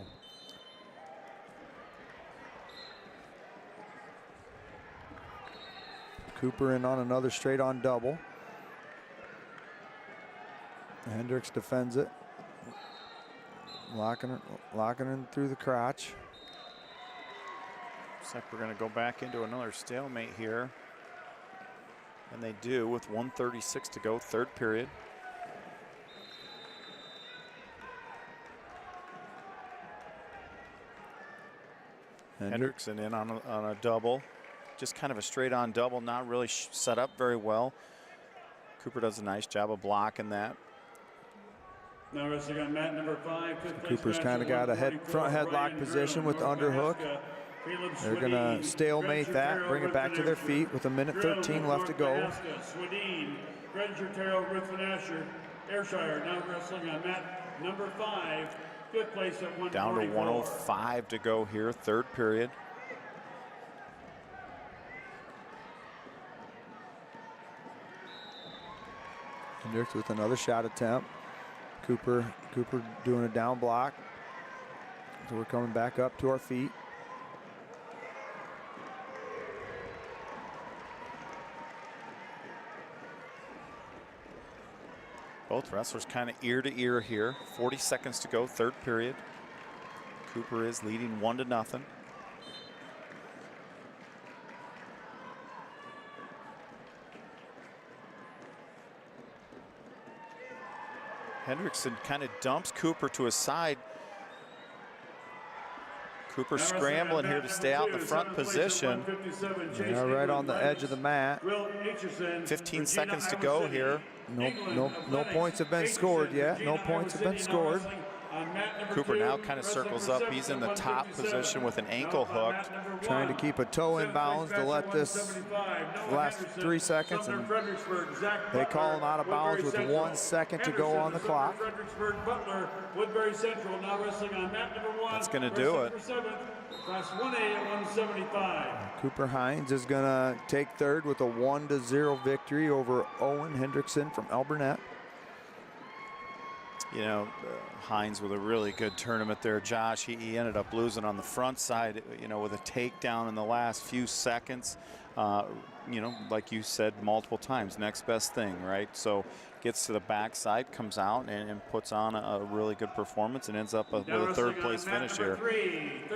Cooper in on another straight on double. Hendricks defends it. Locking in through the crotch. Looks like we're going to go back into another stalemate here. And they do with 1:36 to go, third period. Hendrickson in on a double. Just kind of a straight on double, not really set up very well. Cooper does a nice job of blocking that. Now wrestling on mat number 5. Cooper's kind of got a front headlock position with the underhook. They're going to stalemate that, bring it back to their feet with 1:13 left to go. Ayrshire now wrestling on mat number 5. Fifth place at 144. Down to 1:05 to go here, third period. Hendricks with another shot attempt. Cooper doing a down block. So we're coming back up to our feet. Both wrestlers kind of ear to ear here. 40 seconds to go, third period. Cooper is leading 1-0. Hendrickson kind of dumps Cooper to his side. Cooper scrambling here to stay out in the front position. Yeah, right on the edge of the mat. 15 seconds to go here. No points have been scored yet. No points have been scored. Cooper now kind of circles up. He's in the top position with an ankle hooked. Trying to keep a toe in bounds to let this last 3 seconds, and they call him out of bounds with 1 second to go on the clock. That's going to do it. Class 1A at 175. Cooper Hines is going to take third with a 1-0 victory over Owen Hendrickson from Alburnett. You know, Hines with a really good tournament there, Josh. He ended up losing on the front side, you know, with a takedown in the last few seconds. You know, like you said multiple times, next best thing, right? So gets to the backside, comes out and puts on a really good performance and ends up with a third place finish here.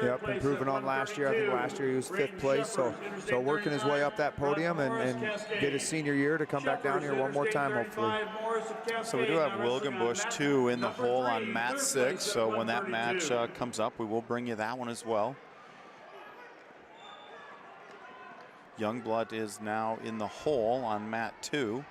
Yep, improving on last year. I think last year he was 5th place, so working his way up that podium and get his senior year to come back down here one more time, hopefully. So we do have Wilgenbush 2 in the hole on mat 6, so when that match comes up, we will bring you that one as well. Youngblut is now in the hole on mat 2.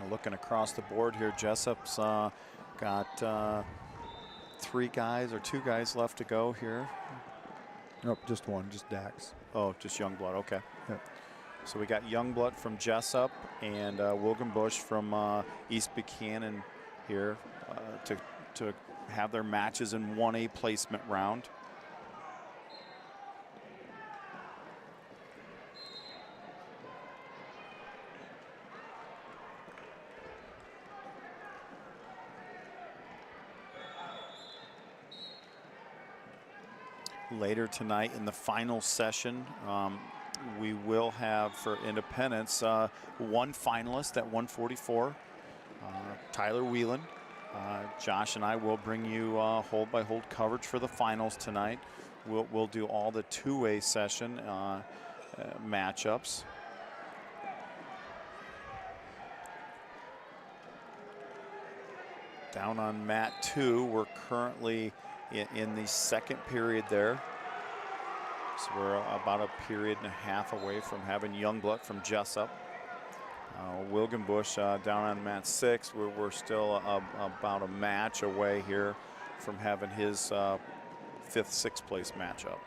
Looking across the board here, Jessup's got 3 guys or 2 guys left to go here. Nope, just one, just Dax. Oh, just Youngblut, okay. Yep. So we got Youngblut from Jessup and Wilgenbush from East Buchanan here to have their matches in 1A placement round. Later tonight in the final session, we will have for independents 1 finalist at 144, Tyler Whelan. Josh and I will bring you hold by hold coverage for the finals tonight. We'll do all the 2A session matchups. Down on mat 2, we're currently in the second period there. So we're about a period and a half away from having Youngblut from Jessup. Wilgenbush down on mat 6. We're still about a match away here from having his 5th, 6th place matchup.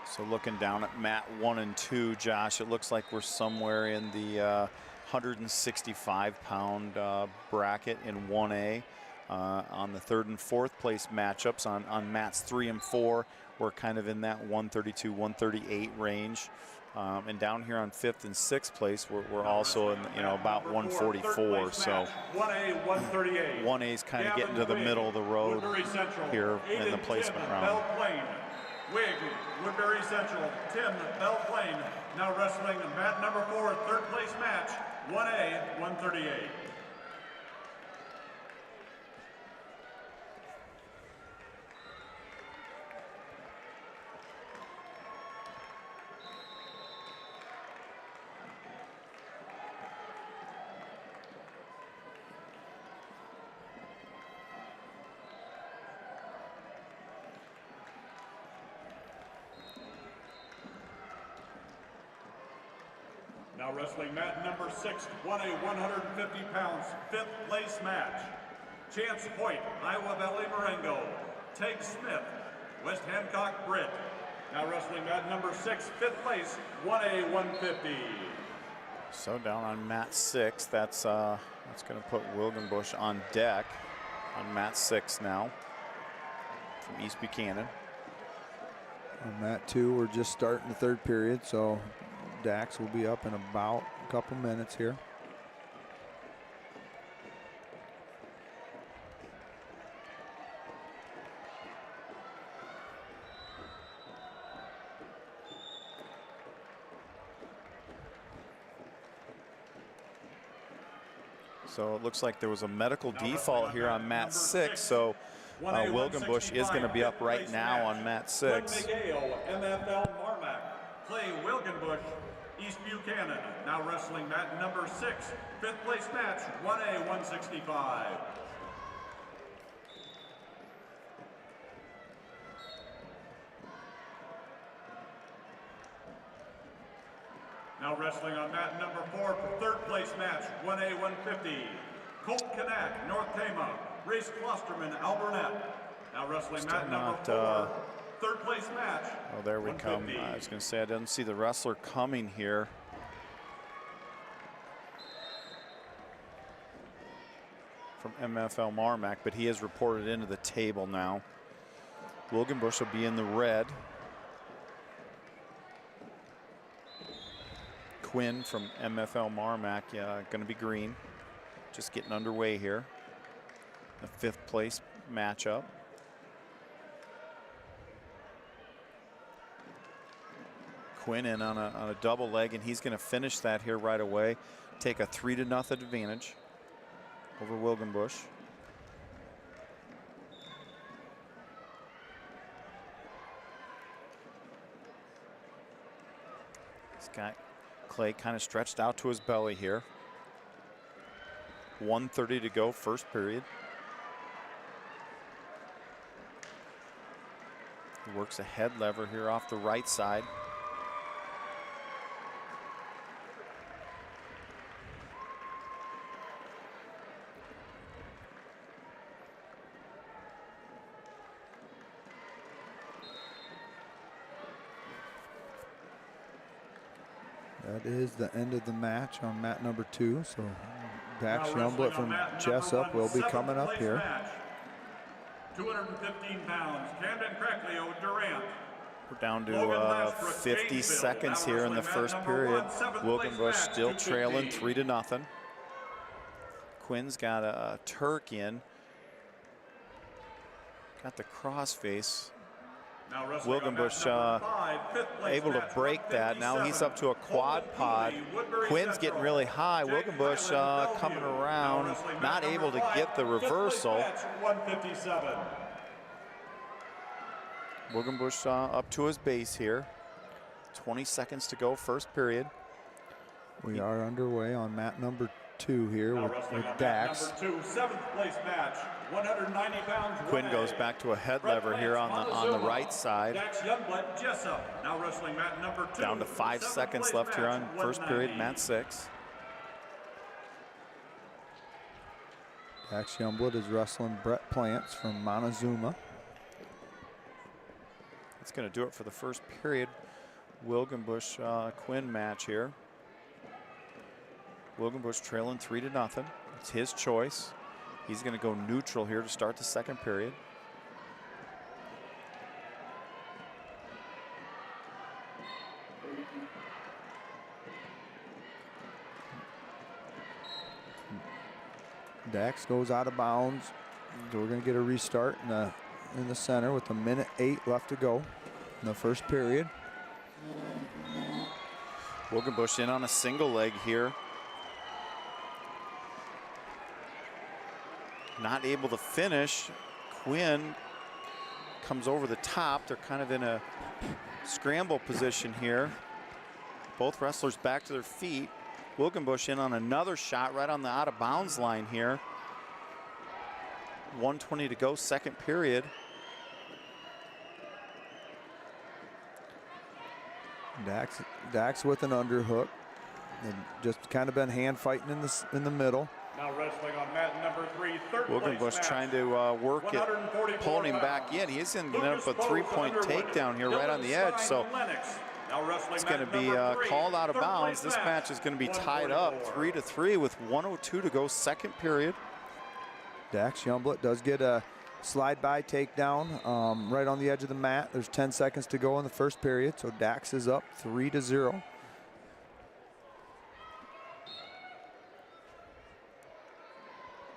So looking down at mat 1 and 2, Josh, it looks like we're somewhere in the 165-pound bracket in 1A. On the 3rd and 4th place matchups on mats 3 and 4, we're kind of in that 132, 138 range. And down here on 5th and 6th place, we're also in, you know, about 144. So 1A, 138. 1A is kind of getting to the middle of the road here in the placement round. Woodbury Central, Tim Belplain, now wrestling mat number 4, 3rd place match, 1A, 138. Now wrestling mat number 6, 1A, 150 pounds, 5th place match. Chance Hoyt, Iowa Valley Marengo. Tig Smith, West Hancock Britt. Now wrestling mat number 6, 5th place, 1A 150. So down on mat 6, that's going to put Wilgenbush on deck on mat 6 now from East Buchanan. On mat 2, we're just starting the 3rd period, so Dax will be up in about a couple minutes here. So it looks like there was a medical default here on mat 6, so Wilgenbush is going to be up right now on mat 6. MFL Marmac, Clay Wilgenbush, East Buchanan, now wrestling mat number 6, 5th place match, 1A 165. Now wrestling on mat number 4 for 3rd place match, 1A 150. Colt Kanak, North Tama, Race Klosterman, Alburnett. Now wrestling mat number 4, 3rd place match. Oh, there we come. I was going to say I didn't see the wrestler coming here. From MFL Marmac, but he has reported into the table now. Wilgenbush will be in the red. Quinn from MFL Marmac going to be green. Just getting underway here. The 5th place matchup. Quinn in on a double leg, and he's going to finish that here right away. Take a 3-0 advantage over Wilgenbush. This guy Clay kind of stretched out to his belly here. 1:30 to go, 1st period. He works a head lever here off the right side. That is the end of the match on mat number 2. So Dax Youngblut from Jessup will be coming up here. 215 pounds, Camden Crackley Durant. We're down to 50 seconds here in the 1st period. Wilgenbush still trailing 3-0. Quinn's got a Turk in. Got the crossface. Wilgenbush able to break that. Now he's up to a quad pod. Quinn's getting really high. Wilgenbush coming around, not able to get the reversal. Wilgenbush up to his base here. 20 seconds to go, 1st period. We are underway on mat number 2 here with Dax. Number 2, 7th place match, 190 pounds. Quinn goes back to a head lever here on the right side. Dax Youngblut, Jessup, now wrestling mat number 2. Down to 5 seconds left here on 1st period, mat 6. Dax Youngblut is wrestling Brett Plants from Montezuma. That's going to do it for the 1st period. Wilgenbush Quinn match here. Wilgenbush trailing 3-0. It's his choice. He's going to go neutral here to start the 2nd period. Dax goes out of bounds. So we're going to get a restart in the center with 1:08 left to go in the 1st period. Wilgenbush in on a single leg here. Not able to finish. Quinn comes over the top. They're kind of in a scramble position here. Both wrestlers back to their feet. Wilgenbush in on another shot right on the out of bounds line here. 1:20 to go, 2nd period. Dax with an underhook. And just kind of been hand fighting in the middle. Now wrestling on mat number 3, third Wilgenbush place match. trying to work it, 144 pulling him back in. He's going to end up a three-point takedown here right on the edge. So it's going to be called out of bounds. This match is going to be tied up 3-3 with 1:02 to go, second period. Dax Youngblut does get a slide-by takedown right on the edge of the mat. There's 10 seconds to go in the first period, so Dax is up 3-0.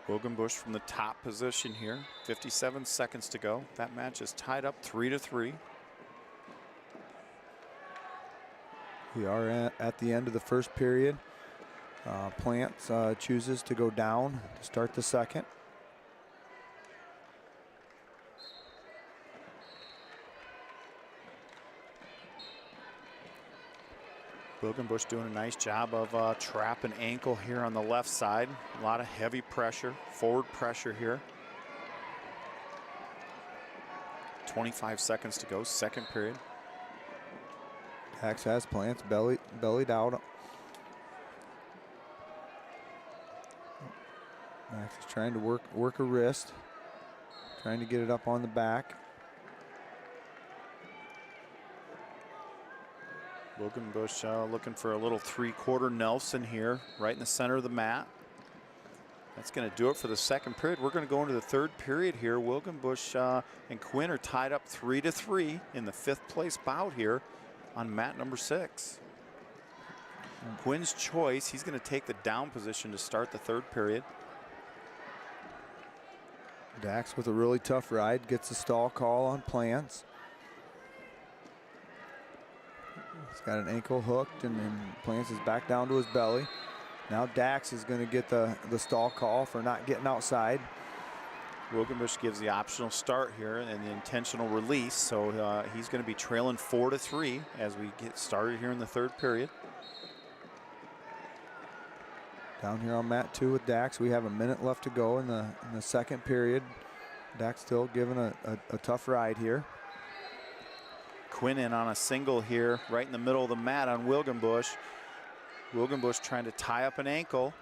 Wilgenbush from the top position here, 57 seconds to go. That match is tied up 3-3. We are at the end of the first period. Plants chooses to go down to start the second. Wilgenbush doing a nice job of trapping ankle here on the left side. A lot of heavy pressure, forward pressure here. 25 seconds to go, second period. Dax has Plants bellied out. Dax is trying to work a wrist, trying to get it up on the back. Wilgenbush looking for a little three-quarter Nelson here, right in the center of the mat. That's going to do it for the second period. We're going to go into the third period here. Wilgenbush and Quinn are tied up 3-3 in the fifth place bout here on mat number 6. Quinn's choice, he's going to take the down position to start the third period. Dax with a really tough ride, gets a stall call on Plants. He's got an ankle hooked, and Plants is back down to his belly. Now Dax is going to get the stall call for not getting outside. Wilgenbush gives the optional start here and the intentional release, so he's going to be trailing 4-3 as we get started here in the third period. Down here on mat 2 with Dax, we have a minute left to go in the second period. Dax still giving a tough ride here. Quinn in on a single here, right in the middle of the mat on Wilgenbush. Wilgenbush trying to tie up an ankle.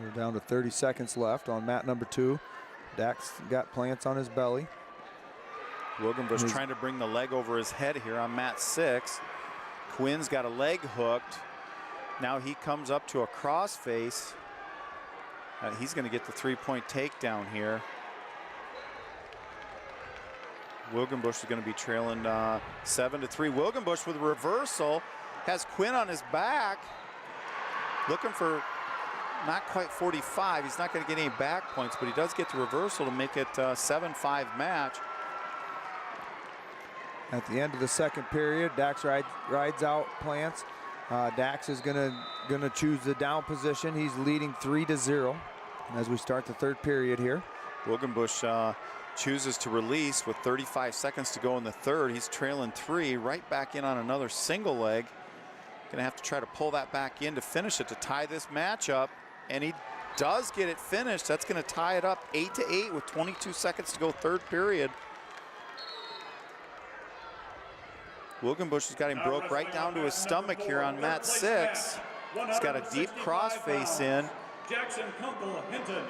We're down to 30 seconds left on mat number 2. Dax got Plants on his belly. Wilgenbush trying to bring the leg over his head here on mat 6. Quinn's got a leg hooked. Now he comes up to a crossface. He's going to get the three-point takedown here. Wilgenbush is going to be trailing 7-3. Wilgenbush with a reversal has Quinn on his back, looking for not quite 45. He's not going to get any back points, but he does get the reversal to make it a 7-5 match. At the end of the second period, Dax rides out Plants. Dax is gonna choose the down position. He's leading 3-0 as we start the third period here. Wilgenbush chooses to release with 35 seconds to go in the third. He's trailing 3, right back in on another single leg. Gonna have to try to pull that back in to finish it, to tie this match up, and he does get it finished. That's gonna tie it up 8-8 with 22 seconds to go, third period. Wilgenbush has got him broke right down to his stomach here on mat 6. He's got a deep crossface in. Jackson Kunkel Hinton,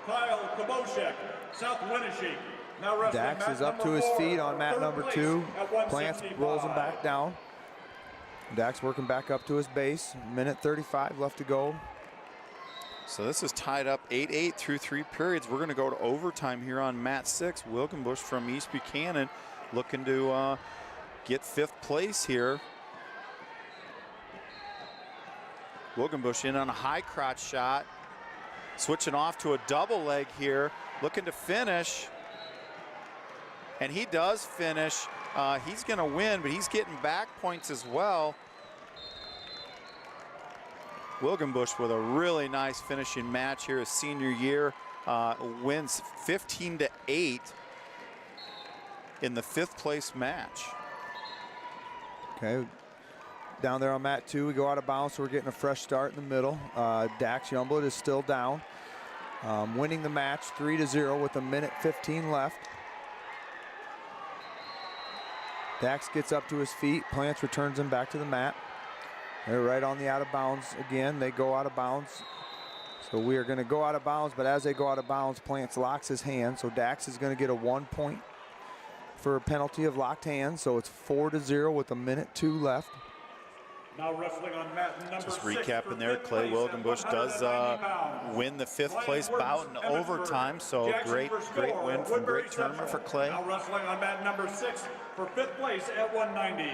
Kyle Koboshek, South Winneshiek. Dax is up to his feet on mat number 2. Plants rolls him back down. Dax working back up to his base. Minute 35 left to go. So this is tied up 8-8 through 3 periods. We're going to go to overtime here on mat 6. Wilgenbush from East Buchanan looking to get 5th place here. Wilgenbush in on a high crotch shot. Switching off to a double leg here. Looking to finish. And he does finish. He's going to win, but he's getting back points as well. Wilgenbush with a really nice finishing match here his senior year. Wins 15-8 in the 5th place match. Okay, down there on mat 2, we go out of bounds, so we're getting a fresh start in the middle. Dax Youngblut is still down, winning the match 3-0 with a minute 15 left. Dax gets up to his feet. Plants returns him back to the mat. They're right on the out of bounds again. They go out of bounds. So we are going to go out of bounds, but as they go out of bounds, Plants locks his hand. So Dax is going to get a 1 point for a penalty of locked hands. So it's 4-0 with 1:02 left. Now wrestling on mat number Just 6 recapping there, Clay Wilgenbush does win the 5th place bout in overtime, so great win from great tournament for Clay. Now wrestling on mat number 6 for 5th place at 190.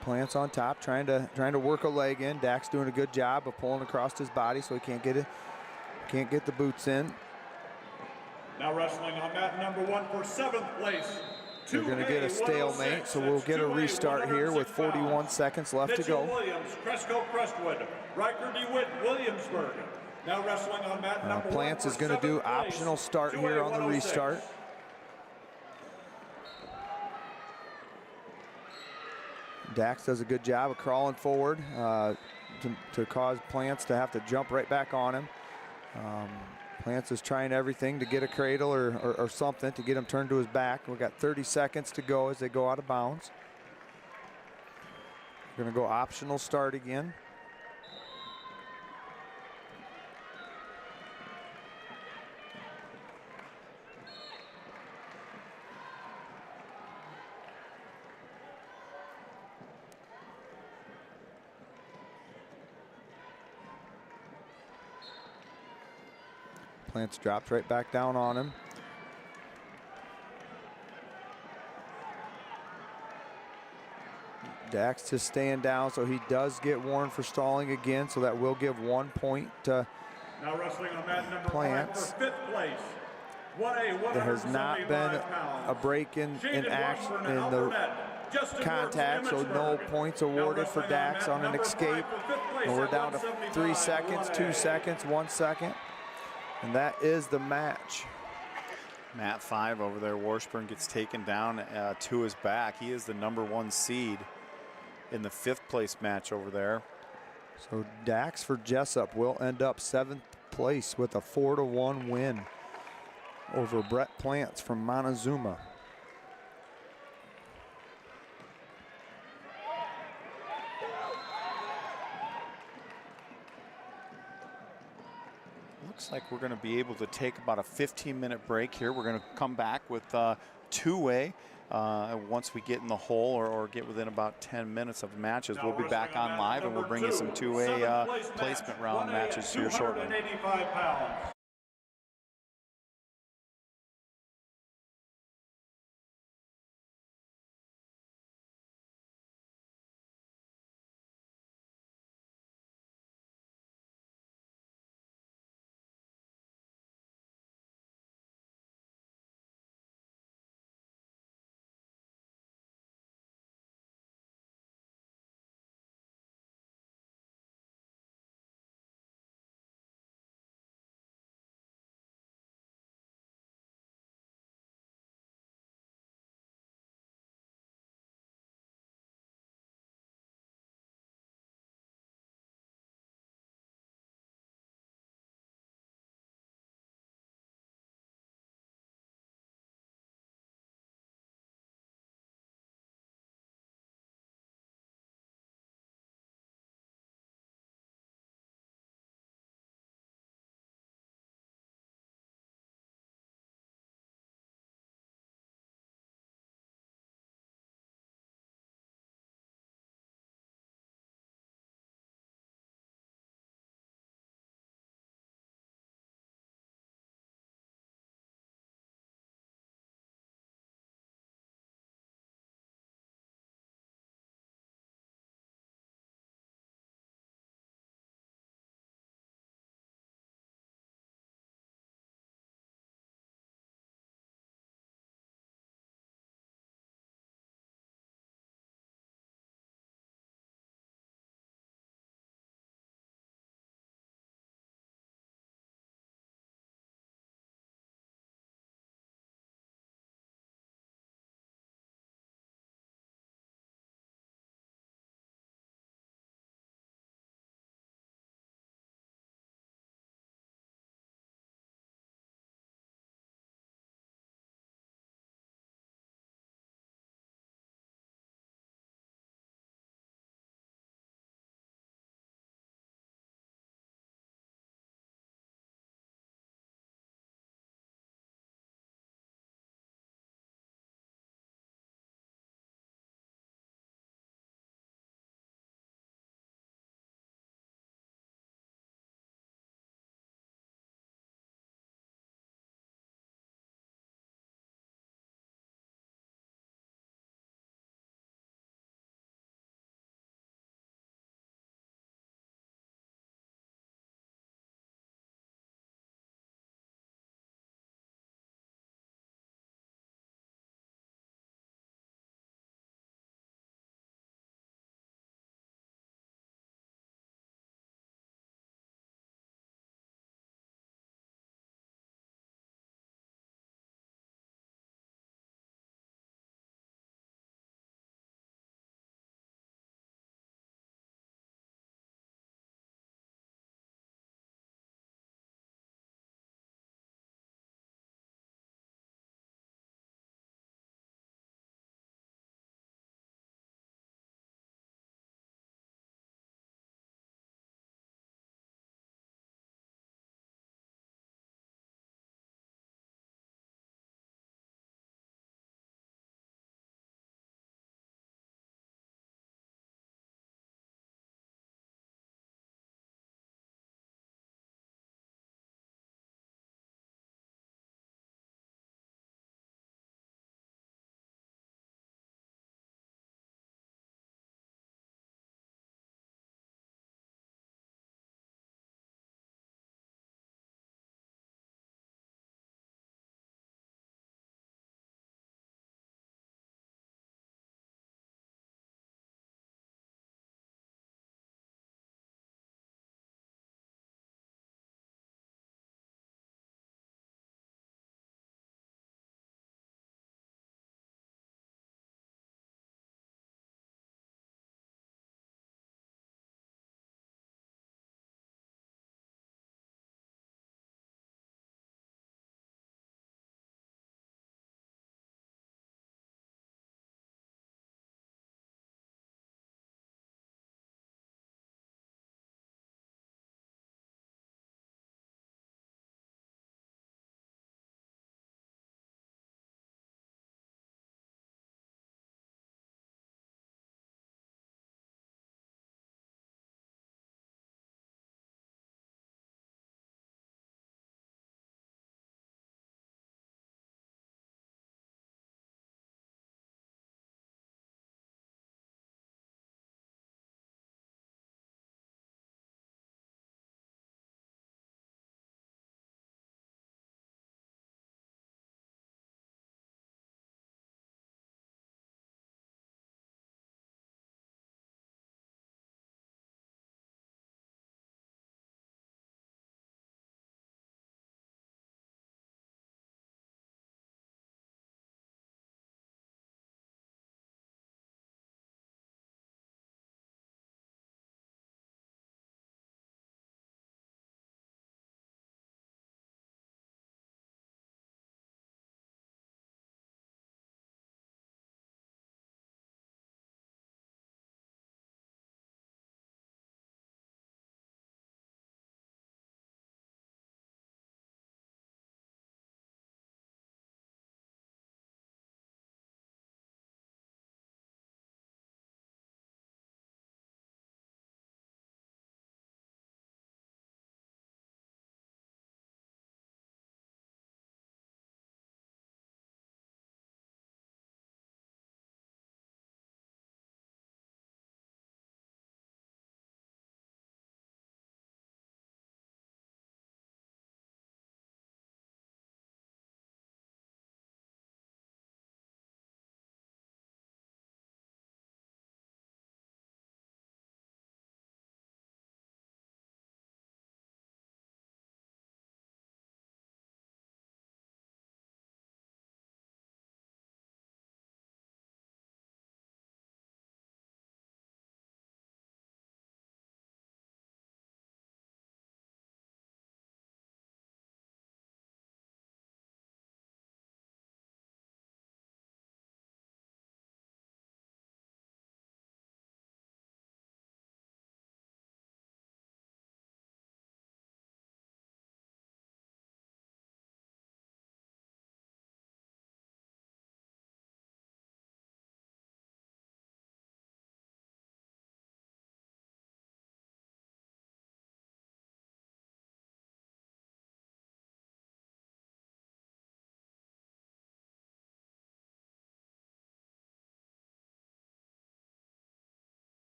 Plants on top, trying to work a leg in. Dax doing a good job of pulling across his body so he can't get the boots in. Now wrestling on mat number 1 for 7th place. They're going to get a stalemate, so we'll get a restart here with 41 seconds left to go. Williams, Cresco Crestwood, Riker DeWitt, Williamsburg. Now wrestling on mat number Plants is going to do optional start here on the restart. Dax does a good job of crawling forward to cause Plants to have to jump right back on him. Plants is trying everything to get a cradle or something to get him turned to his back. We've got 30 seconds to go as they go out of bounds. We're going to go optional start again. Plants dropped right back down on him. Dax just staying down, so he does get warned for stalling again, so that will give 1 point to now wrestling on mat number Plants. 5 for 5th place. 1A, There has not been a break in action in the contact, so no points awarded for Dax on an escape. And we're down to 3 seconds, 2 seconds, 1 second. And that is the match. Mat 5 over there, Washburn gets taken down to his back. He is the #1 seed in the 5th place match over there. So Dax for Jessup will end up 7th place with a 4-1 win over Brett Plants from Montezuma. Looks like we're going to be able to take about a 15-minute break here. We're going to come back with two-way once we get in the hole or get within about 10 minutes of matches. We'll be back on live and we'll bring you some two-way placement round matches here shortly.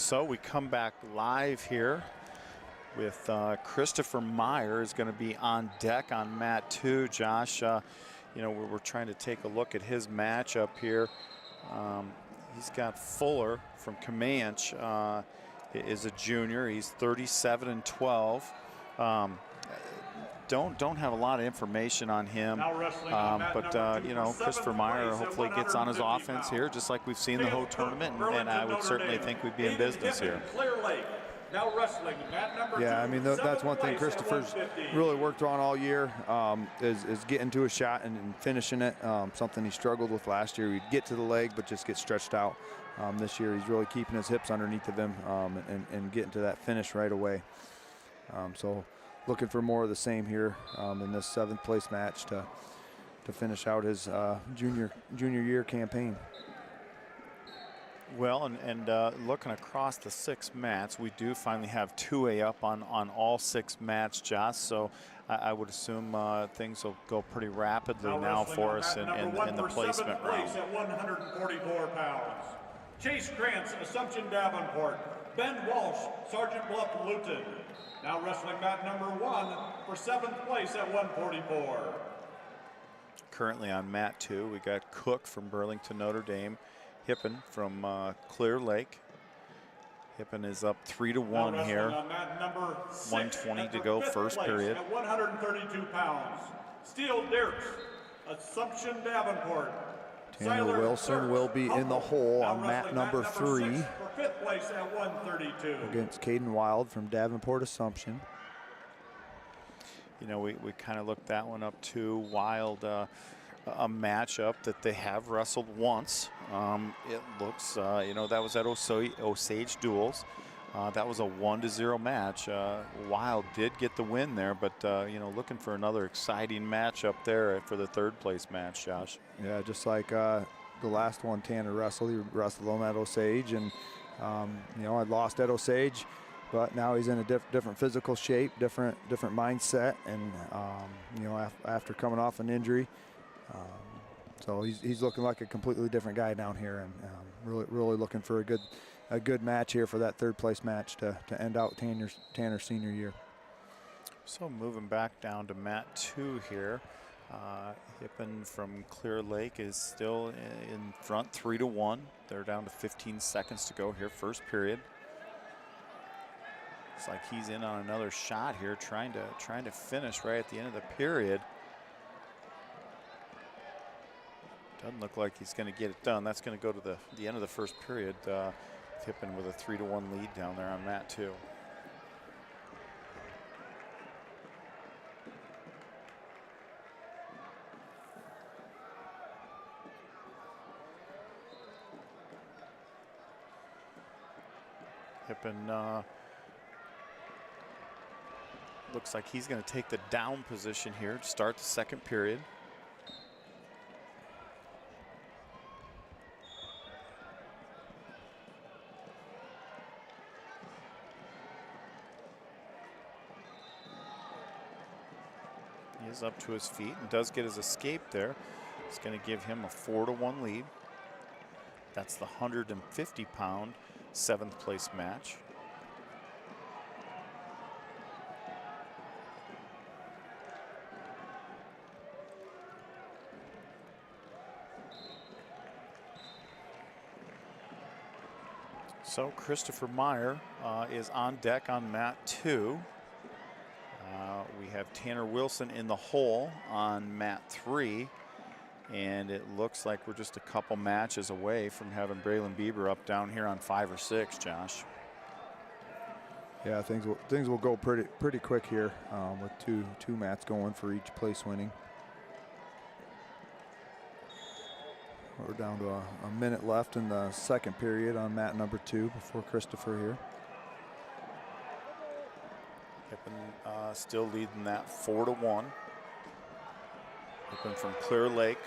So we come back live here with Christopher Meyer is going to be on deck on mat 2. Josh, you know, we're trying to take a look at his matchup here. He's got Fuller from Comanche, is a junior. He's 37 and 12. Don't have a lot of information on him, but you know, Christopher Meyer hopefully gets on his offense here, just like we've seen the whole tournament, and I would certainly think we'd be in business here. Now wrestling, mat number 2, Yeah, I mean, that's one thing Christopher's really worked on all year, is getting to a shot and finishing it. Something he struggled with last year. He'd get to the leg, but just get stretched out. This year, he's really keeping his hips underneath of him and getting to that finish right away. So looking for more of the same here in this 7th place match to finish out his junior year campaign. Well, and looking across the 6 mats, we do finally have 2A up on all 6 mats, Josh. So I would assume things will go pretty rapidly now for us in the placement round. At 144 pounds. Chase Grants, Assumption Davenport. Ben Walsh, Sergeant Bluff Luton. Now wrestling mat number 1 for 7th place at 144. Currently on mat 2, we got Cook from Burlington, Notre Dame. Hippen from Clear Lake. Hippen is up 3-1 here. 1:20 to go, first period. At 132 pounds. Steel Dirks, Assumption Davenport. Tanner Wilson will be in the hole on mat number 3 for 5th place at 132. against Caden Wild from Davenport Assumption. You know, we kind of looked that one up too. Wild, a matchup that they have wrestled once. It looks, you know, that was at Osage Duels. That was a 1-0 match. Wild did get the win there, but you know, looking for another exciting match up there for the 3rd place match, Josh. Yeah, just like the last one Tanner wrestled. He wrestled on at Osage, and you know, I lost at Osage, but now he's in a different physical shape, different mindset, and you know, after coming off an injury. So he's looking like a completely different guy down here, and really looking for a good match here for that 3rd place match to end out Tanner's senior year. So moving back down to mat 2 here. Hippen from Clear Lake is still in front, 3-1. They're down to 15 seconds to go here, first period. Looks like he's in on another shot here, trying to finish right at the end of the period. Doesn't look like he's going to get it done. That's going to go to the end of the first period. Hippen with a 3-1 lead down there on mat 2. Hippen looks like he's going to take the down position here to start the 2nd period. He is up to his feet and does get his escape there. It's going to give him a 4-1 lead. That's the 150-pound 7th place match. So Christopher Meyer is on deck on mat 2. We have Tanner Wilson in the hole on mat 3. And it looks like we're just a couple matches away from having Brillan Bieber up down here on 5 or 6, Josh. Yeah, things will go pretty quick here with two mats going for each place winning. We're down to a minute left in the 2nd period on mat number 2 before Christopher here. Hippen still leading that 4-1. Hippen from Clear Lake.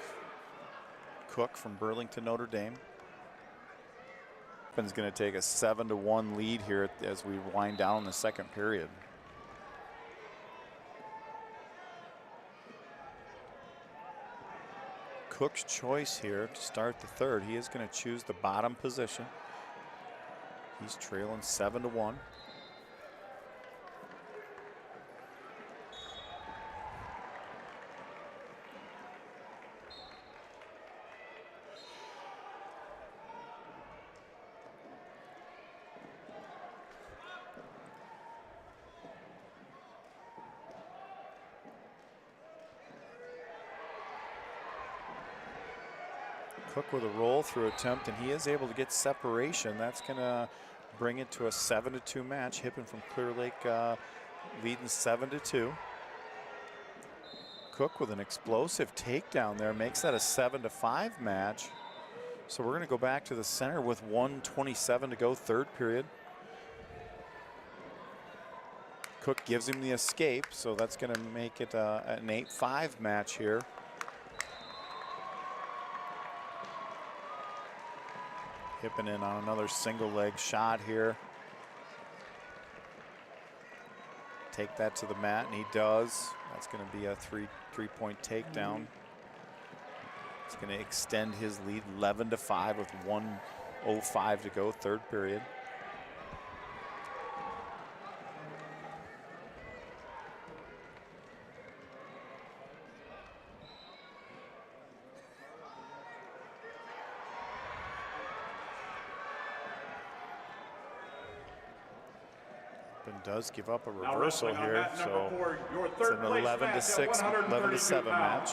Cook from Burlington, Notre Dame. Hippen's going to take a 7-1 lead here as we wind down the 2nd period. Cook's choice here to start the 3rd. He is going to choose the bottom position. He's trailing 7-1. Cook with a roll through attempt, and he is able to get separation. That's going to bring it to a 7-2 match. Hippen from Clear Lake leading 7-2. Cook with an explosive takedown there makes that a 7-5 match. So we're going to go back to the center with 1:27 to go, third period. Cook gives him the escape, so that's going to make it an 8-5 match here. Hippen in on another single leg shot here. Take that to the mat, and he does. That's going to be a three-point takedown. It's going to extend his lead 11-5 with 1:05 to go, third period. Does give up a reversal here, so it's an 11-6, 11-7 match.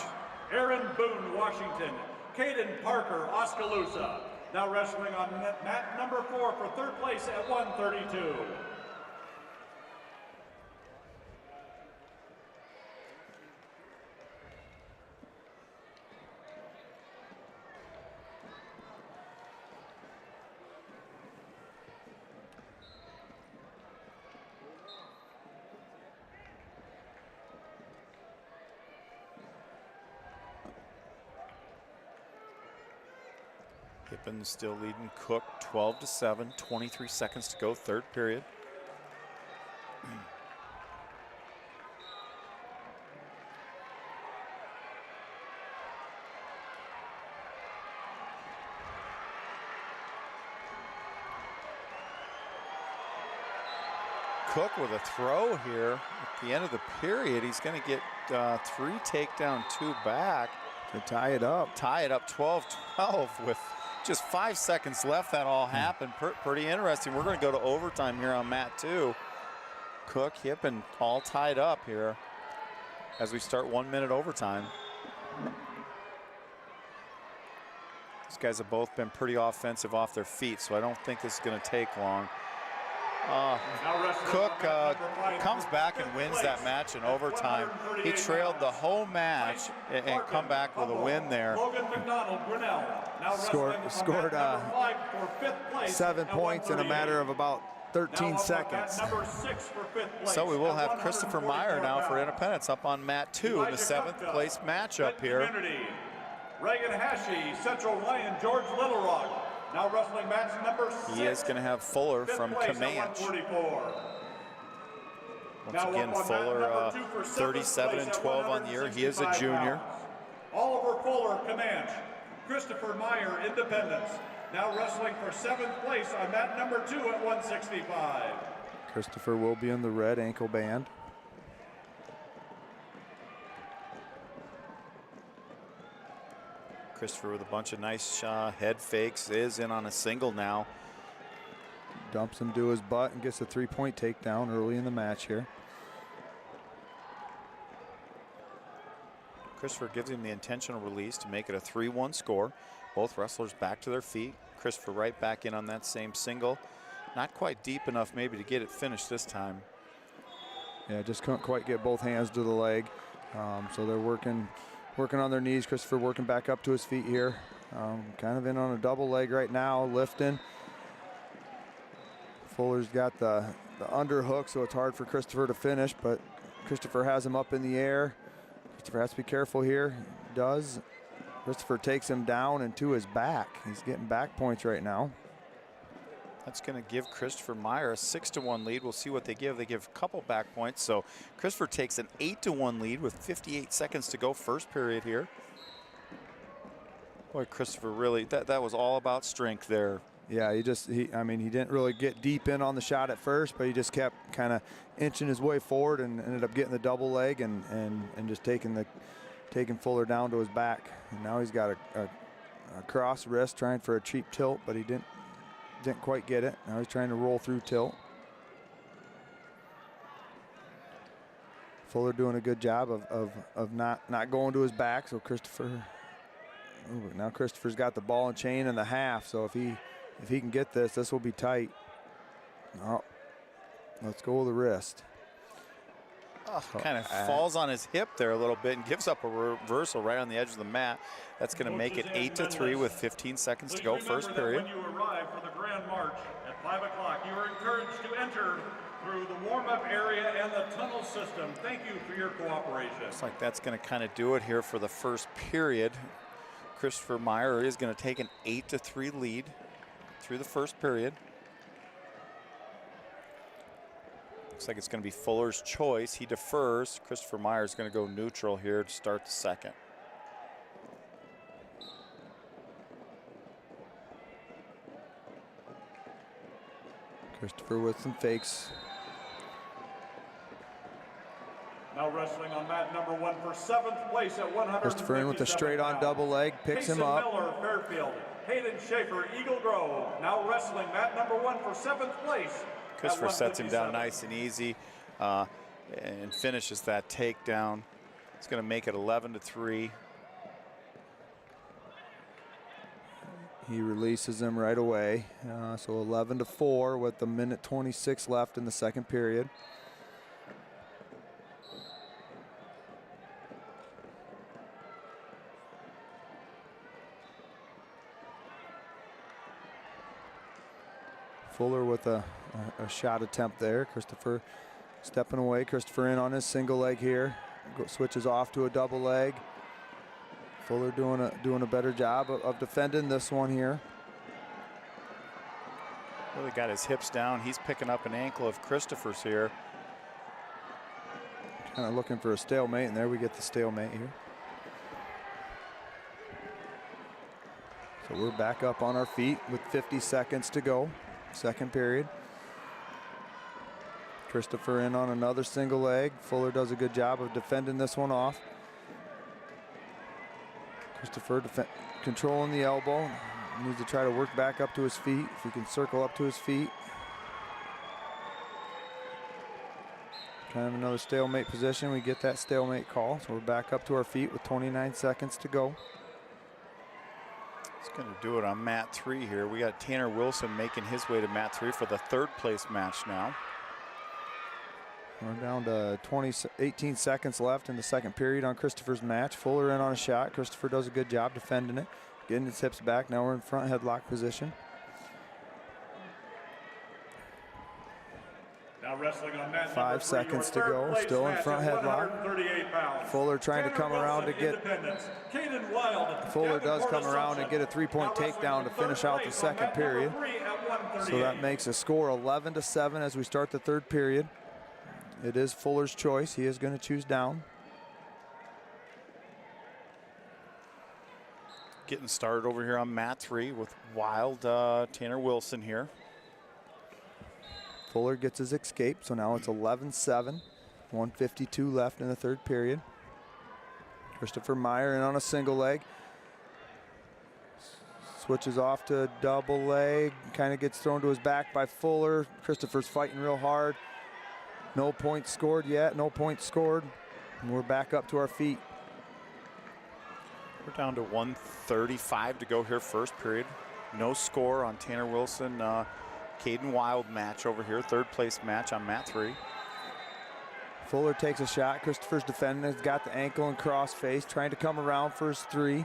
Aaron Boone, Washington. Kaden Parker, Oskaloosa. Now wrestling on mat number 4 for third place at 132. Hippen still leading Cook 12-7, 23 seconds to go, third period. Cook with a throw here at the end of the period. He's going to get 3 takedown, 2 back. To tie it up. Tie it up 12-12 with just 5 seconds left. That all happened. Pretty interesting. We're going to go to overtime here on mat 2. Cook, Hippen all tied up here as we start 1 minute overtime. These guys have both been pretty offensive off their feet, so I don't think this is going to take long. Cook comes back and wins that match in overtime. He trailed the whole match and come back with a win there. Scored 7 points in a matter of about 13 seconds. So we will have Christopher Meyer now for Independence up on mat 2 in the 7th place matchup here. Reagan Hashi, Central Lyon, George Little Rock. Now wrestling match number 6. He is going to have Fuller from Comanche. Once again, Fuller 37-12 on the year. He is a junior. Oliver Fuller, Comanche. Christopher Meyer, Independence. Now wrestling for 7th place on mat number 2 at 165. Christopher will be in the red ankle band. Christopher with a bunch of nice head fakes, is in on a single now. Dumps him to his butt and gets a 3-point takedown early in the match here. Christopher gives him the intentional release to make it a 3-1 score. Both wrestlers back to their feet. Christopher right back in on that same single. Not quite deep enough maybe to get it finished this time. Yeah, just couldn't quite get both hands to the leg. So they're working on their knees. Christopher working back up to his feet here. Kind of in on a double leg right now, lifting. Fuller's got the underhook, so it's hard for Christopher to finish, but Christopher has him up in the air. Christopher has to be careful here. He does. Christopher takes him down and to his back. He's getting back points right now. That's going to give Christopher Meyer a 6-1 lead. We'll see what they give. They give a couple back points. So Christopher takes an 8-1 lead with 58 seconds to go, first period here. Boy, Christopher really, that was all about strength there. Yeah, I mean, he didn't really get deep in on the shot at first, but he just kept kind of inching his way forward and ended up getting the double leg and just taking Fuller down to his back. And now he's got a cross wrist trying for a cheap tilt, but he didn't quite get it. Now he's trying to roll through tilt. Fuller doing a good job of not going to his back. So now Christopher's got the ball and chain in the half. So if he can get this will be tight. Oh, let's go with the wrist. Oh, kind of falls on his hip there a little bit and gives up a reversal right on the edge of the mat. That's going to make it 8-3 with 15 seconds to go, first period. When you arrive for the Grand March at 5 o'clock, you are encouraged to enter through the warm-up area and the tunnel system. Thank you for your cooperation. Looks like that's going to kind of do it here for the first period. Christopher Meyer is going to take an 8-3 lead through the first period. Looks like it's going to be Fuller's choice. He defers. Christopher Meyer is going to go neutral here to start the second. Christopher with some fakes. Now wrestling on mat number 1 for 7th place at 100. Christopher in with a straight on double leg, picks him up. Miller, Fairfield. Hayden Schaefer, Eagle Grove. Now wrestling mat number 1 for 7th place. Christopher sets him down nice and easy and finishes that takedown. It's going to make it 11-3. He releases him right away. So 11-4 with a minute 26 left in the second period. Fuller with a shot attempt there. Christopher stepping away. Christopher in on his single leg here. Switches off to a double leg. Fuller doing a better job of defending this one here. Really got his hips down. He's picking up an ankle of Christopher's here. Kind of looking for a stalemate, and there we get the stalemate here. So we're back up on our feet with 50 seconds to go. Second period. Christopher in on another single leg. Fuller does a good job of defending this one off. Christopher controlling the elbow. He needs to try to work back up to his feet. If he can circle up to his feet. Kind of another stalemate position. We get that stalemate call. So we're back up to our feet with 29 seconds to go. He's going to do it on mat 3 here. We got Tanner Wilson making his way to mat 3 for the third place match now. We're down to 18 seconds left in the second period on Christopher's match. Fuller in on a shot. Christopher does a good job defending it, getting his hips back. Now we're in front headlock position. Now wrestling on mat 5 seconds to go. Still in front headlock. Fuller trying to come around to get. Fuller does come around and get a 3-point takedown to finish out the second period. So that makes a score 11-7 as we start the third period. It is Fuller's choice. He is going to choose down. Getting started over here on mat 3 with wild Tanner Wilson here. Fuller gets his escape, so now it's 11-7. 1:52 left in the third period. Christopher Meyer in on a single leg. Switches off to a double leg. Kind of gets thrown to his back by Fuller. Christopher's fighting real hard. No points scored yet. No points scored. And we're back up to our feet. We're down to 1:35 to go here, first period. No score on Tanner Wilson. Kaden Wild match over here, third place match on mat 3. Fuller takes a shot. Christopher's defending. He's got the ankle and cross face, trying to come around for his 3.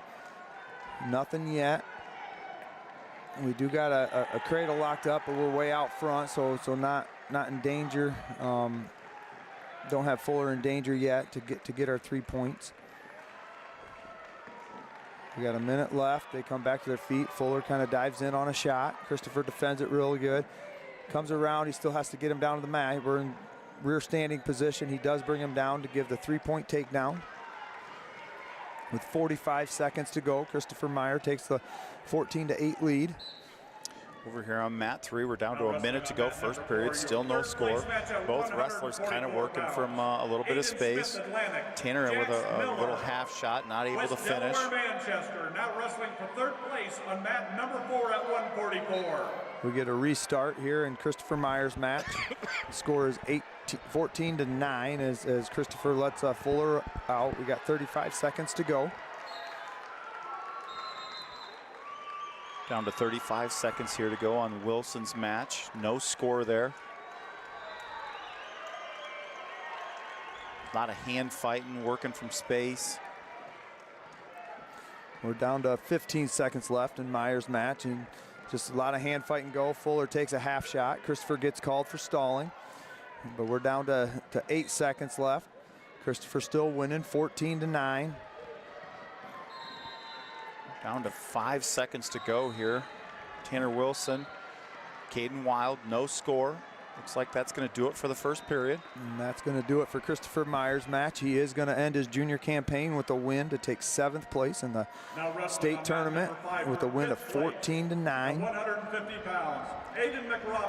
Nothing yet. We do got a cradle locked up, but we're way out front, so not in danger. Don't have Fuller in danger yet to get our 3 points. We got a minute left. They come back to their feet. Fuller kind of dives in on a shot. Christopher defends it really good. Comes around. He still has to get him down to the mat. We're in rear standing position. He does bring him down to give the 3-point takedown. With 45 seconds to go, Christopher Meyer takes the 14-8 lead. Over here on mat 3, we're down to a minute to go, first period, still no score. Both wrestlers kind of working from a little bit of space. Tanner with a little half shot, not able to finish. Manchester now wrestling for third place on mat number 4 at 144. We get a restart here in Christopher Meyer's match. Score is 14-9 as Christopher lets Fuller out. We got 35 seconds to go. Down to 35 seconds here to go on Wilson's match. No score there. A lot of hand fighting, working from space. We're down to 15 seconds left in Meyer's match, and just a lot of hand fighting go. Fuller takes a half shot. Christopher gets called for stalling, but we're down to 8 seconds left. Christopher still winning, 14-9. Down to 5 seconds to go here. Tanner Wilson, Kaden Wild, no score. Looks like that's going to do it for the first period. And that's going to do it for Christopher Meyer's match. He is going to end his junior campaign with a win to take 7th place in the state tournament with a win of 14-9. 150 pounds.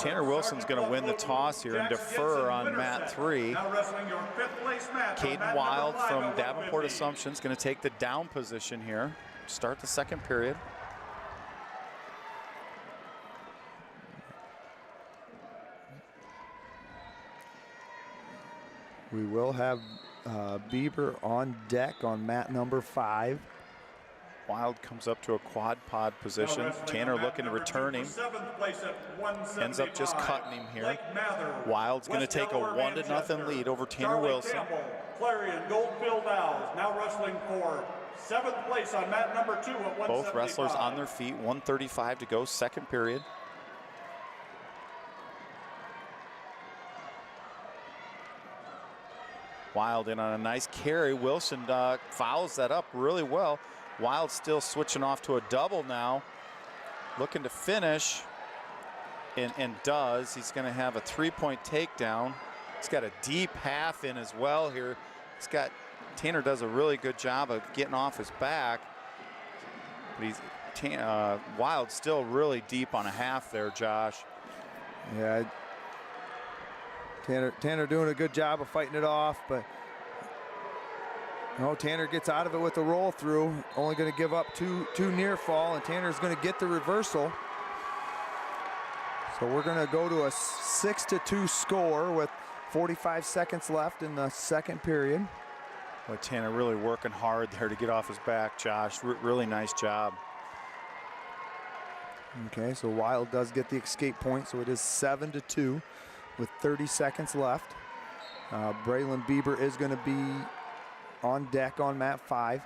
Tanner Wilson's going to win the toss here and defer on mat 3. Kaden Wild from Davenport Assumption is going to take the down position here. Start the second period. We will have Bieber on deck on mat number 5. Wild comes up to a quad pod position. Tanner looking to return him. Ends up just cutting him here. Wild's going to take a 1-0 lead over Tanner Wilson. Clarion Goldfield Owls now wrestling for 7th place on mat number 2 at 175. Both wrestlers on their feet, 1:35 to go, second period. Wild in on a nice carry. Wilson fouls that up really well. Wild still switching off to a double now. Looking to finish, and does. He's going to have a 3-point takedown. He's got a deep half in as well here. Tanner does a really good job of getting off his back. But Wild still really deep on a half there, Josh. Yeah, Tanner doing a good job of fighting it off, but no, Tanner gets out of it with the roll through. Only going to give up two near fall, and Tanner's going to get the reversal. So we're going to go to a 6-2 score with 45 seconds left in the second period. Boy, Tanner really working hard there to get off his back, Josh. Really nice job. Okay, so Wild does get the escape point, so it is 7-2 with 30 seconds left. Brillan Bieber is going to be on deck on mat 5.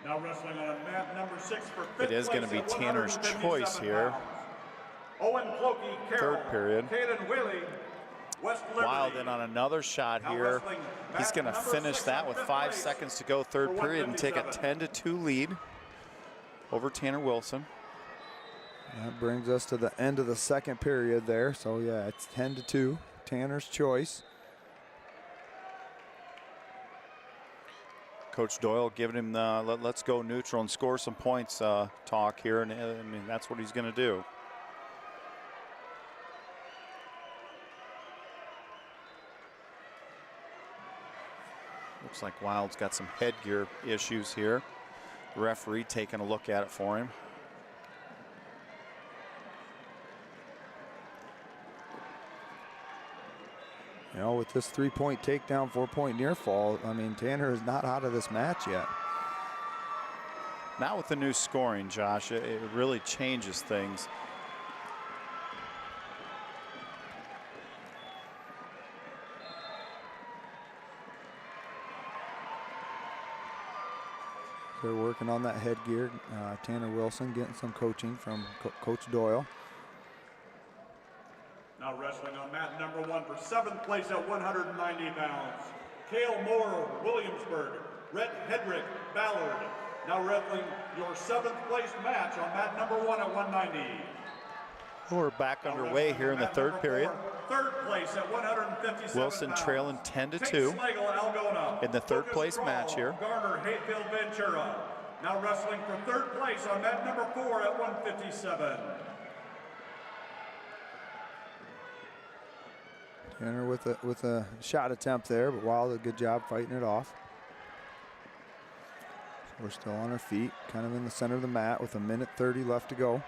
Now wrestling on mat number 6 for 5th It is going to be Tanner's choice here. Owen Clokey, Carroll, Third period. Kaden Willie, West Liberty. Wild in on another shot here. He's going to finish that with 5 seconds to go, third period, and take a 10-2 lead over Tanner Wilson. That brings us to the end of the second period there. So yeah, it's 10-2, Tanner's choice. Coach Doyle giving him the let's go neutral and score some points talk here, and I mean that's what he's going to do. Looks like Wild's got some headgear issues here. The referee taking a look at it for him. You know, with this 3-point takedown, 4-point near fall, I mean, Tanner is not out of this match yet. Not with the new scoring, Josh. It really changes things. They're working on that headgear. Tanner Wilson getting some coaching from Coach Doyle. Now wrestling on mat number 1 for 7th place at 190 pounds. Cale Moore, Williamsburg. Rhett Hedrick, Ballard. Now wrestling your 7th place match on mat number 1 at 190. We're back underway here in the third period. third place at 157 Wilson pounds. trailing 10-2 Algona, in the third Lucas place Grawl, match here. Garner Hayfield Ventura. Now wrestling for third place on mat number 4 at 157. Tanner with a shot attempt there, but Wild did a good job fighting it off. We're still on our feet, kind of in the center of the mat with 1:30 left to go.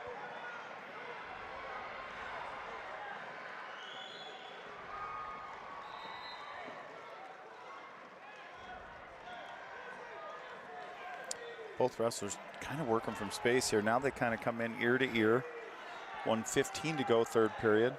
Both wrestlers kind of working from space here. Now they kind of come in ear to ear. 1:15 to go, third period.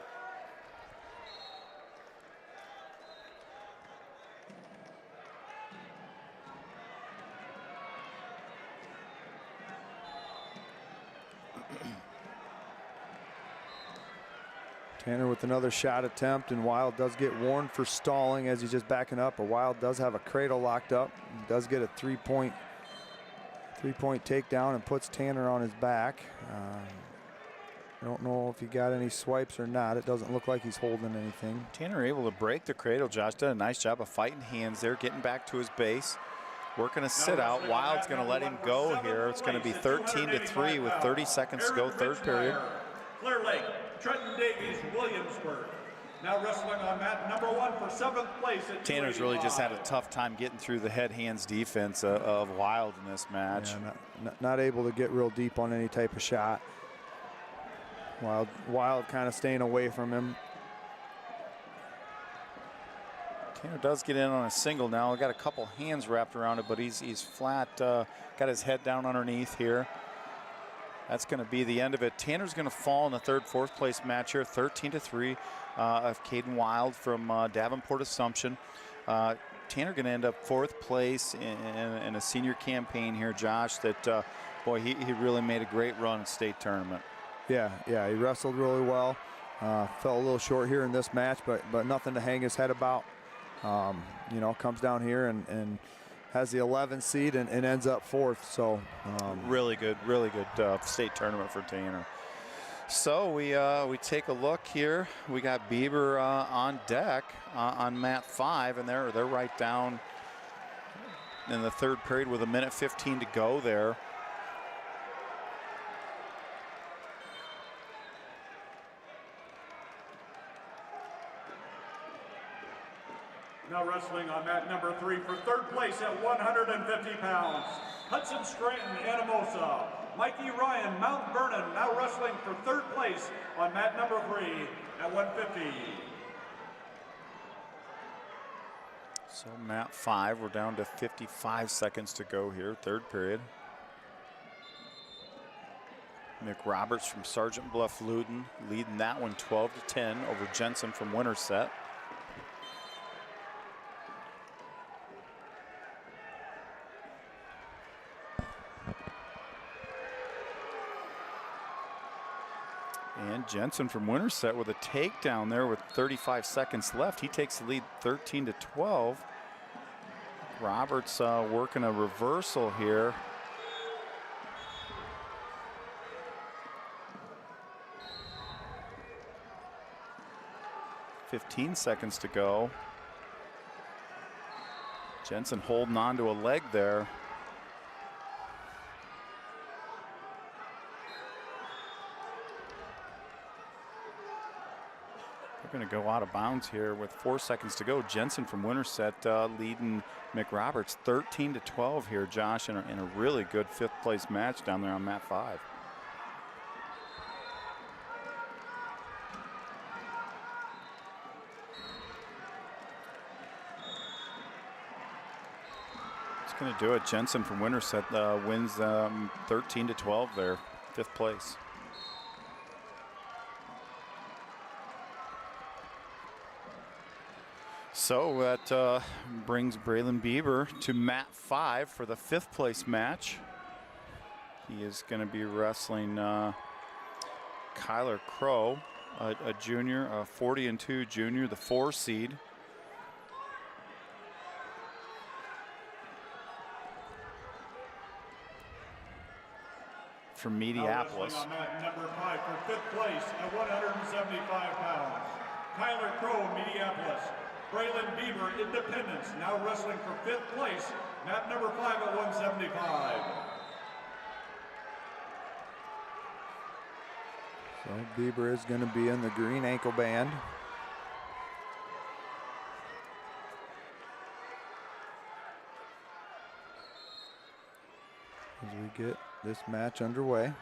Tanner with another shot attempt, and Wild does get warned for stalling as he's just backing up. But Wild does have a cradle locked up. He does get a three-point takedown and puts Tanner on his back. I don't know if he got any swipes or not. It doesn't look like he's holding anything. Tanner able to break the cradle. Josh did a nice job of fighting hands there, getting back to his base. Working a sit out. Wild's going to let him go here. It's going to be 13-3 with 30 seconds to go, third period. Clear Lake, Trenton Davies, Williamsburg. Now wrestling on mat number 1 for 7th place at Tanner's really just had a tough time getting through the head-hands defense of Wild in this match. Yeah, not able to get real deep on any type of shot. Wild kind of staying away from him. Tanner does get in on a single now. Got a couple hands wrapped around it, but he's flat. Got his head down underneath here. That's going to be the end of it. Tanner's going to fall in the fourth place match here, 13-3 of Kaden Wild from Davenport Assumption. Tanner going to end up 4th place in a senior campaign here, Josh. That boy, he really made a great run in state tournament. Yeah, he wrestled really well. Fell a little short here in this match, but nothing to hang his head about. You know, comes down here and has the 11th seed and ends up 4th. So really good state tournament for Tanner. So we take a look here. We got Bieber on deck on mat 5, and they're right down in the third period with 1:15 to go there. Now wrestling on mat number 3 for third place at 150 pounds. Hudson Scranton, Anamosa. Mikey Ryan, Mount Vernon, now wrestling for third place on mat number 3 at 150. So mat 5, we're down to 55 seconds to go here, third period. Nick Roberts from Sergeant Bluff Luton leading that one 12-10 over Jensen from Winterset. And Jensen from Winterset with a takedown there with 35 seconds left. He takes the lead 13-12. Roberts working a reversal here. "15 seconds to go. Jensen holding on to a leg there. They're going to go out of bounds here with 4 seconds to go. Jensen from Winterset leading Mick Roberts 13-12 here, Josh, in a really good 5th place match down there on mat 5. It's going to do it. Jensen from Winterset wins 13-12 there, 5th place. So that brings Brillan Bieber to mat 5 for the 5th place match. He is going to be wrestling Kyler Crow, a junior, a 40-2 junior, the 4 seed. From Mediapolis. On mat number 5 for 5th place at 175 pounds. Tyler Crow, Minneapolis. Brillan Bieber, Independence, now wrestling for 5th place. Mat number 5 at 175. So Bieber is going to be in the green ankle band. As we get this match underway.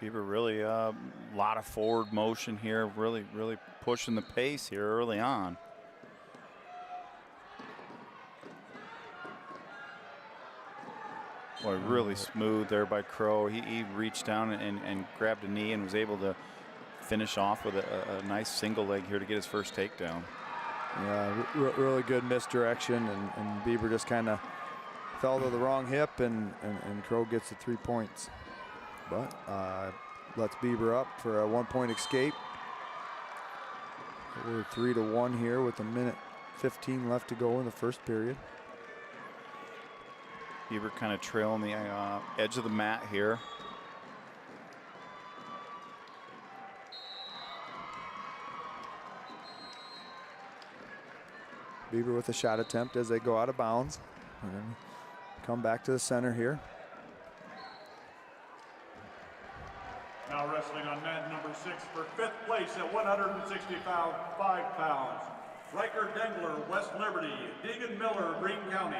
Bieber really a lot of forward motion here, really pushing the pace here early on. Boy, really smooth there by Crow. He reached down and grabbed a knee and was able to finish off with a nice single leg here to get his first takedown. Yeah, really good misdirection, and Bieber just kind of fell to the wrong hip, and Crow gets the 3 points. But lets Bieber up for a 1-point escape. We're 3-1 here with 1:15 left to go in the first period. Bieber kind of trailing the edge of the mat here. Bieber with a shot attempt as they go out of bounds. And come back to the center here. Now wrestling on mat number 6 for 5th place at 165 pounds. Riker Dengler, West Liberty. Deegan Miller, Greene County.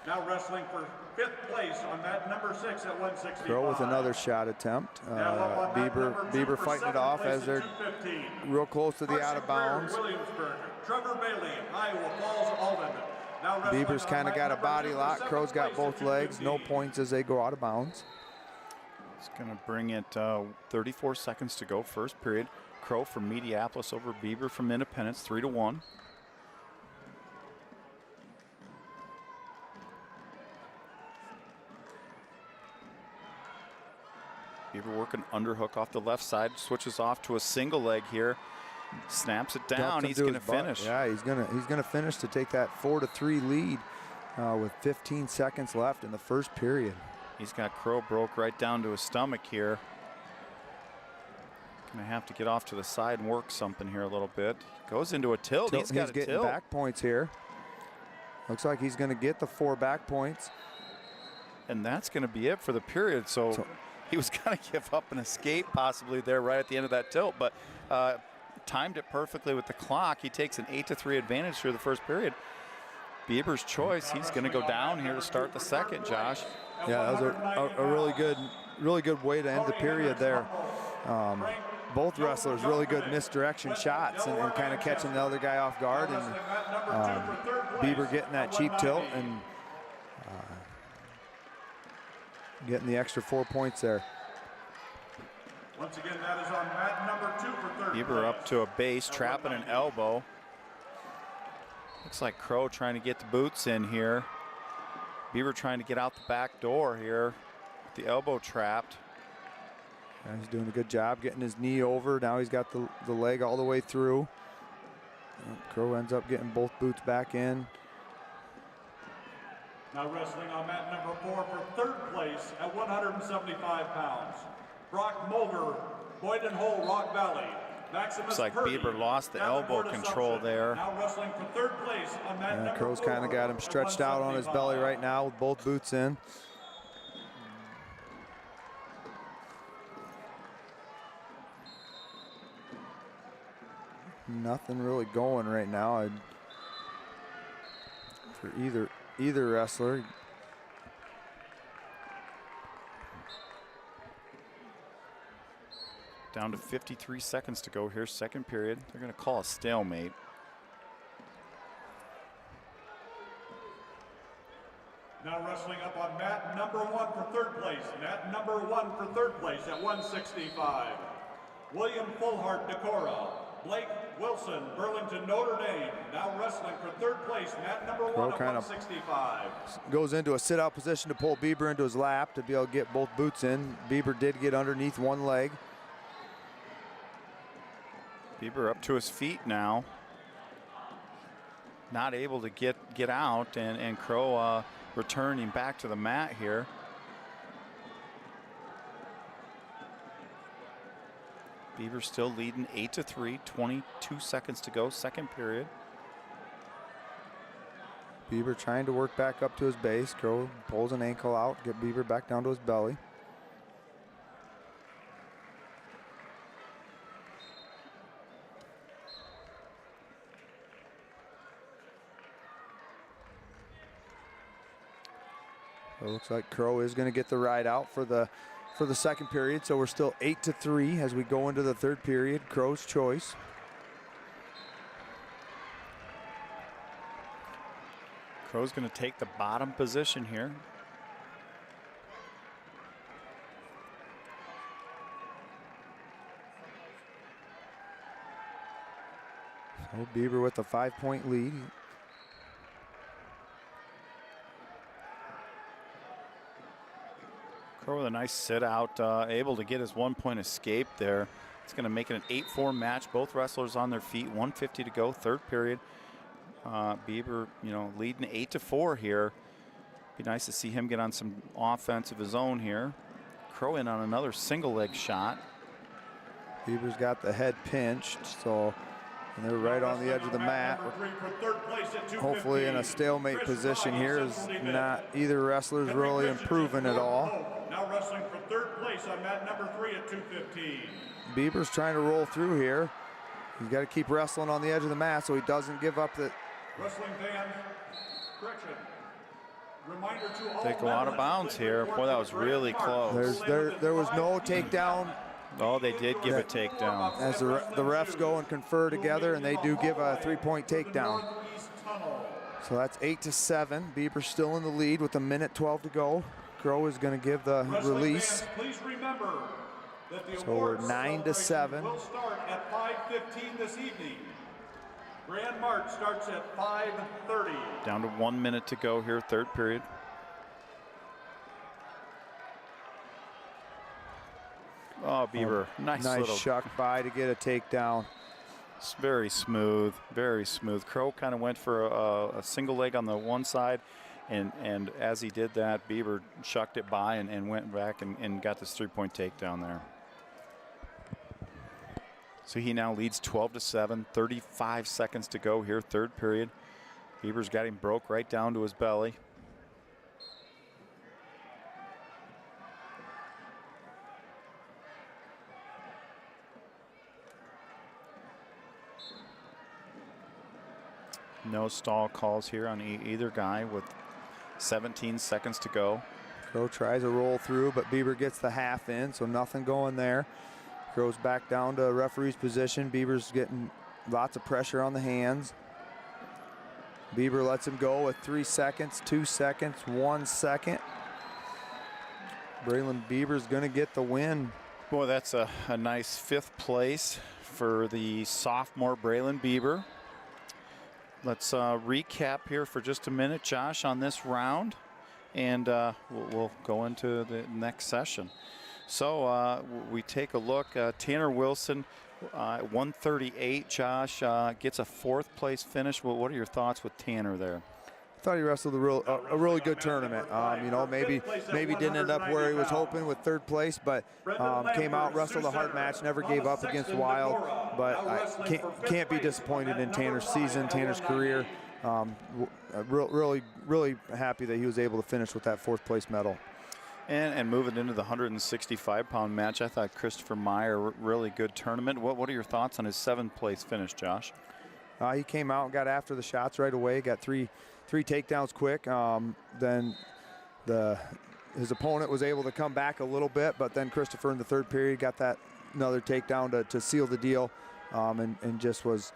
Now wrestling for 5th place on mat number 6 at 165. Crow with another shot attempt. Bieber fighting it off as they're real close to the out of bounds. Williamsburg. Trevor Bailey, Iowa Falls, Alden. Bieber's kind of got a body lock. Crow's got both legs. No points as they go out of bounds. It's going to bring it 34 seconds to go, first period. Crow from Minneapolis over Bieber from Independence, 3-1. Bieber working underhook off the left side, switches off to a single leg here, snaps it down. He's going to finish. Yeah, he's gonna finish to take that 4-3 lead with 15 seconds left in the first period. He's got Crow broke right down to his stomach here. Gonna have to get off to the side and work something here a little bit. Goes into a tilt. He's got a getting tilt. Back points here. Looks like he's going to get the 4 back points. And that's going to be it for the period. So he was going to give up an escape possibly there right at the end of that tilt, but timed it perfectly with the clock. He takes an 8-3 advantage through the first period. Bieber's choice. He's going to go down here to start the second, Josh. Yeah, that was a really good way to end the period there. Both wrestlers really good misdirection shots and kind of catching the other guy off guard, and Bieber getting that cheap tilt and getting the extra 4 points there. Once again, that is on mat number 2 for 3rd. Bieber up to a base, trapping an elbow. Looks like Crow trying to get the boots in here. Bieber trying to get out the back door here. The elbow trapped. Yeah, he's doing a good job getting his knee over. Now he's got the leg all the way through. Crow ends up getting both boots back in. Now wrestling on mat number 4 for 3rd place at 175 pounds. Brock Mulder, Boyden Hole, Rock Valley. Looks like Bieber lost the elbow control there. Now wrestling for 3rd place on mat number 4. Crow's kind of got him stretched out on his belly right now with both boots in. Nothing really going right now for either wrestler. Down to 53 seconds to go here, second period. They're going to call a stalemate. Now wrestling up on mat number 1 for 3rd place. Mat number 1 for 3rd place at 165. William Fullhart, Decorah. Blake Wilson, Burlington, Notre Dame. Now wrestling for 3rd place. Mat number 1 at 165. Goes into a sit-out position to pull Bieber into his lap to be able to get both boots in. Bieber did get underneath one leg. Bieber up to his feet now. Not able to get out, and Crow returning back to the mat here. Bieber still leading 8-3, 22 seconds to go, second period. Bieber trying to work back up to his base. Crow pulls an ankle out, get Bieber back down to his belly. It looks like Crow is going to get the ride out for the second period. So we're still 8-3 as we go into the third period. Crow's choice. Crow's going to take the bottom position here. So Bieber with a 5-point lead. Crow with a nice sit out, able to get his 1-point escape there. It's going to make it an 8-4 match. Both wrestlers on their feet, 1:50 to go, third period. Bieber, leading 8-4 here. Be nice to see him get on some offense of his own here. Crow in on another single leg shot. Bieber's got the head pinched, so and they're right on the edge of the mat. Hopefully in a stalemate position here, is not either wrestler's really improving at all. Now wrestling for third place on mat number 3 at 2:15. Bieber's trying to roll through here. He's got to keep wrestling on the edge of the mat so he doesn't give up the. Wrestling fans, correction. Reminder to all. They go out of bounds here. Boy, that was really close. There was no takedown. Oh, they did give a takedown. As the refs go and confer together, and they do give a 3-point takedown. So that's 8-7. Bieber still in the lead with 1:12 to go. Crow is going to give the release. Please remember that the so we're 9-7. Will start at 5:15 this evening. Grand March starts at 5:30. Down to 1 minute to go here, third period. Oh, Bieber, nice little shuck by to get a takedown. It's very smooth, very smooth. Crow kind of went for a single leg on the one side, and as he did that, Bieber shucked it by and went back and got this 3-point takedown there. So he now leads 12-7, 35 seconds to go here, third period. Bieber's got him broke right down to his belly. No stall calls here on either guy with 17 seconds to go. Crow tries a roll through, but Bieber gets the half in, so nothing going there. Crow's back down to referee's position. Bieber's getting lots of pressure on the hands. Bieber lets him go with 3 seconds, 2 seconds, 1 second. Brillan Bieber's going to get the win. Boy, that's a nice 5th place for the sophomore Brillan Bieber. Let's recap here for just a minute, Josh, on this round, and we'll go into the next session. So we take a look. Tanner Wilson, 138. Josh gets a 4th place finish. Well, what are your thoughts with Tanner there? I thought he wrestled a really good tournament. Maybe didn't end up where he was hoping with 3rd place, but came out, wrestled a hard match, never gave up against Wild. But I can't be disappointed in Tanner's season, Tanner's career. Really happy that he was able to finish with that 4th place medal. And moving into the 165-pound match, I thought Christopher Meyer, really good tournament. What are your thoughts on his 7th place finish, Josh? He came out and got after the shots right away, got three takedowns quick. Then his opponent was able to come back a little bit, but then Christopher in the 3rd period got that another takedown to seal the deal, and just was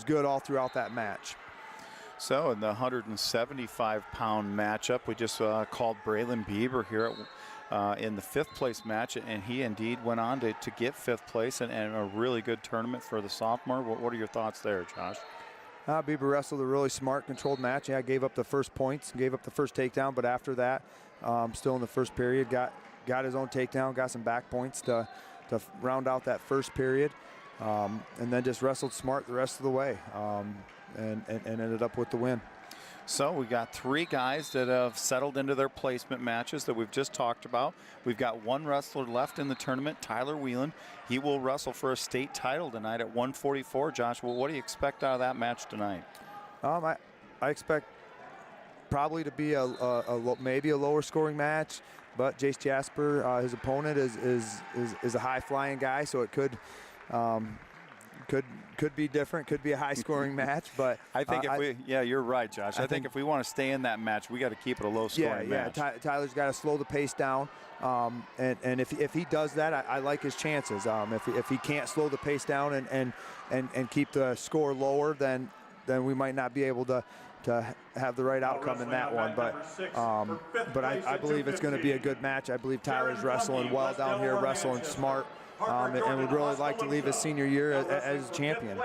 good all throughout that match. So in the 175-pound matchup, we just called Brillan Bieber here in the 5th place match, and he indeed went on to get 5th place and a really good tournament for the sophomore. What are your thoughts there, Josh? Bieber wrestled a really smart, controlled match. Yeah, gave up the first points, gave up the first takedown, but after that, still in the 1st period, got his own takedown, got some back points to round out that 1st period, and then just wrestled smart the rest of the way, and ended up with the win. So we got 3 guys that have settled into their placement matches that we've just talked about. We've got 1 wrestler left in the tournament, Tyler Whelan. He will wrestle for a state title tonight at 144. Josh, well, what do you expect out of that match tonight? I expect probably to be maybe a lower scoring match, but Jace Jasper, his opponent, is a high flying guy, so it could be different, could be a high scoring match. But I think you're right, Josh. I think if we want to stay in that match, we got to keep it a low scoring match. Tyler's got to slow the pace down, and if he does that, I like his chances. If he can't slow the pace down and keep the score lower, then we might not be able to have the right outcome in that one. But I believe it's going to be a good match. I believe Tyler's wrestling well down here, wrestling smart, and would really like to leave his senior year as champion.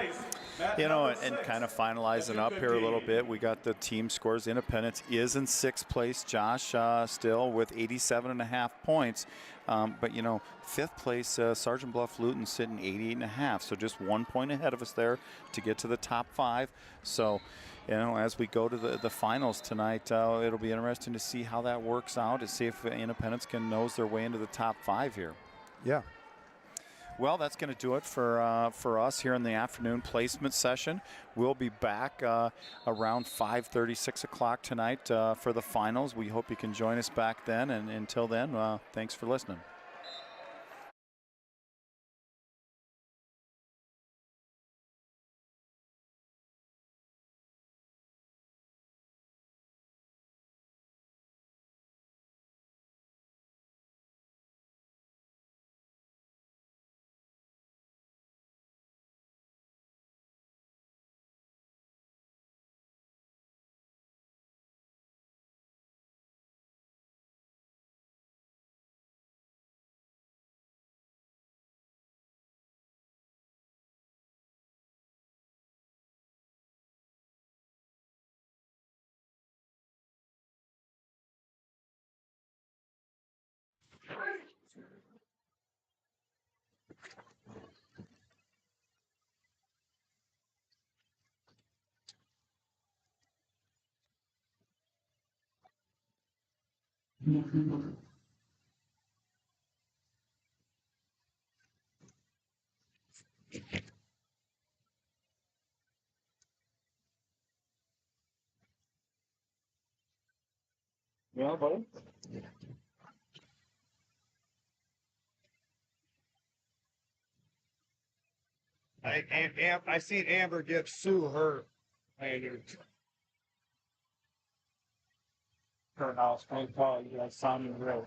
You know, and kind of finalizing up here a little bit, we got the team scores. Independence is in 6th place, Josh, still with 87.5 points. But, you know, 5th place, Sergeant Bluff Luton sitting 88.5. So just 1 point ahead of us there to get to the top 5. So, you know, as we go to the finals tonight, it'll be interesting to see how that works out, to see if Independence can nose their way into the top 5 here. Yeah. Well, that's going to do it for us here in the afternoon placement session. We'll be back around 5:30, 6 o'clock tonight for the finals. We hope you can join us back then. And until then, thanks for listening. Yeah, buddy. I seen Amber give Sue her house. I call you guys Simon Road.